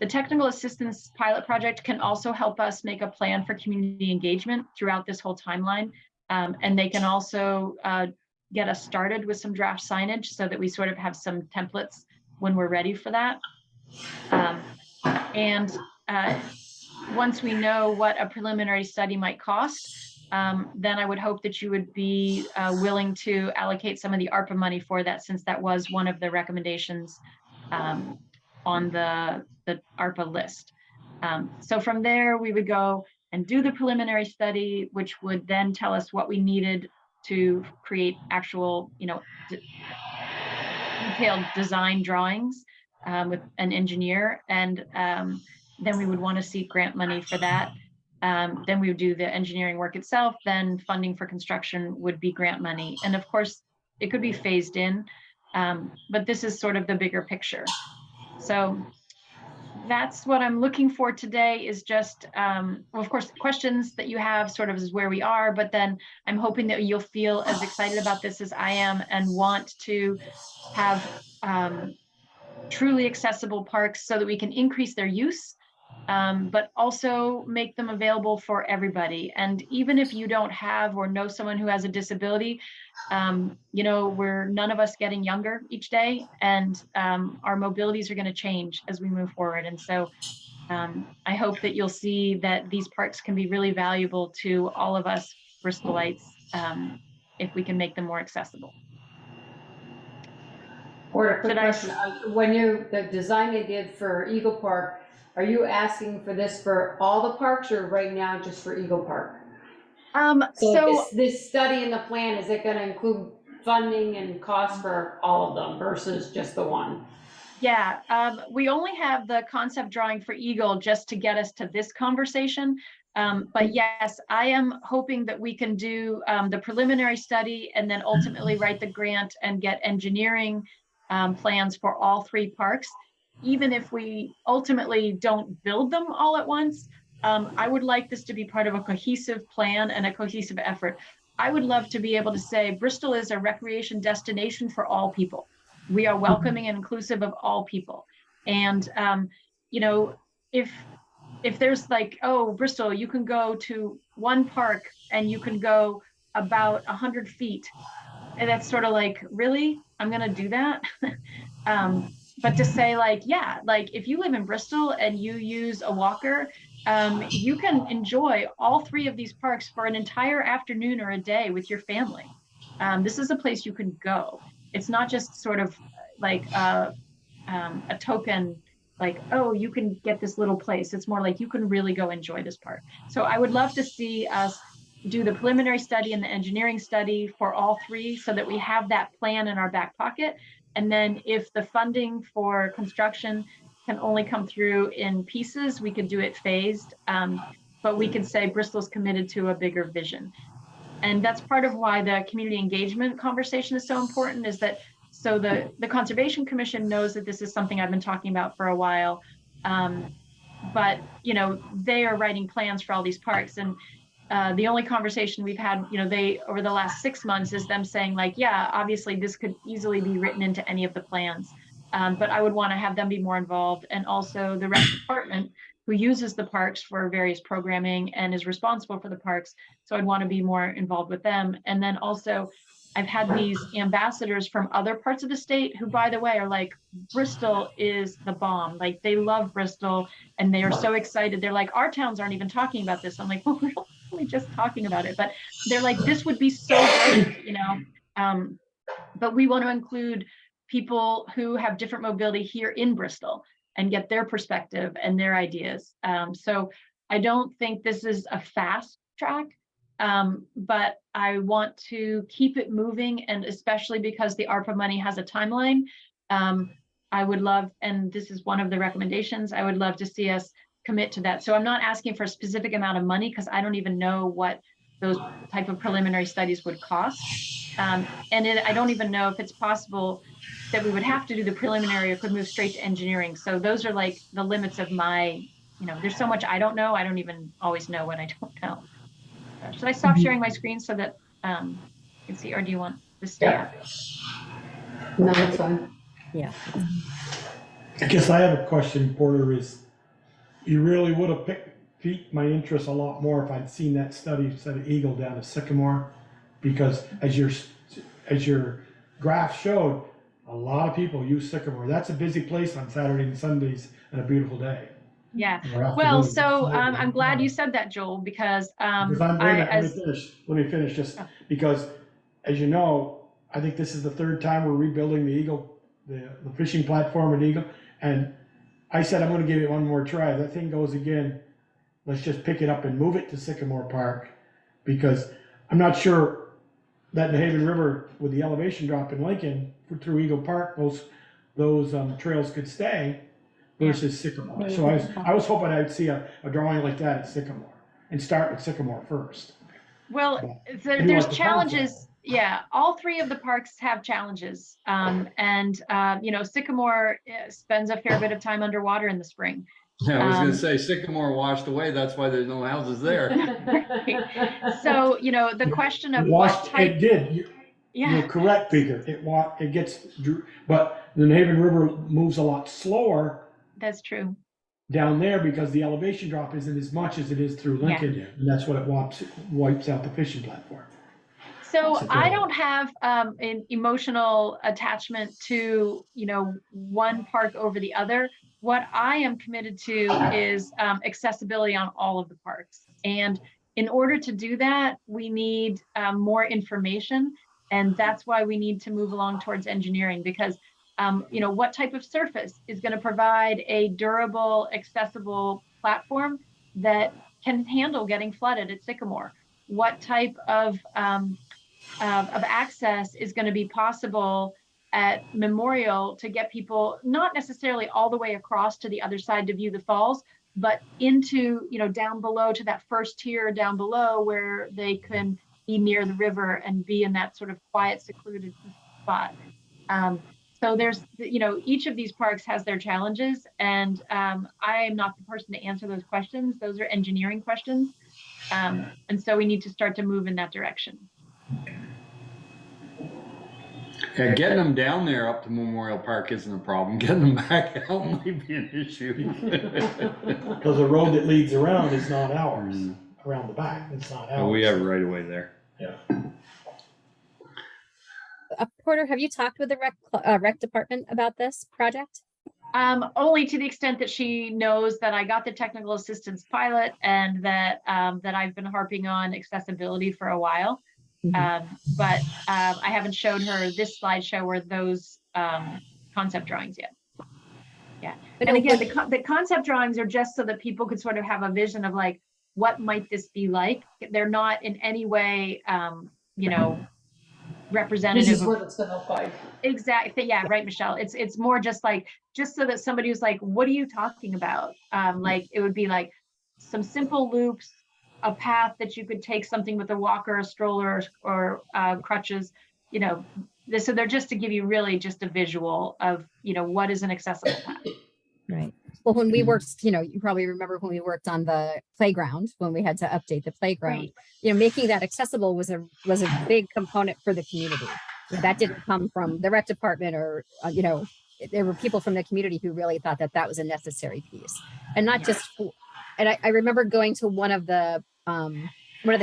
The technical assistance pilot project can also help us make a plan for community engagement throughout this whole timeline. And they can also get us started with some draft signage so that we sort of have some templates when we're ready for that. And once we know what a preliminary study might cost, then I would hope that you would be willing to allocate some of the ARPA money for that, since that was one of the recommendations on the ARPA list. So from there, we would go and do the preliminary study, which would then tell us what we needed to create actual, detailed design drawings with an engineer. And then we would want to seek grant money for that. Then we would do the engineering work itself. Then funding for construction would be grant money. And of course, it could be phased in, but this is sort of the bigger picture. So that's what I'm looking for today is just, well, of course, questions that you have sort of is where we are, but then I'm hoping that you'll feel as excited about this as I am and want to have truly accessible parks so that we can increase their use, but also make them available for everybody. And even if you don't have or know someone who has a disability, we're none of us getting younger each day, and our mobilities are going to change as we move forward. And so I hope that you'll see that these parks can be really valuable to all of us Bristolites if we can make them more accessible. Or a quick question, when the design they did for Eagle Park, are you asking for this for all the parks or right now just for Eagle Park? So this study in the plan, is it gonna include funding and cost for all of them versus just the one? Yeah, we only have the concept drawing for Eagle just to get us to this conversation. But yes, I am hoping that we can do the preliminary study and then ultimately write the grant and get engineering plans for all three parks. Even if we ultimately don't build them all at once, I would like this to be part of a cohesive plan and a cohesive effort. I would love to be able to say Bristol is a recreation destination for all people. We are welcoming and inclusive of all people. And, you know, if there's like, oh, Bristol, you can go to one park and you can go about 100 feet. And that's sort of like, really? I'm going to do that? But to say like, yeah, like if you live in Bristol and you use a walker, you can enjoy all three of these parks for an entire afternoon or a day with your family. This is a place you can go. It's not just sort of like a token, like, oh, you can get this little place. It's more like you can really go enjoy this park. So I would love to see us do the preliminary study and the engineering study for all three so that we have that plan in our back pocket. And then if the funding for construction can only come through in pieces, we could do it phased. But we can say Bristol's committed to a bigger vision. And that's part of why the community engagement conversation is so important, is that so the Conservation Commission knows that this is something I've been talking about for a while. But, you know, they are writing plans for all these parks. And the only conversation we've had, you know, they over the last 6 months is them saying like, yeah, obviously this could easily be written into any of the plans. But I would want to have them be more involved, and also the rec department who uses the parks for various programming and is responsible for the parks. So I'd want to be more involved with them. And then also I've had these ambassadors from other parts of the state who, by the way, are like, Bristol is the bomb. Like they love Bristol and they are so excited. They're like, our towns aren't even talking about this. I'm like, well, we're only just talking about it, but they're like, this would be so great, you know? But we want to include people who have different mobility here in Bristol and get their perspective and their ideas. So I don't think this is a fast track, but I want to keep it moving, and especially because the ARPA money has a timeline. I would love, and this is one of the recommendations, I would love to see us commit to that. So I'm not asking for a specific amount of money because I don't even know what those type of preliminary studies would cost. I don't even know if it's possible that we would have to do the preliminary or could move straight to engineering. So those are like the limits of my, you know, there's so much I don't know. I don't even always know what I don't know. Should I stop sharing my screen so that you can see, or do you want to stay up? No, that's fine. Yeah. I guess I have a question, Porter, is you really would have piqued my interest a lot more if I'd seen that study instead of Eagle down to Sycamore, because as your graph showed, a lot of people use Sycamore. That's a busy place on Saturday and Sundays and a beautiful day. Yeah, Or well, afternoon. so I'm glad you said that, Joel, because Because let me finish, just because, as you know, I think this is the third time we're rebuilding the Eagle, the fishing platform at Eagle, and I said I'm gonna give it one more try. If that thing goes again, let's just pick it up and move it to Sycamore Park, because I'm not sure that the Haven River with the elevation drop in Lincoln through Eagle Park, those trails could stay versus Sycamore. So I was hoping I'd see a drawing like that at Sycamore and start with Sycamore first. Well, But there's challenges. Yeah, all three of the parks have challenges. You know, Sycamore spends a fair bit of time underwater in the spring. Yeah, I was gonna say Sycamore washed away, that's why there's no houses there. So, you know, the question of It did. You're correct, Peter. It gets, but the Haven River moves a lot slower. That's true. Down there because the elevation drop isn't as much as it is through Lincoln, and that's what it wipes out the fishing platform. So I don't have an emotional attachment to, you know, one park over the other. What I am committed to is accessibility on all of the parks. And in order to do that, we need more information. And that's why we need to move along towards engineering, because you know, what type of surface is going to provide a durable, accessible platform that can handle getting flooded at Sycamore? What type of access is going to be possible at Memorial to get people not necessarily all the way across to the other side to view the falls, but into, you know, down below to that first tier down below where they can be near the river and be in that sort of quiet, secluded spot. So there's, you know, each of these parks has their challenges, and I am not the person to answer those questions. Those are engineering questions. And so we need to start to move in that direction. Yeah, getting them down there up to Memorial Park isn't a problem. Getting them back out might be an issue. Because the road that leads around is not ours, around the back, it's not ours. But we have right away there. Yeah. Porter, have you talked with the rec department about this project? Only to the extent that she knows that I got the technical assistance pilot and that that I've been harping on accessibility for a while. But I haven't showed her this slideshow or those concept drawings yet. Yeah, and again, the concept drawings are just so that people could sort of have a vision of like, what might this be like? They're not in any way, you know, representative. This is what it's gonna look like. Exactly. Yeah, right, Michelle. It's more just like, just so that somebody who's like, what are you talking about? Like it would be like some simple loops, a path that you could take something with a walker, a stroller, or crutches, you know, so they're just to give you really just a visual of, you know, what is an accessible path. Right. Well, when we worked, you know, you probably remember when we worked on the playground, when we had to update the playground, Right. You know, making that accessible was a big component for the community. That didn't come from the rec department or, you know, there were people from the community who really thought that that was a necessary piece, and not just. And I remember going to one of the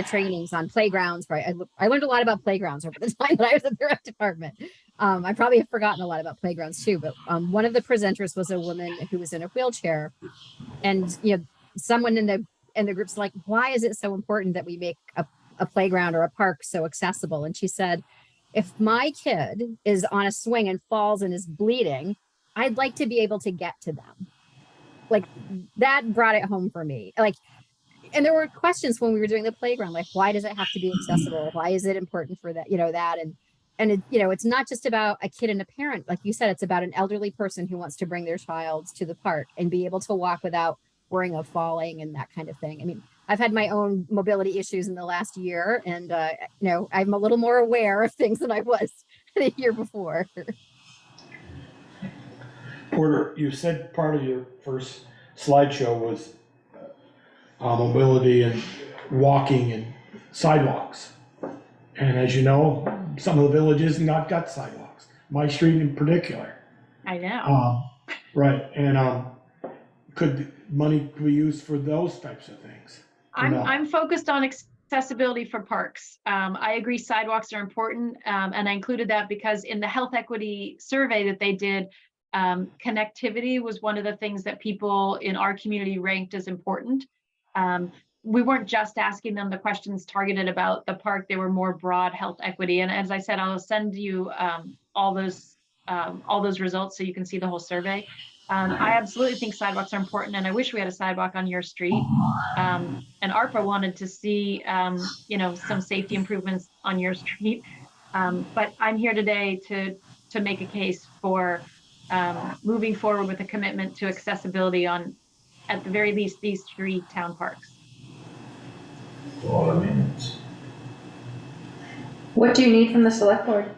trainings on playgrounds, right? I learned a lot about playgrounds over the time that I was at the rec department. I probably have forgotten a lot about playgrounds too, but one of the presenters was a woman who was in a wheelchair, and you know, someone in the group's like, why is it so important that we make a playground or a park so accessible? And she said, if my kid is on a swing and falls and is bleeding, I'd like to be able to get to them. Like that brought it home for me. Like, and there were questions when we were doing the playground, like, why does it have to be accessible? Why is it important for that? You know, that, and it, you know, it's not just about a kid and a parent. Like you said, it's about an elderly person who wants to bring their child to the park and be able to walk without worrying of falling and that kind of thing. I mean, I've had my own mobility issues in the last year, and you know, I'm a little more aware of things than I was the year before. Porter, you said part of your first slideshow was mobility and walking and sidewalks. And as you know, some of the villages not got sidewalks, my street in particular. I know. Right, and could money be used for those types of things? I'm focused on accessibility for parks. I agree sidewalks are important, and I included that because in the health equity survey that they did, connectivity was one of the things that people in our community ranked as important. We weren't just asking them the questions targeted about the park, they were more broad health equity. And as I said, I'll send you all those results so you can see the whole survey. I absolutely think sidewalks are important, and I wish we had a sidewalk on your street. And ARPA wanted to see, you know, some safety improvements on your street. But I'm here today to make a case for moving forward with a commitment to accessibility on, at the very least, these 3 town parks. What do you need from the select board?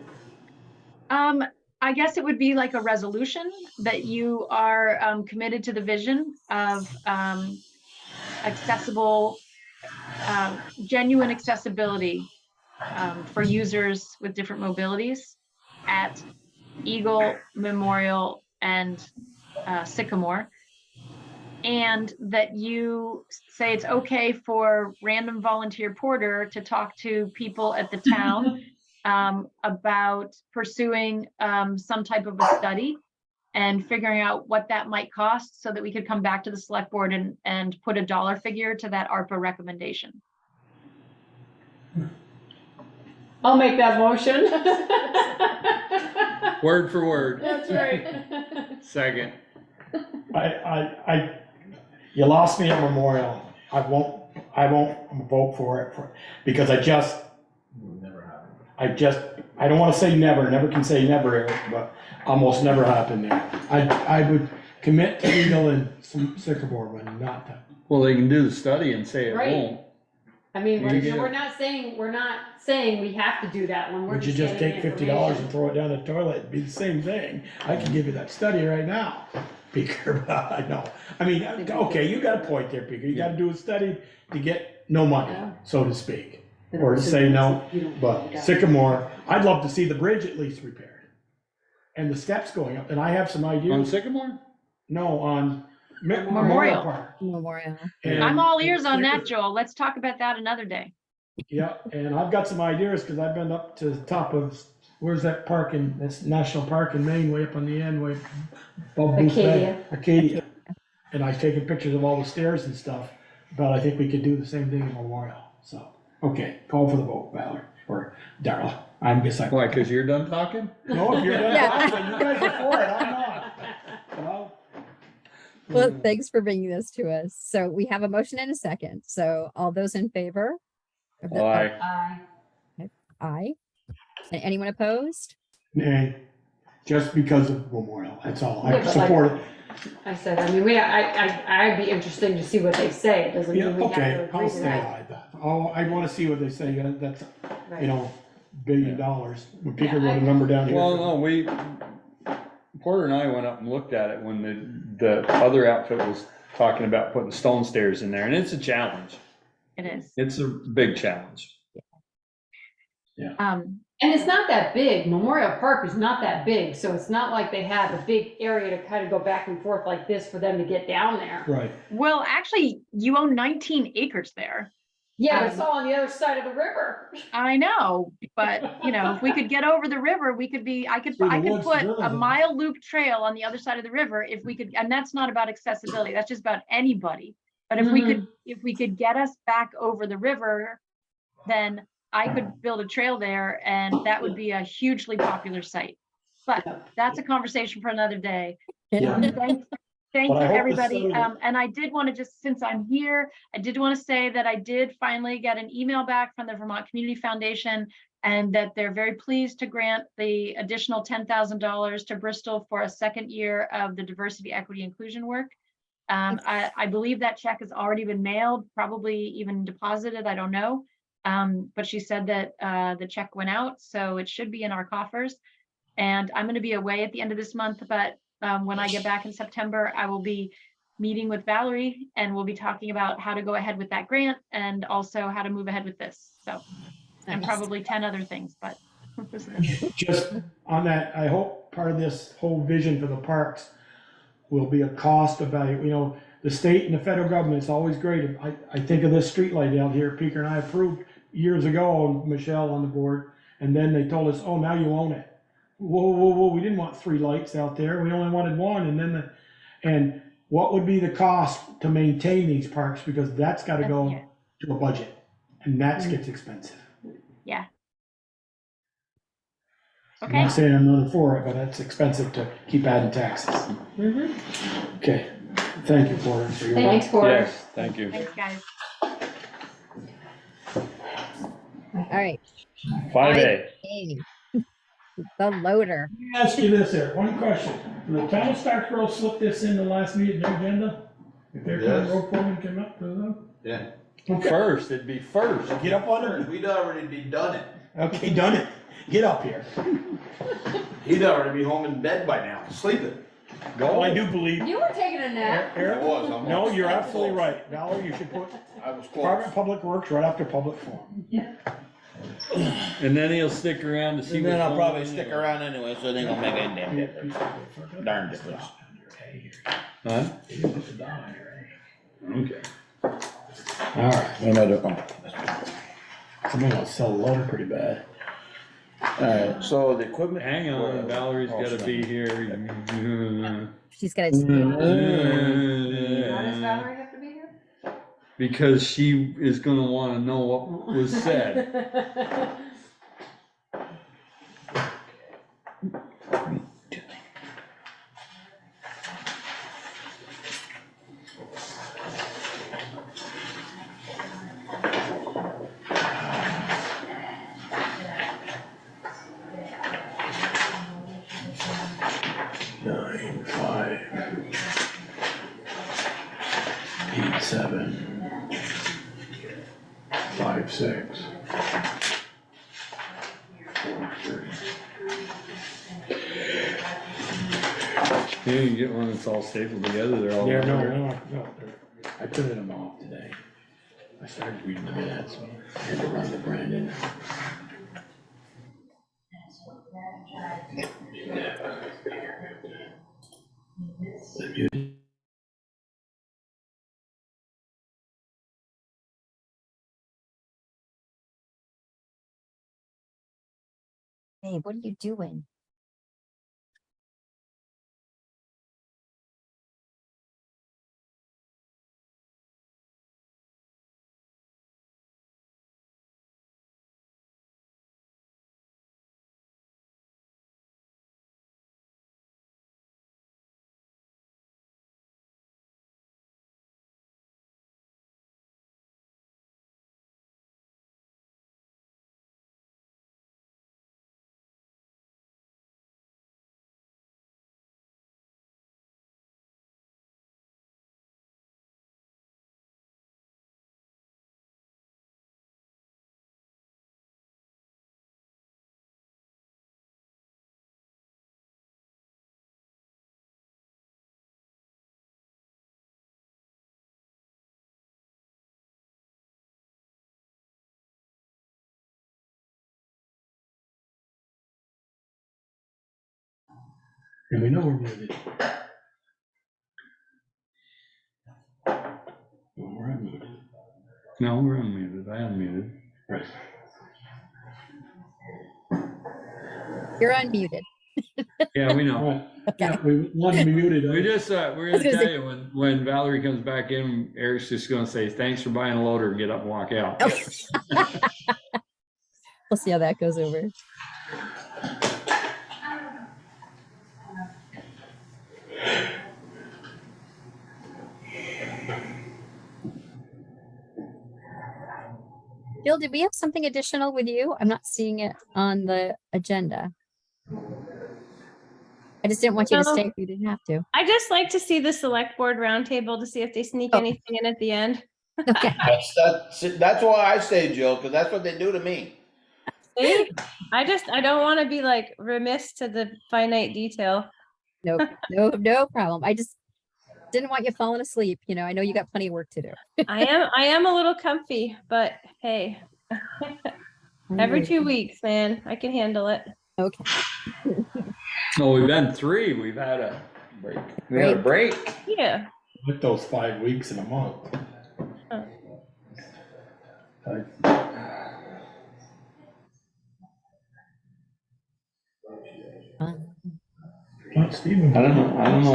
I guess it would be like a resolution that you are committed to the vision of accessible, genuine accessibility for users with different mobilities at Eagle, Memorial, and Sycamore. And that you say it's okay for random volunteer Porter to talk to people at the town about pursuing some type of a study and figuring out what that might cost so that we could come back to the select board and put a dollar figure to that ARPA recommendation. I'll make that motion. Word for word. That's right. Second. You lost me at Memorial. I won't vote for it because I don't wanna say never can say never, Eric, but almost never happened there. I would commit to legal and some Sycamore, but not that. Well, they can do the study and say it Right. won't. I mean, You get- we're not saying we have to do that one, we're Would you just just getting take the $50 and information. throw it down the toilet? It'd be the same thing. I can give you that study right now, Peter, but I know. I mean, okay, you got a point there, Peter. You gotta do a study to get no money, so to speak. Or to say no, but Sycamore, I'd love to see the bridge at least repaired. And the steps going up, and I have some ideas. On Sycamore? No, on Memorial Memorial. Park. Memorial. And- I'm all ears on that, Joel. Let's talk about that another day. Yeah, and I've got some ideas, cause I've been up to the top of, where's that park in, that's National Park in Maine, way up on the end, way above Booth Bay. Acadia. And I've taken pictures of all the stairs and stuff, but I think we could do the same thing in Memorial, so. Okay, call for the vote, Valerie, or Darrell. I guess I. Why, cause you're done talking? No, if you're done Yeah. talking, you guys are for it, I'm not. But I'll- Well, thanks for bringing this to us. So we have a motion and a second. So all those in favor? of the- Aye. Aye. And anyone opposed? Nay, just because of Memorial, that's all. Yeah, I but support it. I said, I mean, I'd be interested to see what they say, it doesn't Yeah, mean we have to okay, agree I'll to say that. like that. Oh, I wanna see what they say, that's, Right. you know, $1 billion. When Peter Yeah, wrote a number down here. Well, no, Porter and I went up and looked at it when the other outfit was talking about putting stone stairs in there, and it's a challenge. It is. It's a big challenge. And it's not that big, Memorial Park is not that big, so it's not like they have a big area to kind of go back and forth like this for them to get down there. Right. Well, actually, you own 19 acres there. Yeah, but it's all on the other side of the river. I know, but you know, if we could get over the river, I could Through the put woods, a really. mile loop trail on the other side of the river if we could, and that's not about accessibility, that's just about anybody. But if we could get us back over the river, then I could build a trail there and that would be a hugely popular site. But that's a conversation for another day. Yeah. Thank But you, I hope the everybody. study- And I did want to just, since I'm here, I did want to say that I did finally get an email back from the Vermont Community Foundation and that they're very pleased to grant the additional $10,000 to Bristol for a second year of the diversity, equity, inclusion work. I believe that check has already been mailed, probably even deposited, I don't know. But she said that the check went out, so it should be in our coffers. And I'm going to be away at the end of this month, but when I get back in September, I will be meeting with Valerie and we'll be talking about how to go ahead with that grant and also how to move ahead with this. So, and Nice. probably 10 other things, but. Just on that, I hope part of this whole vision for the parks will be a cost evaluation. You know, the state and the federal government, it's always great. I think of this street light out here, Peter and I approved years ago, Michelle on the board, and then they told us, oh, now you own it. Whoa, we didn't want 3 lights out there, we only wanted 1, and then and what would be the cost to maintain these parks, because that's gotta go to a budget, and that gets expensive. Yeah. I'm Okay. not saying I'm not for it, but it's expensive to keep adding taxes. Okay, thank you, Porter, for your. Thanks, Porter. Yes, thank you. Thanks, guys. All right. 5A. A, the loader. Let me ask you this, Eric, one question. Will the town of Starkville slip this in the last meeting agenda? If they're coming, Yes. road foreman come up to them? Yeah. Okay. First, it'd be first. Get up on it. We'd already be done it. Okay, done it. Get up here. He'd already be home in bed by now, sleeping. Well, I do believe. You were taking a nap. Eric? I was, I'm No, almost you're that absolutely close. right. Valerie, you should put I was close. Department of Public Works right after public forum. And then he'll stick around to see. And then what's I'll going probably on stick anyway. around anyway, so it ain't gonna make any damn difference. Darn difference. Huh? Okay. All right. Somebody will sell a loader pretty bad. Alright, so the equipment. Hang on, Valerie's gotta be here. She's got Why to. does Valerie have to be here? Because she is gonna wanna know what was said. 5-6. Yeah, you get one that's all stapled together, they're all. Yeah, no, I printed them off today. I started reading the minutes, I had to run the Brandon. Hey, what are you doing? And we know we're muted. We're unmuted. No, we're unmuted, I unmuted. Right. You're unmuted. Yeah, we know. Right. Yeah, we wanted to be muted. We just, we're I was gonna gonna tell say- you, when Valerie comes back in, Eric's just gonna say, thanks for buying a loader and get up and walk out. We'll see how that goes over. Jill, did we have something additional with you? I'm not seeing it on the agenda. I just didn't want you to No. stay if you didn't have to. I just like to see the select board roundtable to see if they sneak Oh. anything in at the end. Okay. That's why I stay, Jill, because that's what they do to me. See? I don't want to be like remiss to the finite detail. No, no problem. I just didn't want you falling asleep. You know, I know you got plenty of work to do. I am a little comfy, but hey, every 2 weeks, man, I can handle it. Okay. Oh, we've been 3, we've had a break. We had a break. Yeah. With those 5 weeks in a month. Not Stephen. I don't know.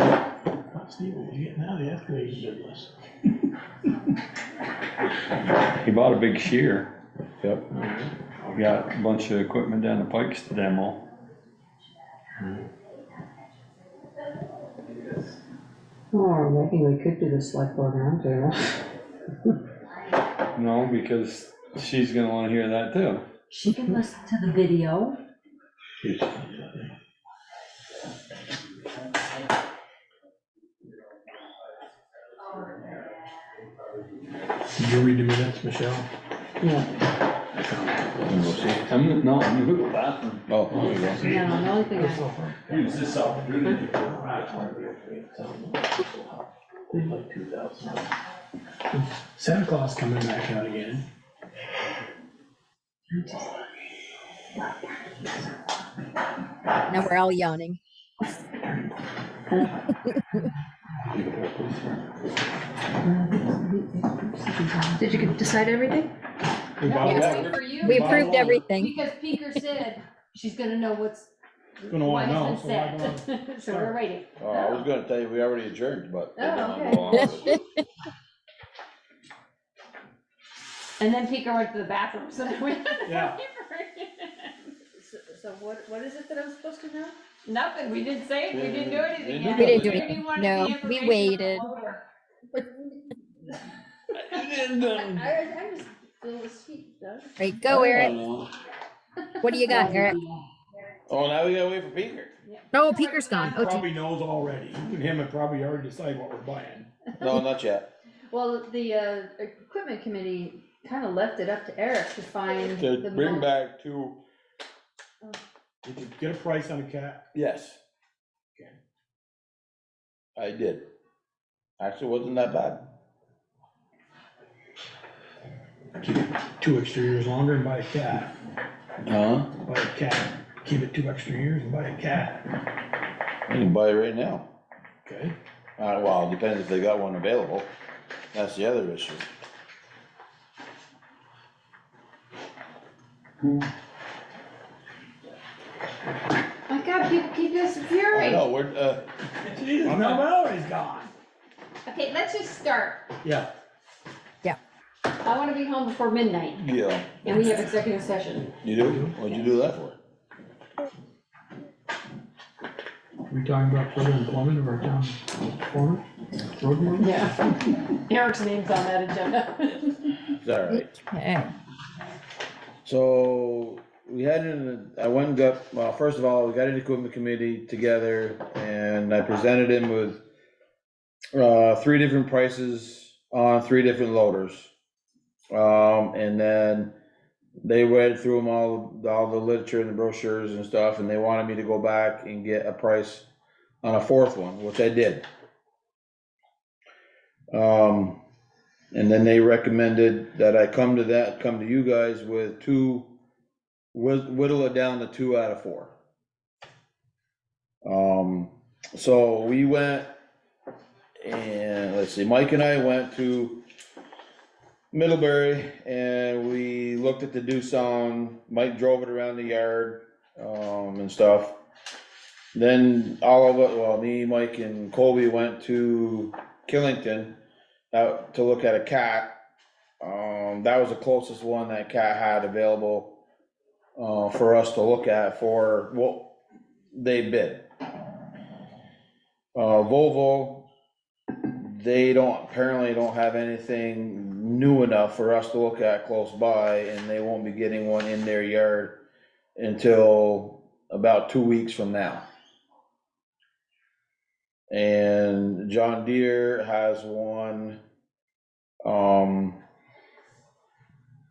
Not Stephen, he's getting out of the excavating business. He bought a big shear. Yep. We got a bunch of equipment down the Pikes to demo. Oh, maybe we could do the select board roundtable. No, because she's gonna wanna hear that too. She can listen to the video. Did you read the minutes, Michelle? Yeah. I'm gonna go to the bathroom. Oh, there you go. No, the only thing I, Use this opportunity. Like 2,000. Santa Claus coming back out again. Now we're all yawning. did you decide everything? We bought a Yes. loader. For you? We bought a approved loader. everything. Because Peeker said she's gonna know what's, Gonna what wanna know, has so been why don't said. So we're waiting. Oh, I was gonna tell you, we already adjourned, but. Oh, we're okay. gonna go on with it. And then Peeker went to the bathroom, so then we. Yeah. So what is it that I'm supposed to know? Nothing, we didn't say it, we didn't do anything yet. We didn't do You anything. wanted No, the we information waited. on the loader. I just feel the heat, though. Right, go, Eric. know. What do you got, Eric? Oh, now we gotta wait for Peeker. No, Peeker's gone. Oh, Probably knows already. You and him have probably already decided what we're buying. No, not yet. Well, the equipment committee kind of left it up to Eric to find To the bring most. back to, Did you get a price on a cat? yes. I did. Actually, wasn't that bad. Keep it 2 extra years longer and buy a cat. Huh? Buy a cat. Keep it 2 extra years and buy a cat. You can buy it right now. Okay. Well, it depends if they got one available. That's the other issue. My God, people keep I disappearing. know, we're, Jesus, now Valerie's gone. Okay, let's just start. Yeah. I want to be home before midnight, yeah. and we have executive session. You do? What'd you do that for? We talking about further employment or town corner? Road work? Yeah. Eric's name's on that agenda. It's all right. Okay. So we had I went and got, well, first of all, we got an equipment committee together and I presented him with 3 different prices on 3 different loaders. And then they read through them all the literature and the brochures and stuff, and they wanted me to go back and get a price on a 4th one, which I did. And then they recommended that I come to you guys with 2, whittle it down to 2 out of 4. So we went, and let's see, Mike and I went to Middlebury and we looked at the Doosan. Mike drove it around the yard, and stuff. Then all of us, well, me, Mike and Colby went to Killington out to look at a cat. That was the closest one that cat had available, for us to look at for what they bid. Volvo, they apparently don't have anything new enough for us to look at close by, and they won't be getting one in their yard until about 2 weeks from now. And John Deere has one,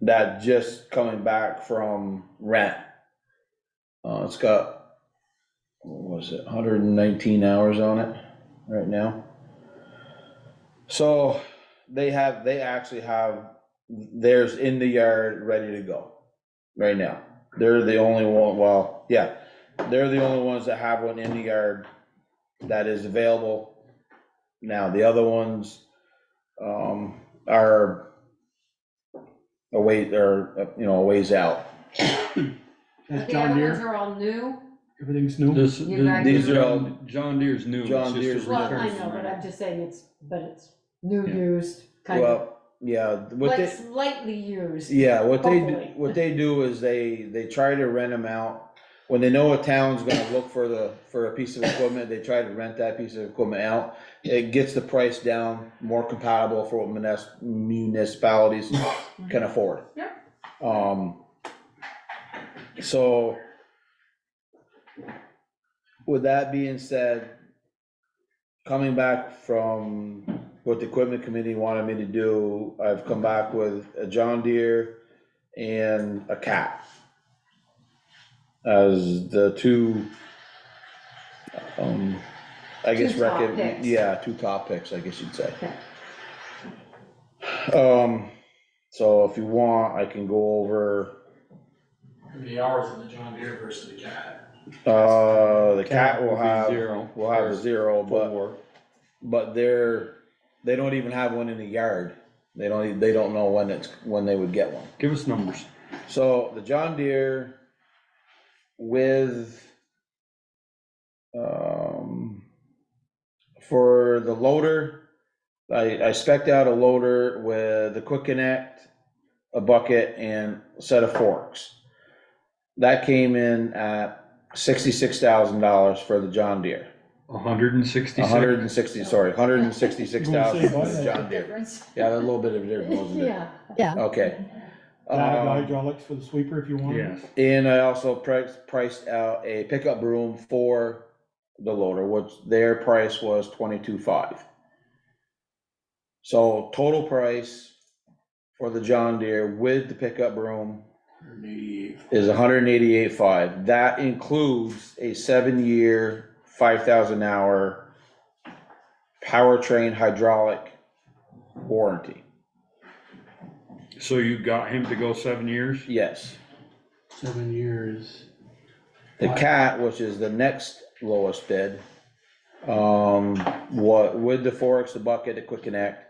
that just coming back from rent. It's got, what was it, 119 hours on it right now. So they actually have theirs in the yard ready to go right now. They're the only one, well, yeah, they're the only ones that have one in the yard that is available now. The other ones, are a ways out. That's The John other ones Deere. are all new. Everything's new. These are all, John Deere's new. John Deere's Well, return. I know, but I'm just saying it's new, Yeah. used, kind of, Well, yeah, what like they, slightly used. yeah, Hopefully. what they do is they try to rent them out. When they know a town's gonna look for a piece of equipment, they try to rent that piece of equipment out. It gets the price down more compatible for what municipalities can afford. Yeah. So with that being said, coming back from what the equipment committee wanted me to do, I've come back with a John Deere and a cat as the 2, I guess, 2 top picks. yeah, 2 top picks, I guess you'd say. Okay. So if you want, I can go over, How many hours on the John Deere versus the cat? the cat will will be have, 0. will have a 0, Four. but they don't even have one in the yard. They don't know when they would get one. Give us numbers. So the John Deere with, for the loader, I spec'd out a loader with a quick connect, a bucket, and a set of forks. That came in at $66,000 for the John Deere. 166. 166,000 for the John Deere. Difference. Yeah, a little bit of a difference, wasn't it? Yeah. Okay. Add hydraulics for the sweeper if you want. Yes. And I also priced out a pickup broom for the loader, which their price was $22,500. So total price for the John Deere with the pickup broom is $188,500. That includes a 7-year, 5,000 hour powertrain hydraulic warranty. So you got him to go 7 years? Yes. 7 years. The Cat, which is the next lowest bid, what, with the forks, the bucket, the quick connect,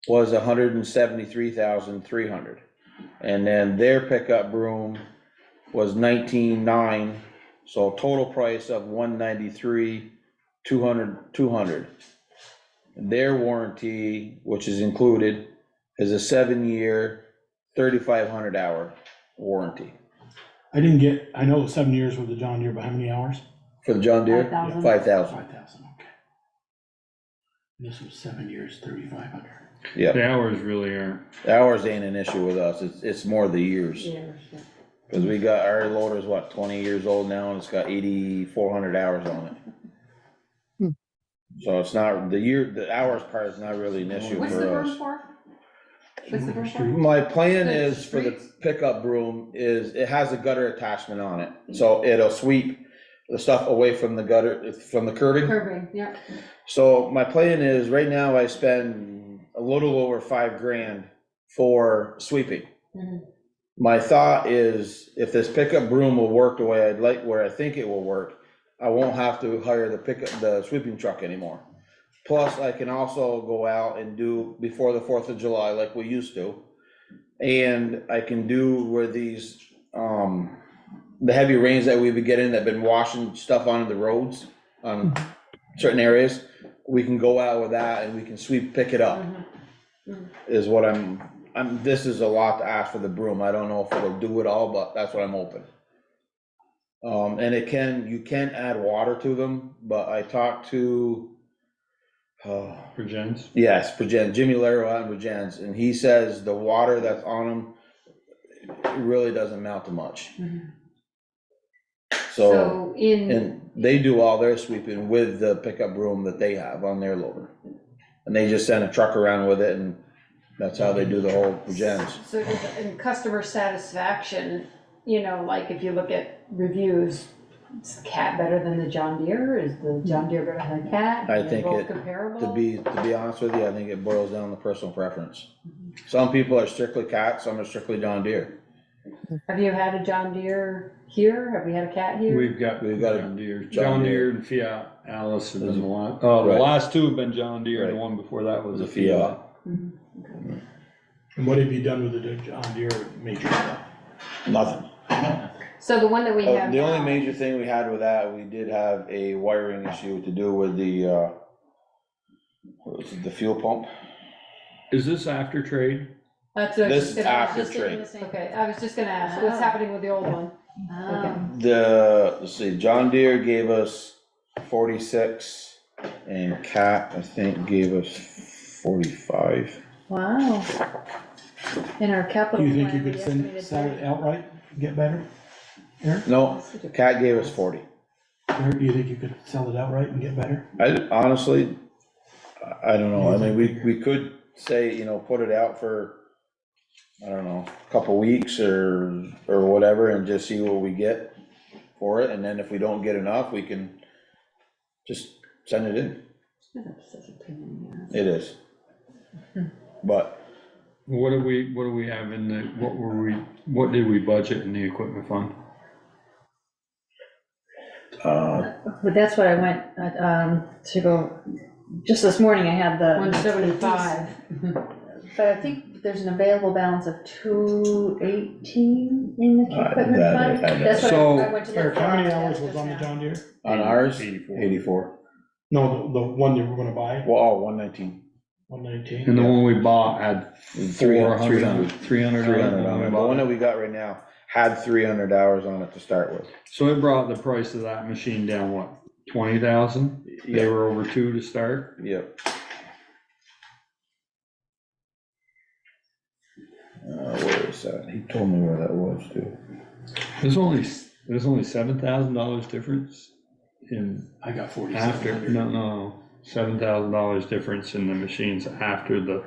was $173,300. And then their pickup broom was 19,900, so total price of $193,200. Their warranty, which is included, is a 7-year, 3,500 hour warranty. I know the 7 years with the John Deere, but how many hours? For the John Deere? 5,000. 5,000. 5,000, okay. This was 7 years, 3,500. Yeah. The hours really aren't. Hours ain't an issue with us, it's more the years. Cause we got, our loader's what, 20 years old now, and it's got 8,400 hours on it. So it's not, the hours part is not really an issue What's the for broom us. for? What's the broom for? My plan The is for the pickup broom is, it has a gutter attachment on it, so it'll sweep the stuff away from the gutter, from the curbing. Curbing, yeah. So my plan is, right now I spend a little over $5,000 for sweeping. Mhm. My thought is, if this pickup broom will work the way I'd like, where I think it will work, I won't have to hire the sweeping truck anymore. Plus, I can also go out and do before the 4th of July like we used to. And I can do where these, the heavy rains that we've been getting, that have been washing stuff onto the roads on certain areas, we can go out with that and we can pick it up. Is what this is a lot to ask for the broom. I don't know if it'll do it all, but that's what I'm hoping. And you can add water to them, but I talked to, Virgins? yes, Virgin, Jimmy Laro out in Virgins, and he says the water that's on them, it really doesn't amount to much. So, and they do all their sweeping with the pickup broom that they have on their loader. And they just send a truck around with it, and that's how they do the whole Virgins. So in customer satisfaction, like if you look at reviews, is the Cat better than the John Deere? Is the John Deere better than the Cat? I Are they think both it, comparable? to be honest with you, I think it boils down to personal preference. Some people are strictly Cat, some are strictly John Deere. Have you had a John Deere here? Have we had a Cat here? We've got John Deere. John John Deere Deere and Fiat Alice have been the last, the Right. last two have been John Deere, and the Right. one before that was a The Fiat. Fiat. And what have you done with the John Deere major stuff? Nothing. So the one that we have The only now- major thing we had with that, we did have a wiring issue to do with the, what was it, the fuel pump? Is this after trade? That's what I was This just gonna after ask. trade. Okay, I was just gonna ask, what's happening with the old one? Let's see, John Deere gave us 46, and Cat, I think, gave us 45. Wow. In our Do capital you think you plan, could we estimated sell it outright, get better? Eric? No, Cat gave us 40. Eric, do you think you could sell it outright and get better? I honestly, I don't know, I mean, we could say, put it out for, I don't know, a couple weeks or whatever, and just see what we get for it, and then if we don't get enough, we can just send it in. It is. But. What do we have in the, what did we budget in the equipment fund? But that's what I went, to go, just this morning I had the. 175. But I think there's an available balance of 218 in the equipment that- fund. that- That's what So- I went to look Eric, for. how many That's hours was just on the now. John Deere? On ours, 84. 84. No, the one you were gonna buy, Well, 119. 119? And the one we bought had 300. 300 300 on it. The one that we got right now had 300 hours on it to start with. So it brought the price of that machine down, what, 20,000? They Yeah. were over 2 to start? Yep. Where is that? He told me where that was too. There's only $7,000 difference in I got after, 4,700. no, $7,000 difference in the machines after the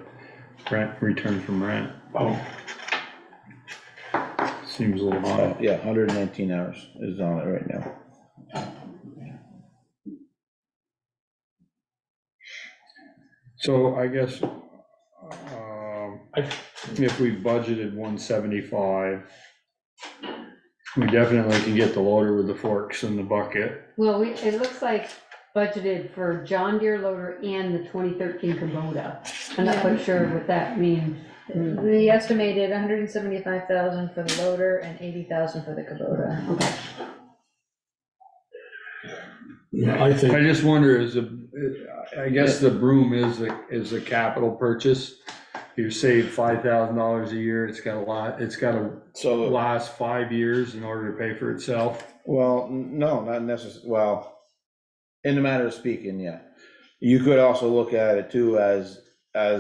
return from rent. Oh, Seems a little high. Yeah, 119 hours is on it right now. So I guess, if we budgeted 175, we definitely can get the loader with the forks and the bucket. Well, it looks like budgeted for John Deere loader and the 2013 Kubota. I'm not quite sure what that means. We estimated 175,000 for the loader and 80,000 for the Kubota. Okay. yeah, I think. I just wonder, I guess the broom is a capital purchase. You save $5,000 a year, it's gotta last 5 years in order to pay for itself. Well, no, not necessarily, well, in a matter of speaking, yeah. You could also look at it too as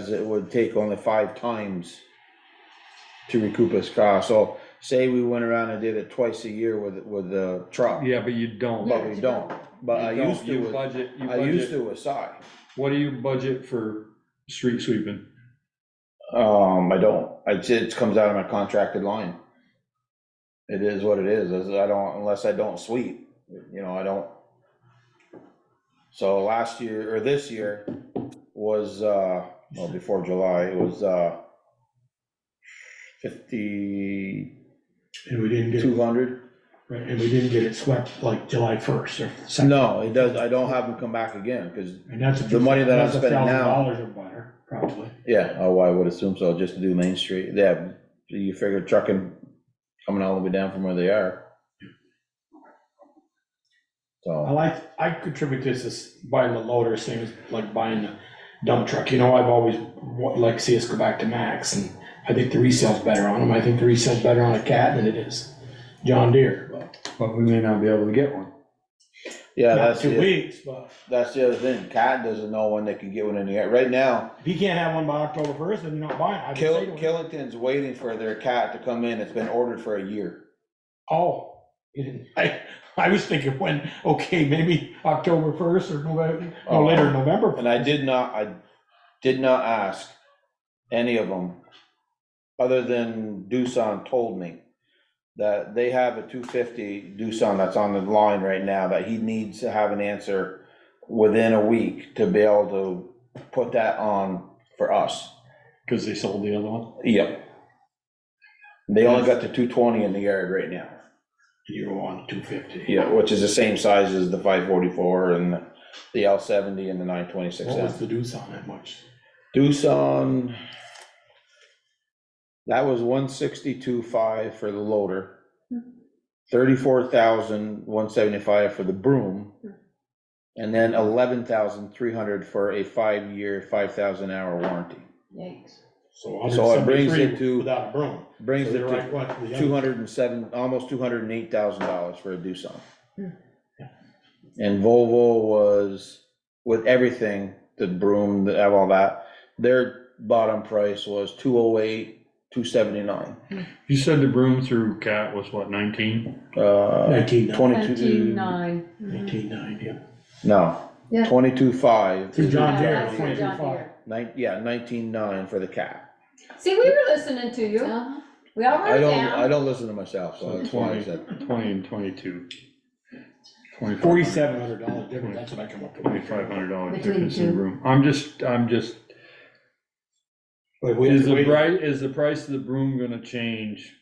it would take only 5 times to recoup its cost. So say we went around and did it twice a year with the truck. Yeah, but you don't. But we don't. But I used to with SI. What do you budget for street sweeping? I don't, it comes out of my contracted line. It is what it is, unless I don't sweep, I don't. So last year, or this year, was, well, before July, it was, 50. And we didn't get. 200. Right, and we didn't get it swept like July 1st or 2nd. No, it does, I don't have them come back again, because And that's the money that I'm spending now. $1,000 or better, probably. Yeah, oh, I would assume so, just to do Main Street, yeah, you figure trucking coming all the way down from where they are. So, I contribute this as buying the loader, same as like buying the dump truck, I've always like to see us go back to Max, and I think the resale's better on them, I think the resale's better on a Cat than it is John Deere. But we may not be able to get one. yeah, Not that's 2 weeks, but that's the other thing, Cat doesn't know when they can get one in the air, right now. if he can't have one by October 1st, then you're not buying it. I would say to him, Killington's waiting for their Cat to come in, it's been ordered for a year. oh, you didn't, I was thinking when, okay, maybe October 1st or November, no, later in November. And I did not ask any of them, other than Doosan told me that they have a 250 Doosan that's on the line right now, that he needs to have an answer within a week to be able to put that on for us. Because they sold the other one? Yep. They only got the 220 in the yard right now. You're on 250. Yeah, which is the same size as the 544 and the L70 and the 926. What was the Doosan that much? Doosan, that was 162.5 for the loader, 34,175 for the broom, and then 11,300 for a 5-year, 5,000-hour warranty. Yikes. So it brings it to, without a broom. brings So it they're like, what, to the other- 207, almost $208,000 for a Doosan. And Volvo was, with everything, the broom, all that, their bottom price was 208, 279. You said the broom through Cat was what, 19? 19.9. 22. 19.9. 19.9, yeah. No, Yeah. 22.5. Through John Yeah, Deere, that's through John 22.5. Deere. Yeah, 19.9 for the Cat. See, we were listening to you. We all wrote I it don't, down. I don't listen to myself, so So that's why I 20, said. 20 and 22. $4,700 difference, that's what I come up with. $2,500 Between difference in two. the broom. I'm just, But we have is to wait. is the price of the broom gonna change?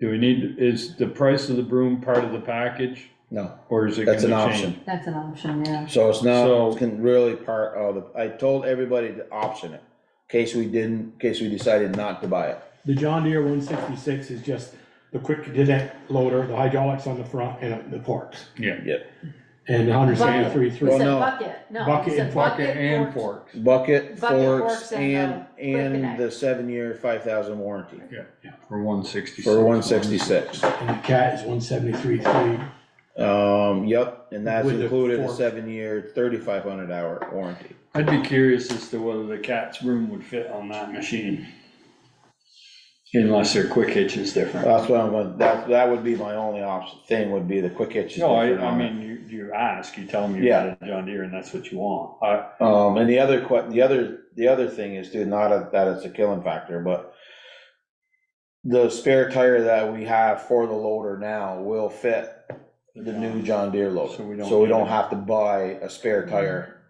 Is the price of the broom part of the package, No, or is it that's an gonna option. change? That's an option, yeah. So it's not, So- it's really part of the, I told everybody to option it, in case we decided not to buy it. The John Deere 166 is just the quick disconnect loader, the hydraulics on the front and the forks. Yeah. Yep. And the Bucket. 173.3. We Well, said no. bucket, no. Bucket we said and Bucket and forks. Bucket, Bucket, forks, forks, and, quick and connect. the 7-year, 5,000 warranty For 166. for 166. And the Cat is 173.3. Yep, and that's With the included a forks. 7-year, 3,500-hour warranty. I'd be curious as to whether the Cat's broom would fit on that machine. Unless their quick hitch is different. That's what I'm going, that would be my only option, thing would be the quick hitch. is No, different I on it. mean, you ask, you tell them you got a John Deere and that's what you want. And the other thing is too, not that it's a killing factor, but the spare tire that we have for the loader now will fit the new John Deere loader. So we don't So we need don't it. have to buy a spare tire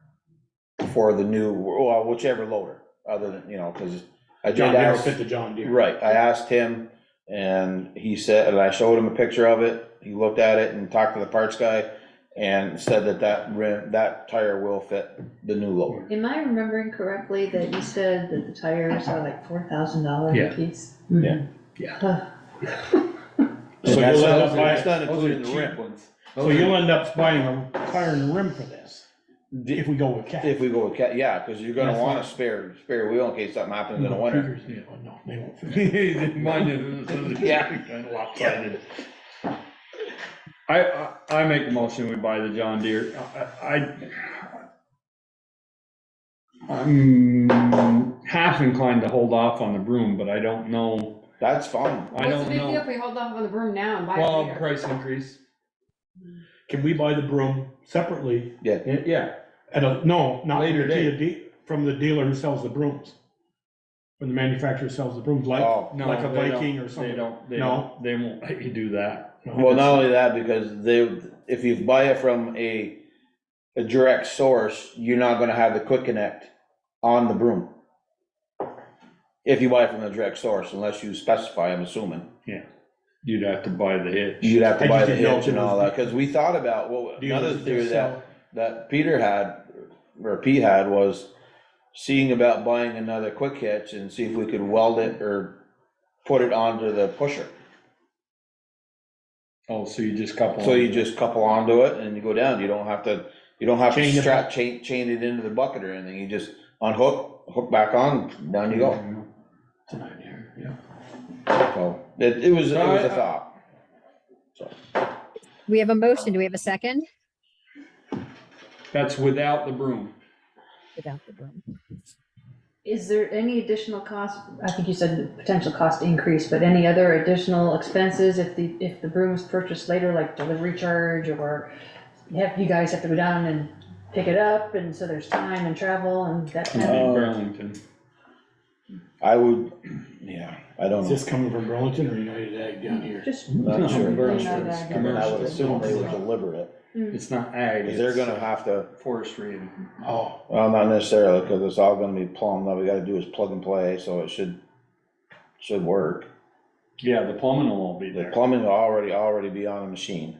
for the new, well, whichever loader, other than, you know, cause I did John Deere will ask. fit the John Deere. Right, I asked him, and he said, and I showed him a picture of it, he looked at it and talked to the parts guy, and said that tire will fit the new loader. Am I remembering correctly that you said that the tires are like $4,000 Yeah. a piece? Yeah. Yeah. So That's you'll end not- up buying, that's not including the rim. so you'll end up buying a tire and rim for this, if we go with cat. If we go with cat, yeah, cause you're gonna That's want a fine. spare wheel in case something happens in the winter. Yeah, well, no, they won't fit. Mine is, Yeah. kind of lopsided. I make a motion, we buy the John Deere. I'm half inclined to hold off on the broom, but I don't know. That's fine. I What's the don't big deal know. if we hold off on the broom now and buy Well, it later? price increase. Can we buy the broom separately? Yeah. Yeah. No, not Later from the dealer who sells the brooms. When the manufacturer sells the brooms, like, Oh, No, like a they don't- Viking or something. They No? won't let you do that. Well, not only that, because if you buy it from a direct source, you're not gonna have the quick connect on the broom. If you buy it from a direct source, unless you specify, I'm assuming. Yeah. You'd have to buy the hitch. You'd have to I buy just the didn't know hitch if and it all was that, cause we thought about, well, dealers another that theory sell- that Peter had, or Pete had, was seeing about buying another quick hitch and see if we could weld it or put it onto the pusher. Oh, so you just couple. So you on. just couple onto it and you go down, you don't have to Chain it chain it into the bucket or anything, you just unhook, hook back on, down you go. It's an idea, yeah. So, it was a thought. So, We have a motion. Do we have a second? That's without the broom. Without the broom. Is there any additional cost? I think you said the potential cost increase, but any other additional expenses if the broom is purchased later, like delivery charge, or you guys have to go down and pick it up, and so there's time and travel and that kind of. Burlington. I would, yeah, I don't Is know, this coming from Burlington or United Ag down here? Just, not sure. Burlington. It's I mean, I would assume they would deliver it, It's not ag. cause they're it's gonna have to, Forestry and. Oh, well, not necessarily, cause it's all gonna be plumbed, all we gotta do is plug and play, so it should work. Yeah, the plumbing will all be The there. plumbing will already be on the machine.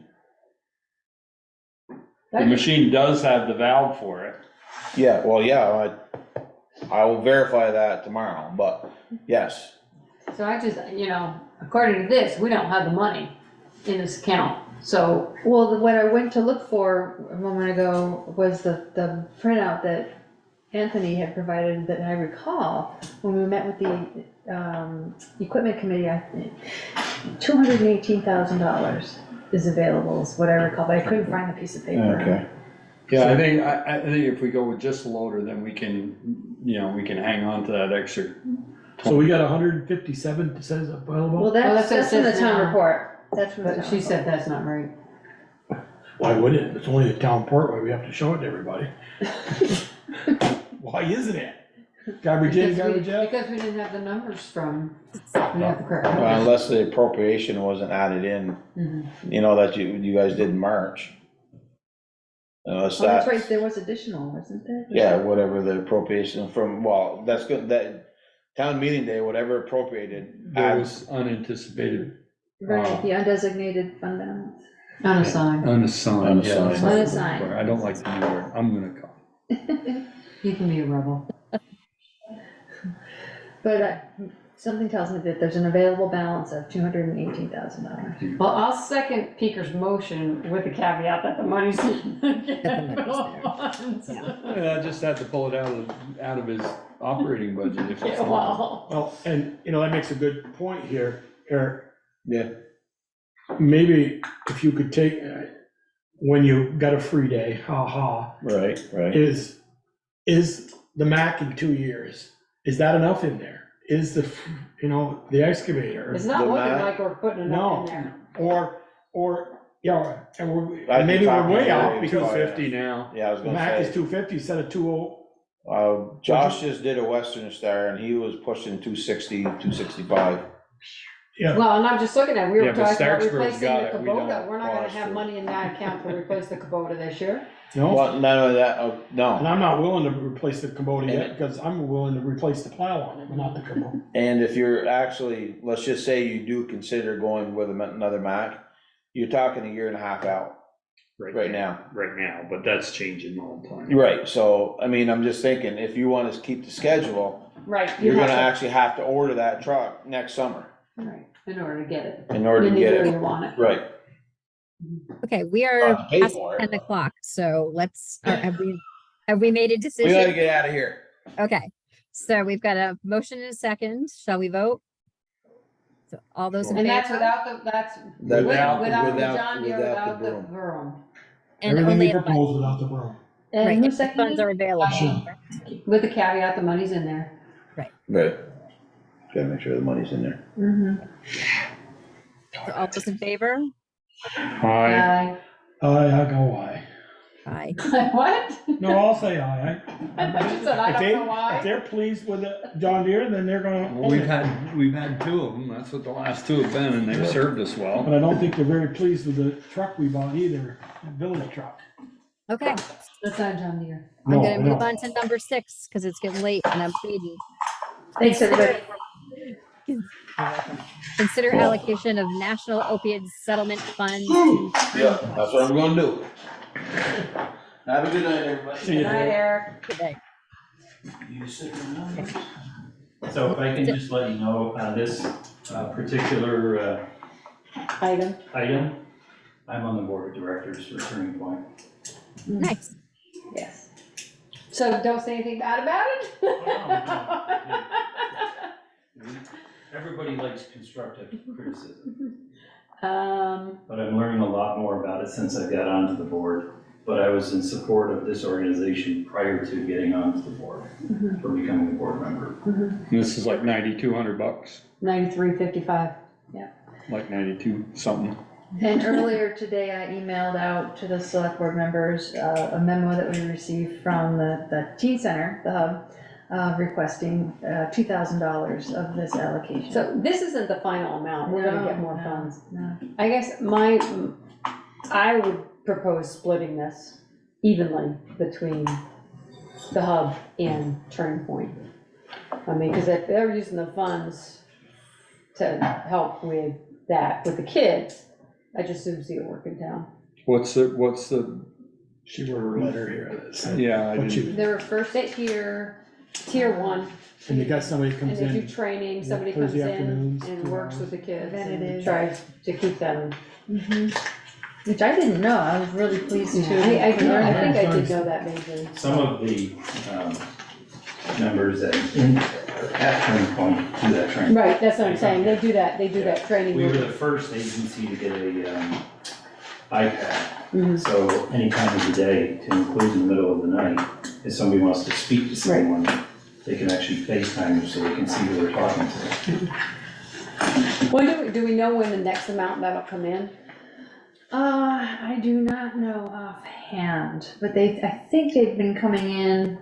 The machine does have the valve for it. Yeah, well, yeah, I will verify that tomorrow, but yes, So I just, according to this, we don't have the money in this account, so. well, what I went to look for a moment ago was the printout that Anthony had provided that I recall when we met with the equipment committee. I think $218,000 is available, is what I recall, but I couldn't find the piece of paper. okay. Yeah, I think if we go with just the loader, then we can, we can hang on to that extra. so we got 157, it says available? Well, that's that's what it from the says town now. report. That's from the But town she said report. that's not right. Why would it? It's only the town port, why we have to show it to everybody? Why isn't it? Garbage in, garbage out? Because we didn't have the numbers from, we didn't have the correct Well, numbers. unless the appropriation wasn't added in, that you guys did in March. Unless Oh, that's that, right, there was additional, wasn't there? yeah, whatever the appropriation from, well, that's good, that town meeting day, whatever appropriated. There was unanticipated. Right, the undesignated fund balance. Unassigned. Unassigned, yeah. that's what I'm looking Unassigned. for. I don't like the new word. I'm gonna call. You can be a rebel. But something tells me that there's an available balance of $218,000. Well, I'll second Peaker's motion with the caveat that the money's. Yeah, I just had to pull it out of his operating budget if it's. Well, and, that makes a good point here, Eric. Yeah. Maybe if you could take, when you got a free day, Right, right. is the MAC in 2 years, is that enough in there? Is the you know, the excavator. It's not The looking Mac? like we're putting enough No, in there. or, you know, and we're, I can maybe talk we're way to off Larry because about it. 250 now. Yeah, I was the gonna Mac is say, 250 instead of 20. Josh just did a Western Star and he was pushing 260, 265. Yeah. Well, and I'm just looking at, we were Yeah, but talking about Starksburg's replacing got the it, we don't Kubota, we're not gonna cost have it. money in that account to replace the Kubota this year. No, Well, none of that, and no. I'm not willing to replace the Kubota And yet, because I'm willing to replace the plow on it, but not the Kubota. And if you're actually, let's just say you do consider going with another Mac, you're talking a year and a half out right now. Right now, but that's changing all the time. Right, so, I mean, I'm just thinking, if you wanna keep the schedule, Right. you're you gonna have to- actually have to order that truck next summer Right, in order to get it. in order to You need get where it. you want it. Right. Okay, we are Pay past for it, 10 but- o'clock, so let's, have we made a We decision? gotta get out of here. Okay, so we've got a motion and a second. Shall we vote? So all those in And that's favor? without the, that's, Without- without the without- John Deere, without without the the broom. Vroom. And Everything only he if proposed without the broom. right, And who if the funds seconded? are available. Sure. With the caveat, the money's in there. Right. Gotta make sure the money's in there. Mm-hmm. So all those in favor? Aye. I go aye. Aye. What? No, I'll say aye. I thought you said I If don't they, know why. if they're pleased with the John Deere, then they're gonna Well, own we've it. had two of them, that's what the last two have been, and they've served us well. But I don't think they're very pleased with the truck we bought either, the village truck. Okay, That's not John Deere. I'm No, gonna move no. on to number 6, because it's getting late and I'm feeding. Thanks, everybody. Consider allocation of national opioid settlement funds to Yeah, that's what I'm gonna do. Have a good night, everybody. See you. Good night, Eric. Good day. You sit around. So if I can just let you know, this particular Item. item, I'm on the board of directors for Turning Point. Nice. Yes. So don't say anything bad about it? Everybody likes constructive criticism, Um, but I'm learning a lot more about it since I got onto the board. But I was in support of this organization prior to getting onto the board, for becoming a board member. This is like $9,200, 93.55. like 92 something. And earlier today, I emailed out to the select board members a memo that we received from the teen center, the hub, requesting $2,000 of this allocation. So this isn't the final amount, we're gonna get more No, funds. no. I guess I would propose splitting this evenly between the hub and Turning Point. I mean, because if they're using the funds to help with that, with the kids, I just soon see it working down. What's the, She wrote her letter here that said. yeah, I what you- didn't, They were first Tier 1, And you got somebody that and comes they do in, training, yeah, somebody comes Thursday in afternoons, and 2 works hours. with the kids and Preventative. tries to keep them. Which I didn't know, I was really pleased to. I think I learn did know that maybe. Some of the members at Turning Point do that training. Right, that's what I'm saying, they do that training. We were with- the first agency to get a iPad. Mhm. So any time of the day, to include in the middle of the night, if somebody wants to speak to someone, they can actually FaceTime you so they can see who they're talking to. When do we know when the next amount that'll come in? I do not know offhand, but I think they've been coming in,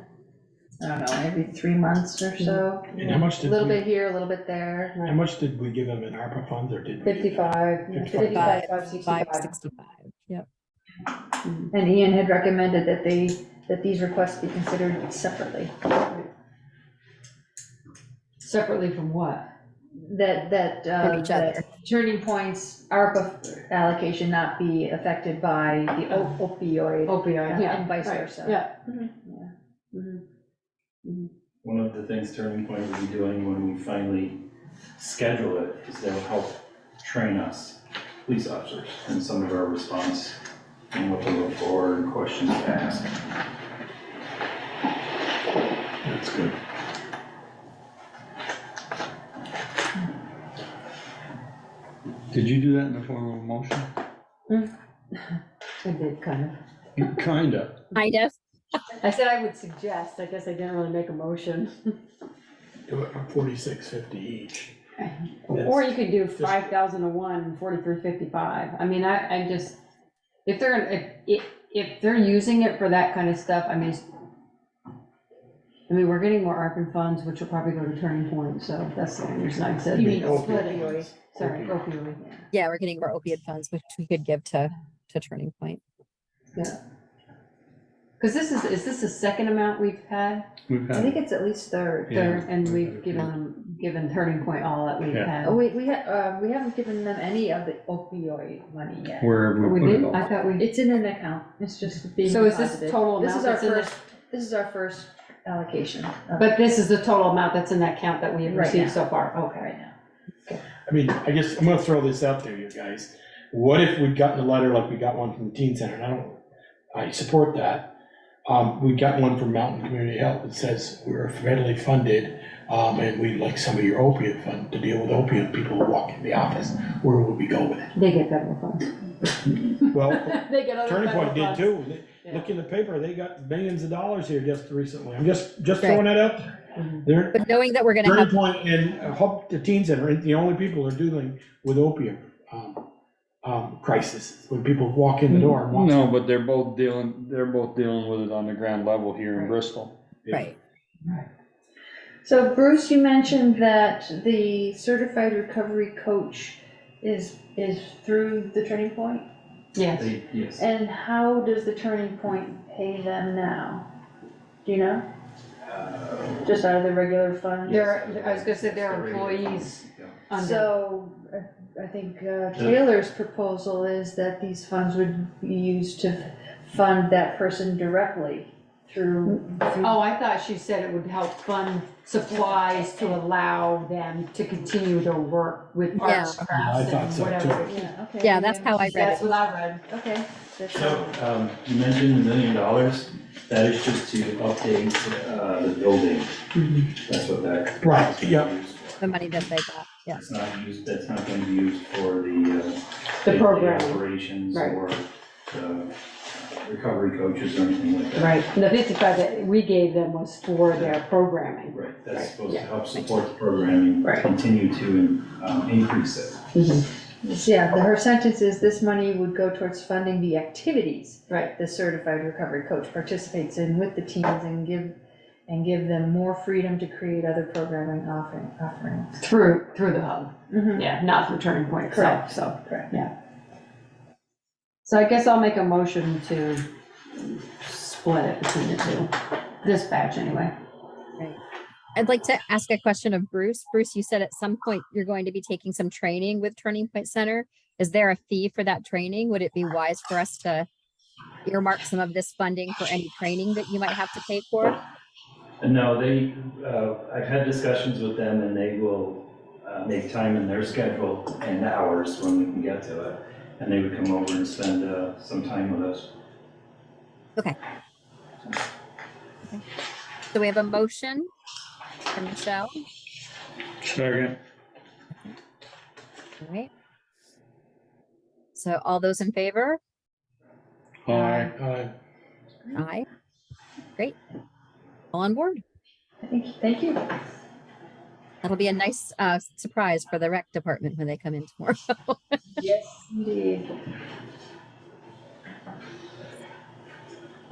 I don't know, every 3 months or so. And how much A did little we- bit here, a little bit there. how much did we give them in ARPA funds, or did we? 55, 55, 65. 565, yep. And Ian had recommended that these requests be considered separately. Separately from what? That each other. Turning Point's ARPA allocation not be affected by the opioid. Opioid, yeah. And vice right, versa. Yeah. One of the things Turning Point will be doing when we finally schedule it is they'll help train us, police officers, in some of our response and what to look for and questions to ask. That's good. did you do that in the form of a motion? I did kind of. Kinda. Kind of. I said I would suggest, I guess I didn't really make a motion. Do it for 46.50 each. Or you could do 5,000 to 1, 4355. I mean, I just, if they're using it for that kind of stuff, I mean, we're getting more ARPA funds, which will probably go to Turning Point, so that's the only reason I said. You mean opioid. Sorry, opioid. Yeah, we're getting more opiate funds, which we could give to Turning Point. Yeah. Because is this the second amount we've had? I think it's at least third. Third, and we've given Turning Point all that we've had. Oh, we haven't given them any of the opioid money yet. Where have we We put it didn't? all? I thought we. It's in an account, it's just being So is this deposited. total This amount is our that's in first, this is our first allocation. But this is the total amount that's in that account that we have Right received now. so far, okay. Right now. I mean, I guess I'm gonna throw this out there, you guys. What if we'd gotten a letter like we got one from the teen center, and I support that. We got one from Mountain Community Health that says we're federally funded, and we'd like some of your opiate fund to deal with opiate people who walk in the office. Where would we go with it? They get federal funds. Well, They get other Turning federal Point did funds. too. Yeah. Look in the paper, they got millions of dollars here just recently. I'm just throwing that out there. They're, But knowing that we're gonna Turning have, Point and Hope, the teen center, ain't the only people who are dealing with opiate crisis, when people walk in the door and walk. No, but they're both dealing with it on the ground level here in Bristol. right, So Bruce, you mentioned that the certified recovery coach is through the Turning Point? Yes. Yes. And how does the Turning Point pay them now? Do you know? Just out of the regular fund? I was gonna say they're employees under. So, I think Taylor's proposal is that these funds would be used to fund that person directly through. Oh, I thought she said it would help fund supplies to allow them to continue to work with arts, Yeah, I crafts, thought and so, whatever. too. Yeah, okay. yeah, that's how I read That's it. what I read. Okay. So, you mentioned $1 million, that is just to update, the building. That's what that. Right, yep. The money that they got, yeah. It's not used, that's not gonna be used for the The program. operations Right. or the recovery coaches or anything like that. Right, the 55 that we gave them was for their programming. Right, that's Right, supposed to yeah. help support the programming, Right. continue to increase it. Yeah, her sentence is, this money would go towards funding the activities Right. the certified recovery coach participates in with the teams and give them more freedom to create other programming offerings. Through the hub, Mhm. yeah, not through Turning Point itself, Correct. so, Correct. yeah. So I guess I'll make a motion to split it between the two, this batch anyway. Right. I'd like to ask a question of Bruce. Bruce, you said at some point you're going to be taking some training with Turning Point Center. Is there a fee for that training? Would it be wise for us to earmark some of this funding for any training that you might have to pay for? No, I've had discussions with them and they will make time in their schedule and hours when we can get to it. And they would come over and spend some time with us. Okay. So we have a motion from Michelle. Second. All right. So all those in favor? Aye. Aye. Great. All on board. Thank you. That'll be a nice surprise for the rec department when they come in tomorrow. Yes, indeed.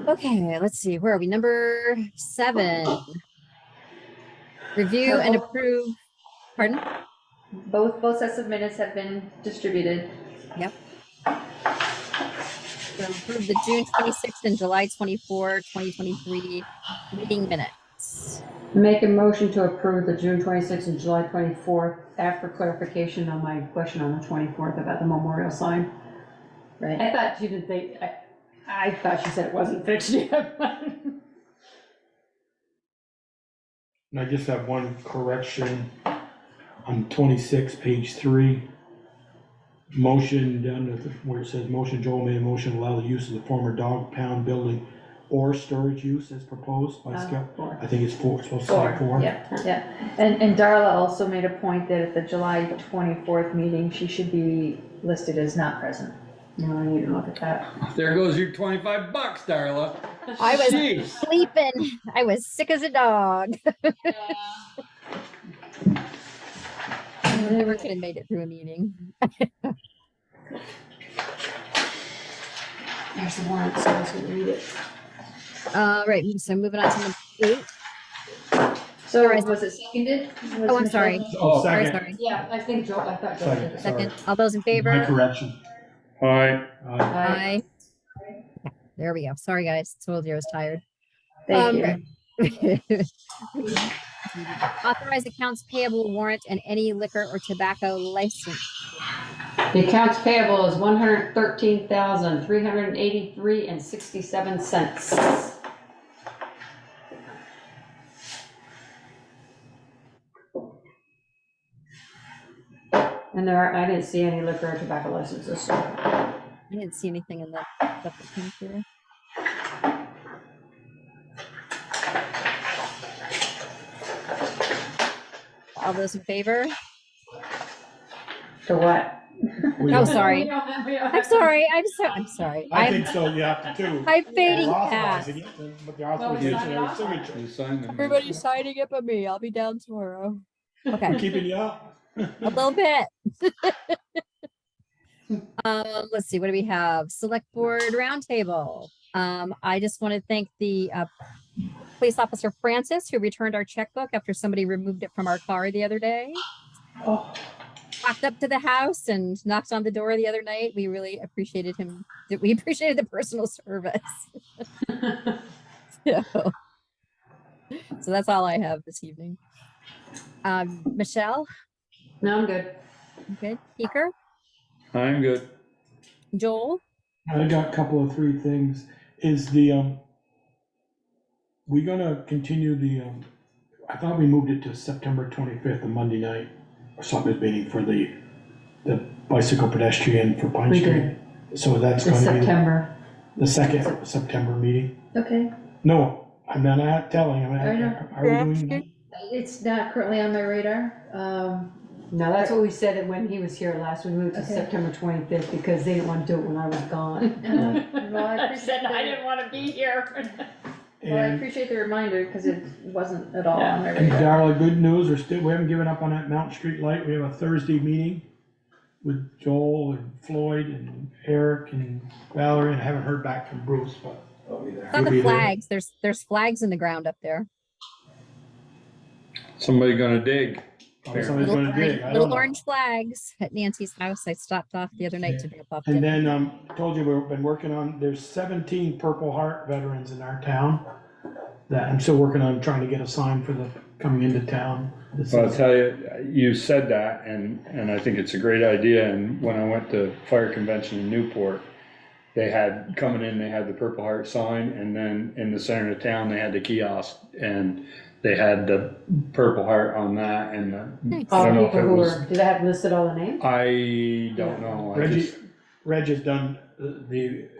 Okay, let's see, where are we? Number 7. Review and approve, pardon? Both sets of minutes have been distributed. Yep. So approve the June 26th and July 24, 2023 meeting minutes. Make a motion to approve the June 26th and July 24th, after clarification on my question on the 24th about the memorial sign. Right. I thought you didn't think, I thought she said it wasn't fixed yet. And I just have one correction on 26, page 3. Motion down at where it says motion, Joel made a motion, allow the use of the former dog pound building or storage use as proposed by Scott. 4. I think it's 4, it's supposed to say 4. Yeah. And Darla also made a point that at the July 24th meeting, she should be listed as not present. No, I need to look at that. There goes your $25, Darla. I was Jeez. sleeping. I was sick as a dog. Never could have made it through a meeting. There's the warrant, so I was gonna read it. Right, so moving on to number 8. So Sorry. was it seconded? Was Oh, I'm Michelle- sorry. Oh, Sorry, second. sorry. Yeah, I think Joel, I thought Joel Second, did. sorry. Second, all those in My favor? correction. Aye. Aye. There we go. Sorry, guys. Told you I was tired. Thank you. Right. Authorize accounts payable warrant and any liquor or tobacco license. The accounts payable is $113,383.67. And I didn't see any liquor or tobacco licenses, so. I didn't see anything in the stuff that came through. All those in favor? To what? Oh, sorry. We don't I'm have- sorry. I'm sorry. I think so, you have to too. I'm They're fading authorizing it, but they're authorizing sign it their off on it. signature. You sign them. Everybody's signing it but me. I'll be down tomorrow. We're Okay, keeping you up. a little bit. Let's see, what do we have? Select Board Roundtable. I just want to thank the Police Officer Francis, who returned our checkbook after somebody removed it from our car the other day. Walked up to the house and knocked on the door the other night. We really appreciated him. We appreciated the personal service. So that's all I have this evening. Michelle? No, I'm good. Good. Peeker? I'm good. Joel? I got a couple of 3 things. Is we gonna continue I thought we moved it to September 25th, a Monday night, or something meeting for the bicycle pedestrian for Pine We Street. did. So that's It's gonna be September. the second September meeting? Okay, No, I'm not telling, I know. are we doing that? it's not currently on my radar. No, that's what we said it when he was here last. We moved to Okay. September 25th because they didn't want to do it when I was gone. Well, I appreciate I the, didn't want to be here. well, I And appreciate the reminder because it wasn't at all on my and radar. Darla, good news, we haven't given up on that Mountain Street light. We have a Thursday meeting with Joel and Floyd and Eric and Valerie, and I haven't heard back from Bruce, but I'll be there. It's on the flags. There's flags in the ground up there. Somebody gonna dig. Oh, somebody's Little, gonna dig, I don't little know. orange flags at Nancy's house. I stopped off the other night to drop off And dinner. then, told you we've been working on, there's 17 Purple Heart veterans in our town that I'm still working on trying to get a sign for the, coming into town. Well, I'll tell you, you said that, and I think it's a great idea, and when I went to fire convention in Newport, they had, coming in, they had the Purple Heart sign, and then in the center of town, they had the kiosk, and they had the Purple Heart on that, and Nice. I don't know if People it who was, were, do they have listed all the names? I don't know. I just- Reg has done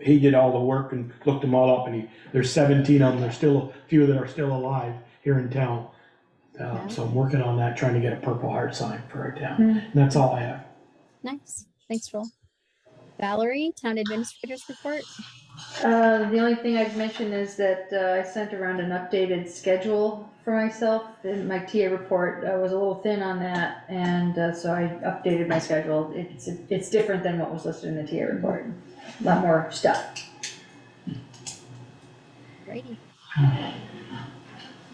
he did all the work and looked them all up, and there's 17 of them, there's still a few that are still alive here in town. So I'm working on that, trying to get a Purple Heart sign for our town, and that's all I have. Nice. Thanks, Joel. Valerie, Town Administrator's Report. The only thing I'd mention is that I sent around an updated schedule for myself, and my TA report was a little thin on that, and so I updated my schedule. It's different than what was listed in the TA report, a lot more stuff. Righty.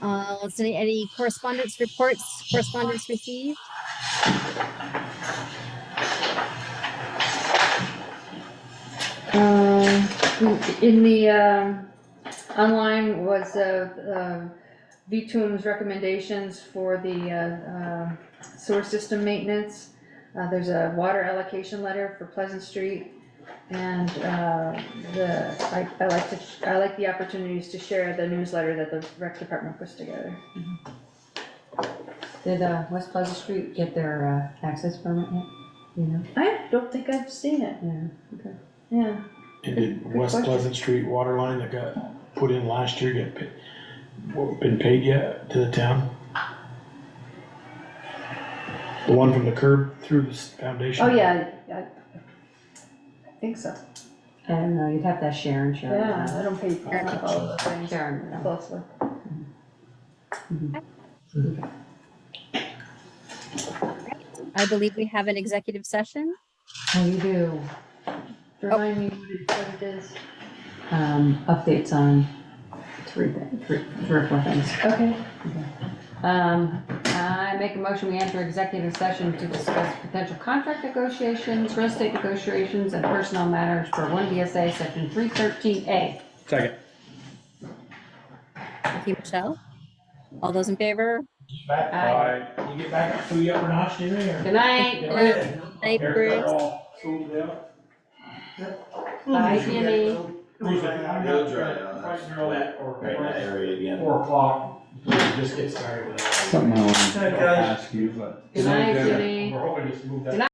Let's see, any correspondence reports, correspondence received? In the online was VTUM's recommendations for the sewer system maintenance. There's a water allocation letter for Pleasant Street, and I like the opportunities to share the newsletter that the rec department puts together. Did West Pleasant Street get their access permit yet? You know? I don't think I've seen it. Yeah, okay. Yeah. And did Good West question. Pleasant Street water line that got put in last year been paid yet to the town? The one from the curb through the foundation? Oh, yeah, I think so. I don't know, you'd have to ask Sharon. Yeah, I don't pay all of those things Sharon. closely. I believe we have an executive session. Oh, you do. Remind me what it is. Updates on three or four things. Okay. I make a motion, we enter executive session to discuss potential contract negotiations, real estate negotiations, and personnel matters for 1 VSA section 313A. Second. Thank you, Michelle. All those in favor? Aye. You get back to you up or not, Good night. Good night. Night, Bruce. Bye, Jimmy. It'll dry out, that's wet right in that area again. 4 o'clock, just get started with that. Something I wanted to Okay. ask you, but. Good night, Jimmy. We're hoping just to move that. Good night.